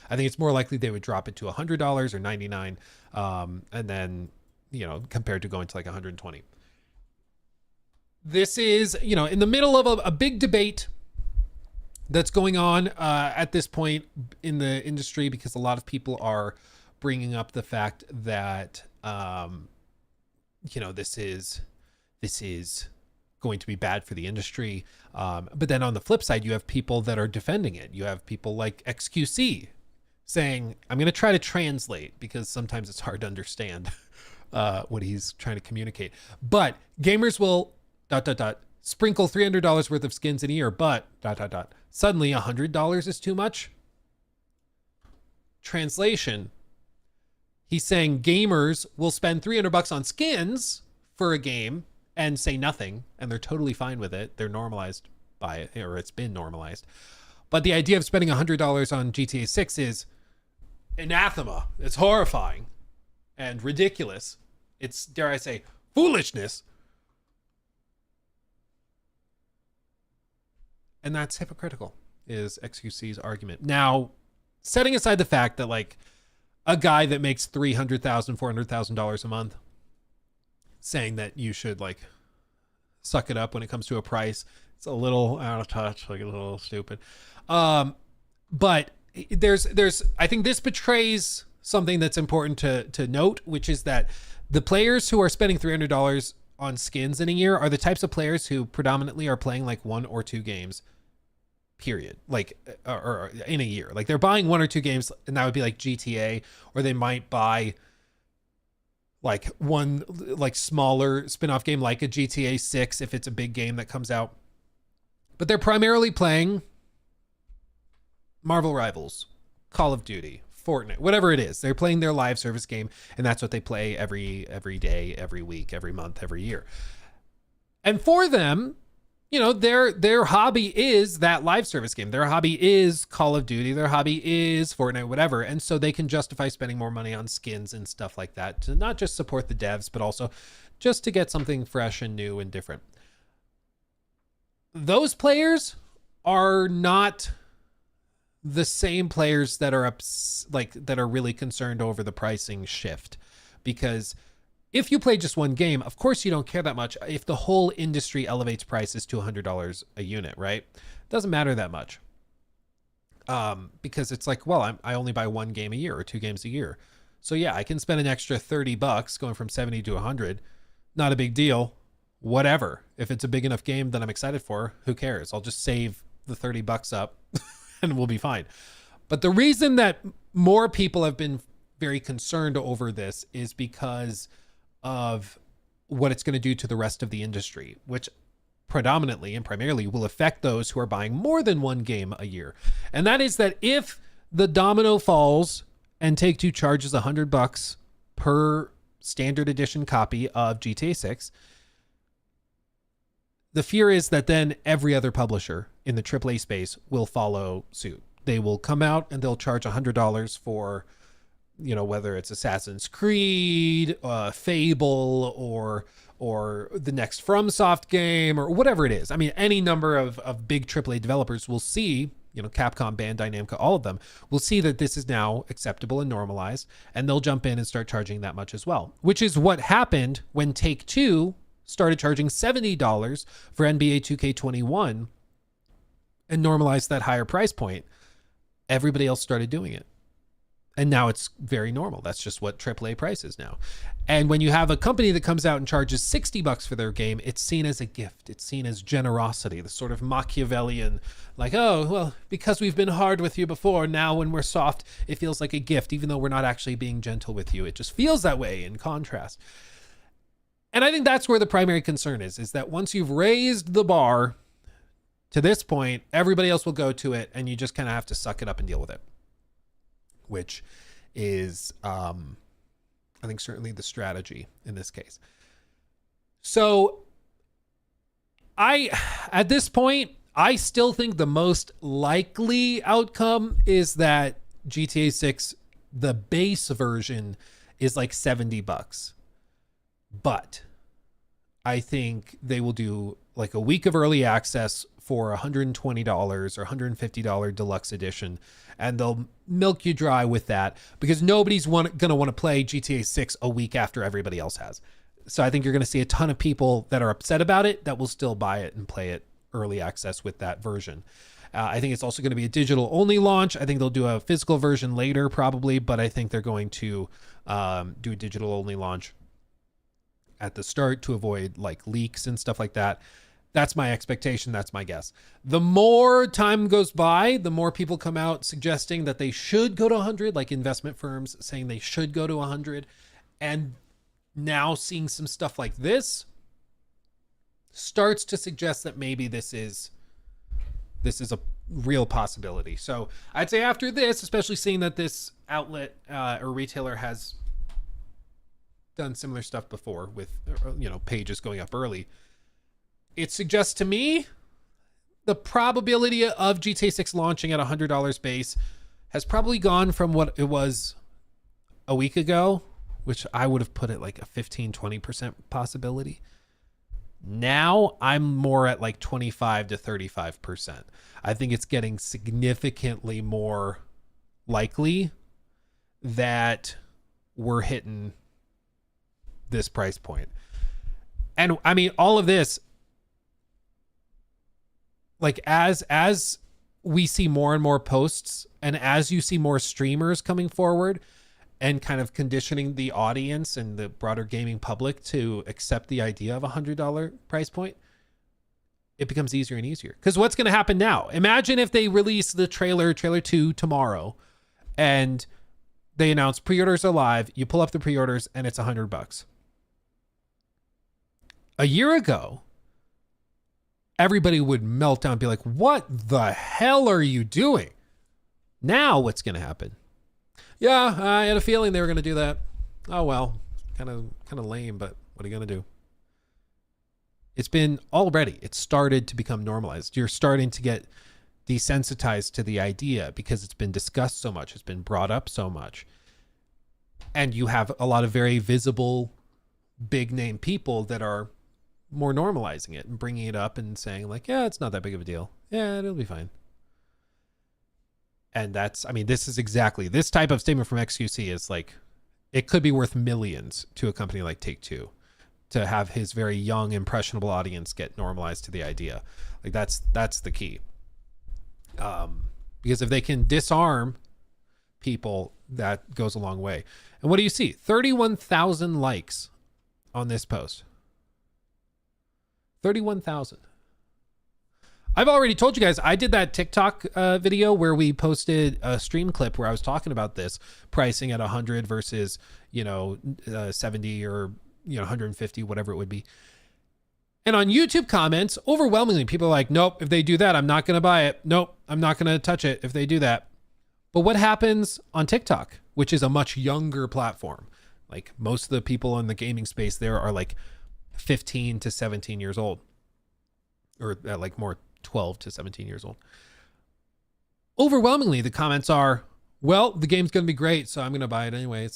I think it's more likely they would drop it to $100 or 99, and then, you know, compared to going to like 120. This is, you know, in the middle of a big debate that's going on at this point in the industry, because a lot of people are bringing up the fact that, you know, this is going to be bad for the industry. But then on the flip side, you have people that are defending it. You have people like XQC saying, I'm going to try to translate because sometimes it's hard to understand what he's trying to communicate. But gamers will ... sprinkle $300 worth of skins in a year, but ... suddenly $100 is too much. Translation. He's saying gamers will spend $300 on skins for a game and say nothing, and they're totally fine with it. They're normalized by it, or it's been normalized. But the idea of spending $100 on GTA 6 is anathema. It's horrifying and ridiculous. It's, dare I say, foolishness. And that's hypocritical, is XQC's argument. Now, setting aside the fact that like a guy that makes $300,000, $400,000 a month saying that you should like suck it up when it comes to a price, it's a little out of touch, like a little stupid. But there's I think this betrays something that's important to note, which is that the players who are spending $300 on skins in a year are the types of players who predominantly are playing like 1 or 2 games, period, like or in a year. Like they're buying 1 or 2 games, and that would be like GTA, or they might buy like one like smaller spin-off game like a GTA 6 if it's a big game that comes out. But they're primarily playing Marvel Rivals, Call of Duty, Fortnite, whatever it is. They're playing their live service game, and that's what they play every day, every week, every month, every year. And for them, you know, their hobby is that live service game. Their hobby is Call of Duty. Their hobby is Fortnite, whatever. And so they can justify spending more money on skins and stuff like that to not just support the devs, but also just to get something fresh and new and different. Those players are not the same players that are that are really concerned over the pricing shift, because if you play just one game, of course you don't care that much if the whole industry elevates prices to $100 a unit, right? It doesn't matter that much. Because it's like, well, I only buy one game a year or 2 games a year. So yeah, I can spend an extra $30 going from 70 to 100. Not a big deal. Whatever. If it's a big enough game that I'm excited for, who cares? I'll just save the $30 up and we'll be fine. But the reason that more people have been very concerned over this is because of what it's going to do to the rest of the industry, which predominantly and primarily will affect those who are buying more than one game a year. And that is that if the domino falls and Take-Two charges $100 per standard edition copy of GTA 6, the fear is that then every other publisher in the AAA space will follow suit. They will come out and they'll charge $100 for, you know, whether it's Assassin's Creed, Fable, or the next FromSoft game, or whatever it is. I mean, any number of big AAA developers will see, you know, Capcom, Bandai Namco, all of them will see that this is now acceptable and normalized, and they'll jump in and start charging that much as well, which is what happened when Take-Two started charging $70 for NBA 2K21 and normalized that higher price point. Everybody else started doing it. And now it's very normal. That's just what AAA price is now. And when you have a company that comes out and charges $60 for their game, it's seen as a gift. It's seen as generosity, the sort of Machiavellian, like, oh, well, because we've been hard with you before, now when we're soft, it feels like a gift, even though we're not actually being gentle with you. It just feels that way in contrast. And I think that's where the primary concern is that once you've raised the bar to this point, everybody else will go to it, and you just kind of have to suck it up and deal with it. Which is, I think, certainly the strategy in this case. So at this point, I still think the most likely outcome is that GTA 6, the base version, is like $70. But I think they will do like a week of early access for $120 or $150 deluxe edition, and they'll milk you dry with that because nobody's going to want to play GTA 6 a week after everybody else has. So I think you're going to see a ton of people that are upset about it that will still buy it and play it early access with that version. I think it's also going to be a digital only launch. I think they'll do a physical version later probably, but I think they're going to do a digital only launch at the start to avoid like leaks and stuff like that. That's my expectation. That's my guess. The more time goes by, the more people come out suggesting that they should go to 100, like investment firms saying they should go to 100. And now seeing some stuff like this starts to suggest that maybe this is a real possibility. So I'd say after this, especially seeing that this outlet or retailer has done similar stuff before with, you know, pages going up early, it suggests to me the probability of GTA 6 launching at $100 base has probably gone from what it was a week ago, which I would have put it like a 15-20% possibility. Now I'm more at like 25 to 35%. I think it's getting significantly more likely that we're hitting this price point. And I mean, all of this, like as we see more and more posts and as you see more streamers coming forward and kind of conditioning the audience and the broader gaming public to accept the idea of $100 price point, it becomes easier and easier. Because what's going to happen now? Imagine if they release the trailer 2 tomorrow, and they announce pre-orders are live. You pull up the pre-orders and it's $100. A year ago, everybody would melt down and be like, what the hell are you doing? Now what's going to happen? Yeah, I had a feeling they were going to do that. Oh, well, kind of lame, but what are you going to do? It's been already, it started to become normalized. You're starting to get desensitized to the idea because it's been discussed so much. It's been brought up so much. And you have a lot of very visible, big name people that are more normalizing it and bringing it up and saying like, yeah, it's not that big of a deal. Yeah, it'll be fine. And that's, I mean, this is exactly this type of statement from XQC is like, it could be worth millions to a company like Take-Two to have his very young, impressionable audience get normalized to the idea. Like that's the key. because if they can disarm people, that goes a long way. And what do you see? 31,000 likes on this post. 31,000. I've already told you guys, I did that TikTok video where we posted a stream clip where I was talking about this pricing at 100 versus, 70 or, 150, whatever it would be. And on YouTube comments, overwhelmingly, people are like, nope, if they do that, I'm not going to buy it. Nope, I'm not going to touch it if they do that. But what happens on TikTok, which is a much younger platform? Like most of the people in the gaming space there are like 15 to 17 years old, or like more 12 to 17 years old. Overwhelmingly, the comments are, well, the game's going to be great, so I'm going to buy it anyway.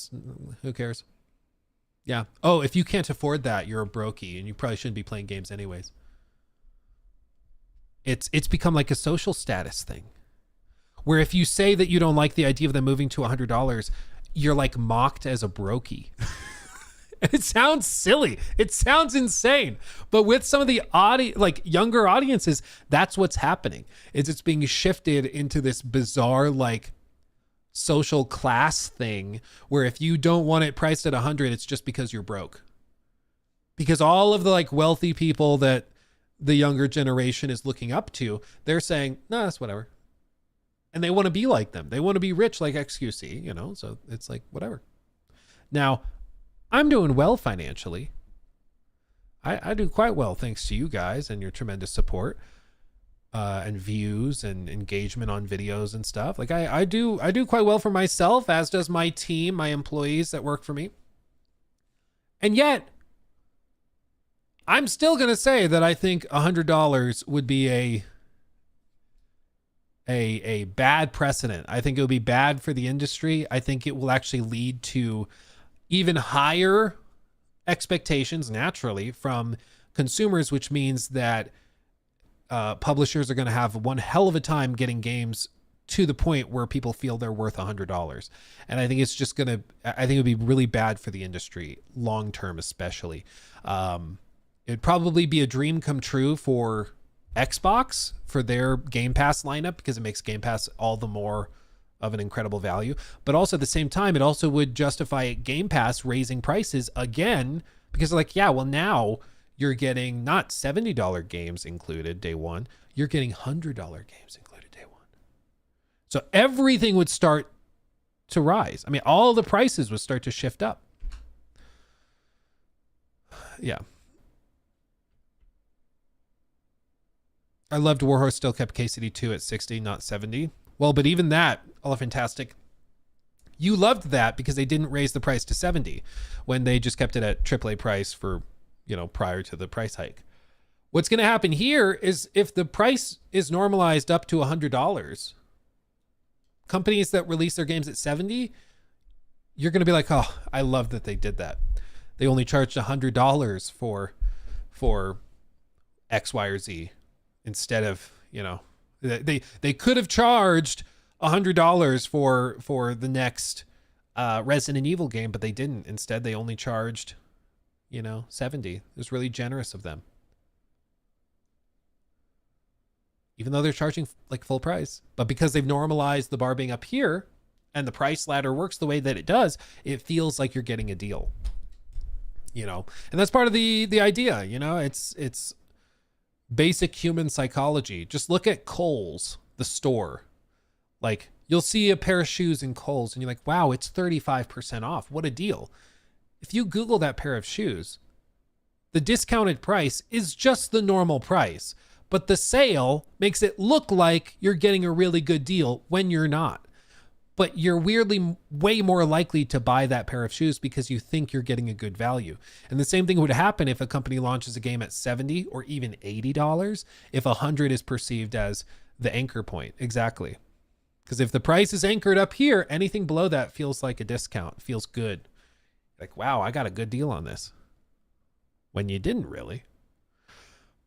Who cares? Yeah. Oh, if you can't afford that, you're a brokey and you probably shouldn't be playing games anyways. It's become like a social status thing where if you say that you don't like the idea of them moving to $100, you're like mocked as a brokey. It sounds silly. It sounds insane. But with some of the younger audiences, that's what's happening. It's being shifted into this bizarre like social class thing where if you don't want it priced at 100, it's just because you're broke. Because all of the like wealthy people that the younger generation is looking up to, they're saying, no, that's whatever. And they want to be like them. They want to be rich like XQC, so it's like whatever. Now, I'm doing well financially. I do quite well thanks to you guys and your tremendous support and views and engagement on videos and stuff. Like I do quite well for myself, as does my team, my employees that work for me. And yet, I'm still going to say that I think $100 would be a bad precedent. I think it would be bad for the industry. I think it will actually lead to even higher expectations naturally from consumers, which means that publishers are going to have one hell of a time getting games to the point where people feel they're worth $100. And I think it's just I think it would be really bad for the industry long term, especially. It'd probably be a dream come true for Xbox for their Game Pass lineup, because it makes Game Pass all the more of an incredible value. But also at the same time, it also would justify Game Pass raising prices again, because they're like, yeah, well, now you're getting not $70 games included day one, you're getting $100 games included day one. So everything would start to rise. I mean, all the prices would start to shift up. Yeah. I loved Warhorse still kept KCD2 at 60, not 70. Well, but even that, all fantastic. You loved that because they didn't raise the price to 70 when they just kept it at AAA price for, prior to the price hike. What's going to happen here is if the price is normalized up to $100, companies that release their games at 70, you're going to be like, oh, I love that they did that. They only charged $100 for X, Y, or Z instead of, they could have charged $100 for the next Resident Evil game, but they didn't. Instead, they only charged, 70. It was really generous of them. Even though they're charging like full price, but because they've normalized the bar being up here and the price ladder works the way that it does, it feels like you're getting a deal, and that's part of the idea, it's basic human psychology. Just look at Kohl's, the store. Like, you'll see a pair of shoes in Kohl's and you're like, wow, it's 35% off. What a deal. If you Google that pair of shoes, the discounted price is just the normal price, but the sale makes it look like you're getting a really good deal when you're not. But you're weirdly way more likely to buy that pair of shoes because you think you're getting a good value. And the same thing would happen if a company launches a game at 70 or even $80, if 100 is perceived as the anchor point. Exactly. Because if the price is anchored up here, anything below that feels like a discount, feels good. Like, wow, I got a good deal on this. When you didn't really.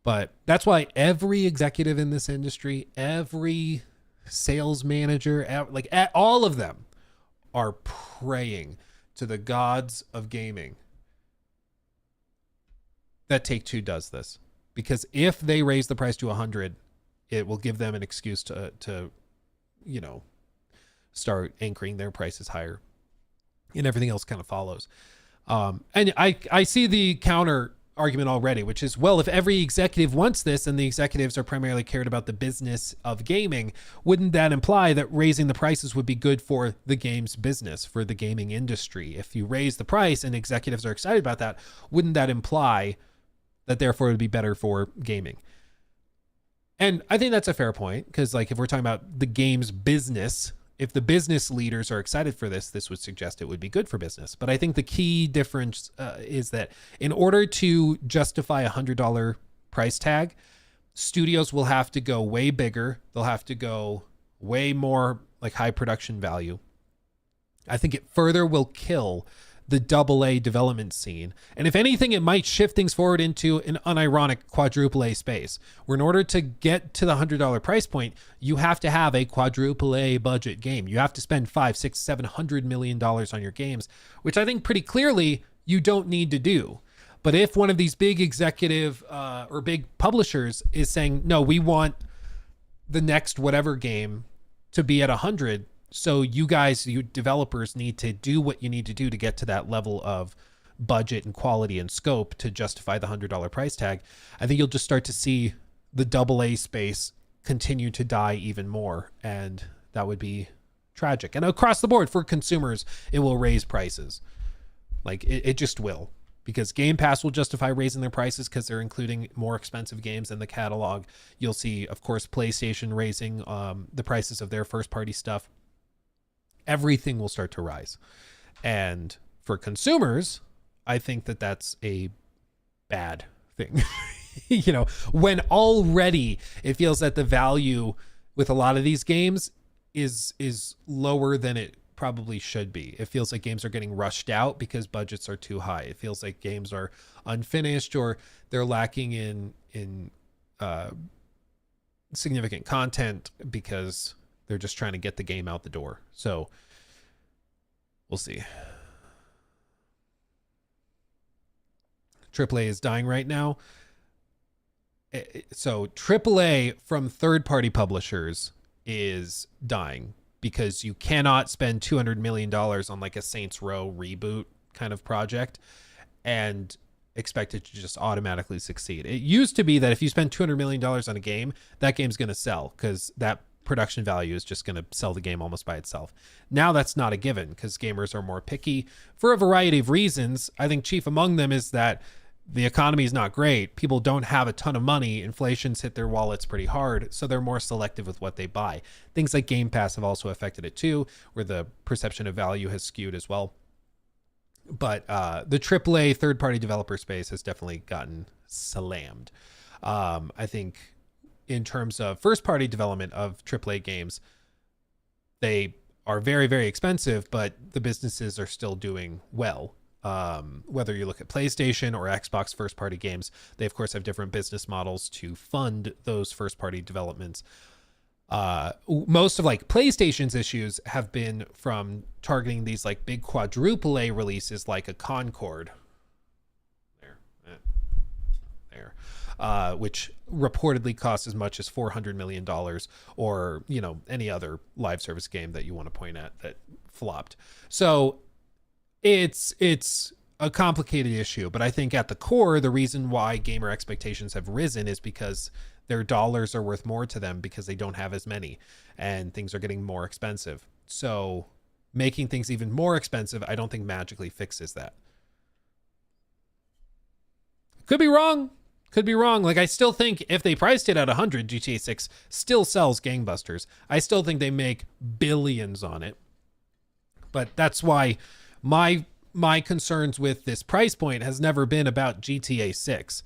But that's why every executive in this industry, every sales manager, all of them are praying to the gods of gaming that Take-Two does this. Because if they raise the price to 100, it will give them an excuse to you know, start anchoring their prices higher, and everything else kind of follows. And I see the counter argument already, which is, well, if every executive wants this and the executives are primarily cared about the business of gaming, wouldn't that imply that raising the prices would be good for the games business, for the gaming industry? If you raise the price and executives are excited about that, wouldn't that imply that therefore it would be better for gaming? And I think that's a fair point, because like if we're talking about the games business, if the business leaders are excited for this, this would suggest it would be good for business. But I think the key difference is that in order to justify a $100 price tag, studios will have to go way bigger. They'll have to go way more like high production value. I think it further will kill the AA development scene. And if anything, it might shift things forward into an unironic quadruple A space, where in order to get to the $100 price point, you have to have a quadruple A budget game. You have to spend $500, $600, $700 million on your games, which I think pretty clearly you don't need to do. But if one of these big executive or big publishers is saying, no, we want the next whatever game to be at 100, so you guys, you developers, need to do what you need to do to get to that level of budget and quality and scope to justify the $100 price tag, I think you'll just start to see the AA space continue to die even more. And that would be tragic. And across the board for consumers, it will raise prices. Like it just will, because Game Pass will justify raising their prices because they're including more expensive games in the catalog. You'll see, of course, PlayStation raising the prices of their first party stuff. Everything will start to rise. And for consumers, I think that that's a bad thing. You know, when already it feels that the value with a lot of these games is lower than it probably should be. It feels like games are getting rushed out because budgets are too high. It feels like games are unfinished, or they're lacking in significant content because they're just trying to get the game out the door. So we'll see. AAA is dying right now. So AAA from third-party publishers is dying because you cannot spend $200 million on like a Saints Row reboot kind of project and expect it to just automatically succeed. It used to be that if you spend $200 million on a game, that game's going to sell because that production value is just going to sell the game almost by itself. Now that's not a given because gamers are more picky for a variety of reasons. I think chief among them is that the economy is not great. People don't have a ton of money. Inflation's hit their wallets pretty hard, so they're more selective with what they buy. Things like Game Pass have also affected it too, where the perception of value has skewed as well. But the AAA third-party developer space has definitely gotten slammed. I think in terms of first-party development of AAA games, they are very, very expensive, but the businesses are still doing well. Whether you look at PlayStation or Xbox first-party games, they of course have different business models to fund those first-party developments. Most of like PlayStation's issues have been from targeting these like big quadruple A releases like a Concord. Which reportedly costs as much as $400 million, or, you know, any other live service game that you want to point at that flopped. So it's a complicated issue, but I think at the core, the reason why gamer expectations have risen is because their dollars are worth more to them because they don't have as many and things are getting more expensive. So making things even more expensive, I don't think magically fixes that. Could be wrong. Could be wrong. Like, I still think if they priced it at 100, GTA 6 still sells gangbusters. I still think they make billions on it. But that's why my concerns with this price point has never been about GTA 6.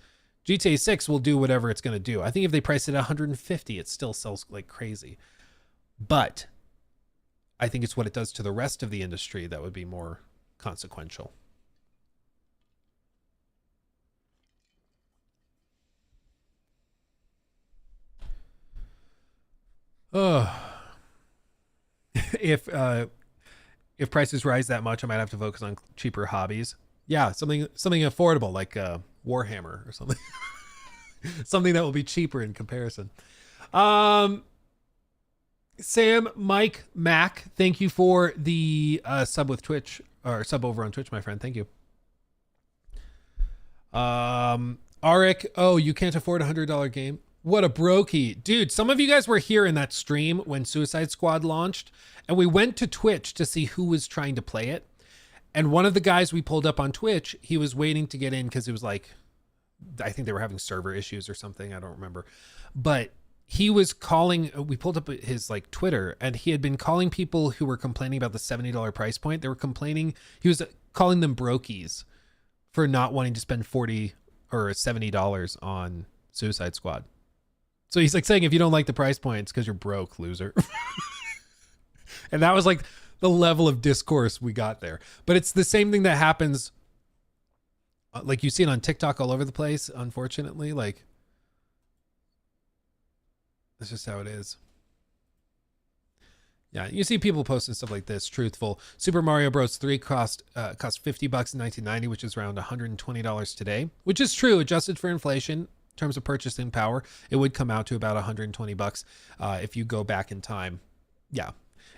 GTA 6 will do whatever it's going to do. I think if they price it at 150, it still sells like crazy. But I think it's what it does to the rest of the industry that would be more consequential. If prices rise that much, I might have to focus on cheaper hobbies. Yeah, something affordable like Warhammer or something. Something that will be cheaper in comparison. Sam Mike Mac, thank you for the sub with Twitch, or sub over on Twitch, my friend. Thank you. Arik, oh, you can't afford $100 game. What a brokey. Dude, some of you guys were here in that stream when Suicide Squad launched, and we went to Twitch to see who was trying to play it. And one of the guys we pulled up on Twitch, he was waiting to get in because it was like, I think they were having server issues or something. I don't remember. But he was calling, we pulled up his like Twitter, and he had been calling people who were complaining about the $70 price point. They were complaining, he was calling them brokies for not wanting to spend $40 or $70 on Suicide Squad. So he's like saying, if you don't like the price point, it's because you're broke, loser. And that was like the level of discourse we got there. But it's the same thing that happens, like you see it on TikTok all over the place, unfortunately. Like, that's just how it is. Yeah, you see people posting stuff like this, truthful. Super Mario Bros. 3 cost $50 in 1990, which is around $120 today, which is true, adjusted for inflation. In terms of purchasing power, it would come out to about $120 if you go back in time. Yeah.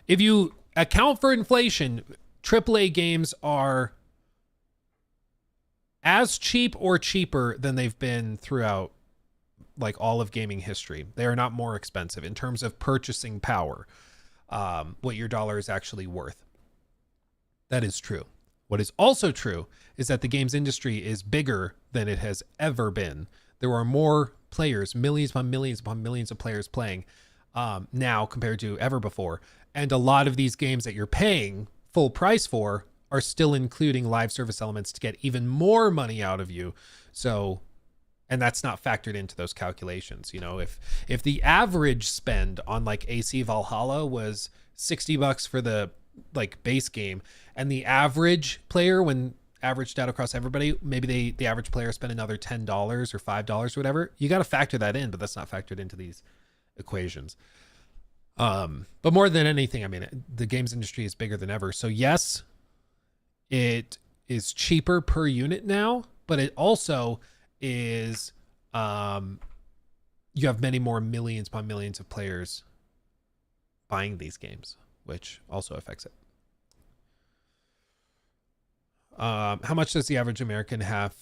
If you account for inflation, AAA games are as cheap or cheaper than they've been throughout like all of gaming history. They are not more expensive in terms of purchasing power, what your dollar is actually worth. That is true. What is also true is that the games industry is bigger than it has ever been. There are more players, millions upon millions of players playing now compared to ever before. And a lot of these games that you're paying full price for are still including live service elements to get even more money out of you. So, and that's not factored into those calculations. You know, if the average spend on like AC Valhalla was $60 for the like base game, and the average player, when averaged out across everybody, maybe the average player spent another $10 or $5 or whatever, you got to factor that in, but that's not factored into these equations. But more than anything, I mean, the games industry is bigger than ever. So yes, it is cheaper per unit now, but it also is, you have many more millions upon millions of players buying these games, which also affects it. How much does the average American have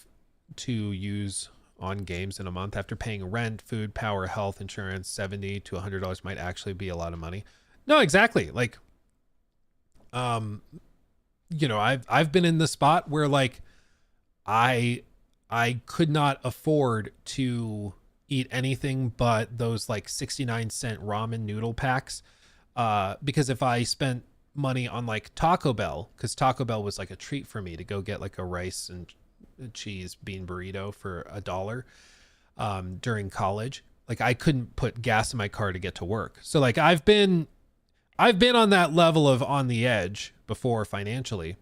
to use on games in a month? After paying rent, food, power, health insurance, $70 to $100 might actually be a lot of money. No, exactly. Like, you know, I've been in the spot where like I could not afford to eat anything but those like 69-cent ramen noodle packs, because if I spent money on like Taco Bell, because Taco Bell was like a treat for me to go get like a rice and cheese bean burrito for $1 during college. Like I couldn't put gas in my car to get to work. So like I've been on that level of on the edge before financially,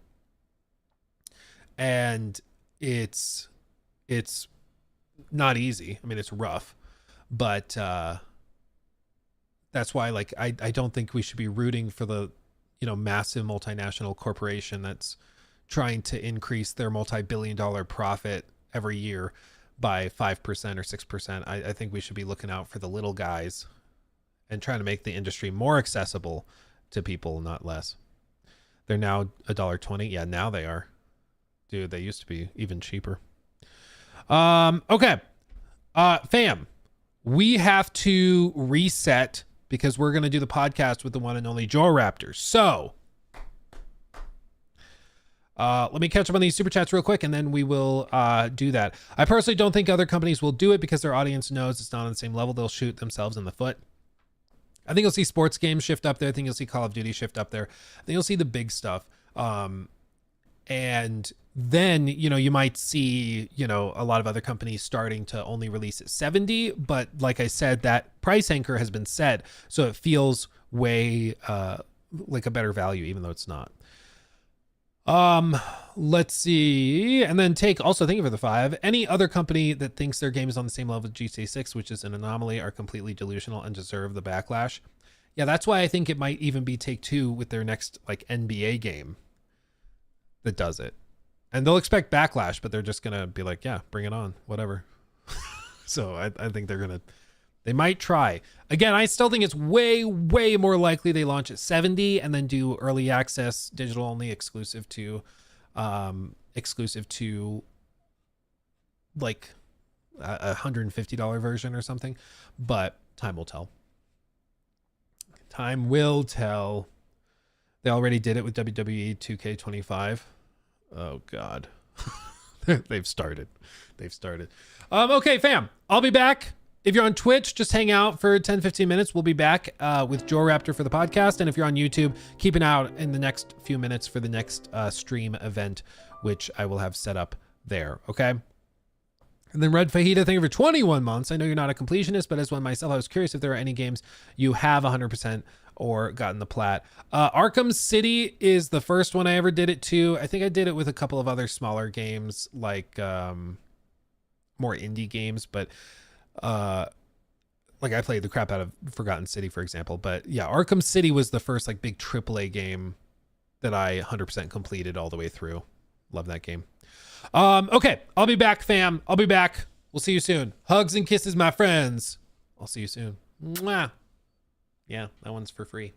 and it's not easy. I mean, it's rough, but that's why like I don't think we should be rooting for the, you know, massive multinational corporation that's trying to increase their multi-billion-dollar profit every year by 5% or 6%. I think we should be looking out for the little guys and trying to make the industry more accessible to people, not less. They're now $1.20. Yeah, now they are. Dude, they used to be even cheaper. Okay. Fam, we have to reset because we're going to do the podcast with the one and only Joe Raptor. So let me catch up on these super chats real quick, and then we will do that. I personally don't think other companies will do it because their audience knows it's not on the same level. They'll shoot themselves in the foot. I think you'll see sports games shift up there. I think you'll see Call of Duty shift up there. I think you'll see the big stuff. And then, you know, you might see, you know, a lot of other companies starting to only release at 70. But like I said, that price anchor has been set. So it feels way like a better value, even though it's not. Let's see. And then also thank you for the 5. Any other company that thinks their game is on the same level as GTA 6, which is an anomaly, are completely delusional and deserve the backlash. Yeah, that's why I think it might even be Take-Two with their next like NBA game that does it. And they'll expect backlash, but they're just going to be like, yeah, bring it on, whatever. So I think they're going They might try. Again, I still think it's way, way more likely they launch at 70 and then do early access, digital only, exclusive to like a $150 version or something. But time will tell. Time will tell. They already did it with WWE 2K25. Oh God. They've started. Okay, fam. I'll be back. If you're on Twitch, just hang out for 10-15 minutes. We'll be back with Joe Raptor for the podcast. And if you're on YouTube, keep an eye out in the next few minutes for the next stream event, which I will have set up there. Okay. And then Red Fajita, thank you for 21 months. I know you're not a completionist, but as one myself, I was curious if there are any games you have 100% or gotten the plat. Arkham City is the first one I ever did it to. I think I did it with a couple of other smaller games, like more indie games, but like I played the crap out of Forgotten City, for example. But yeah, Arkham City was the first like big AAA game that I 100% completed all the way through. Love that game. Okay, I'll be back, fam. I'll be back. We'll see you soon. Hugs and kisses, my friends. I'll see you soon. Mwah. Yeah, that one's for free.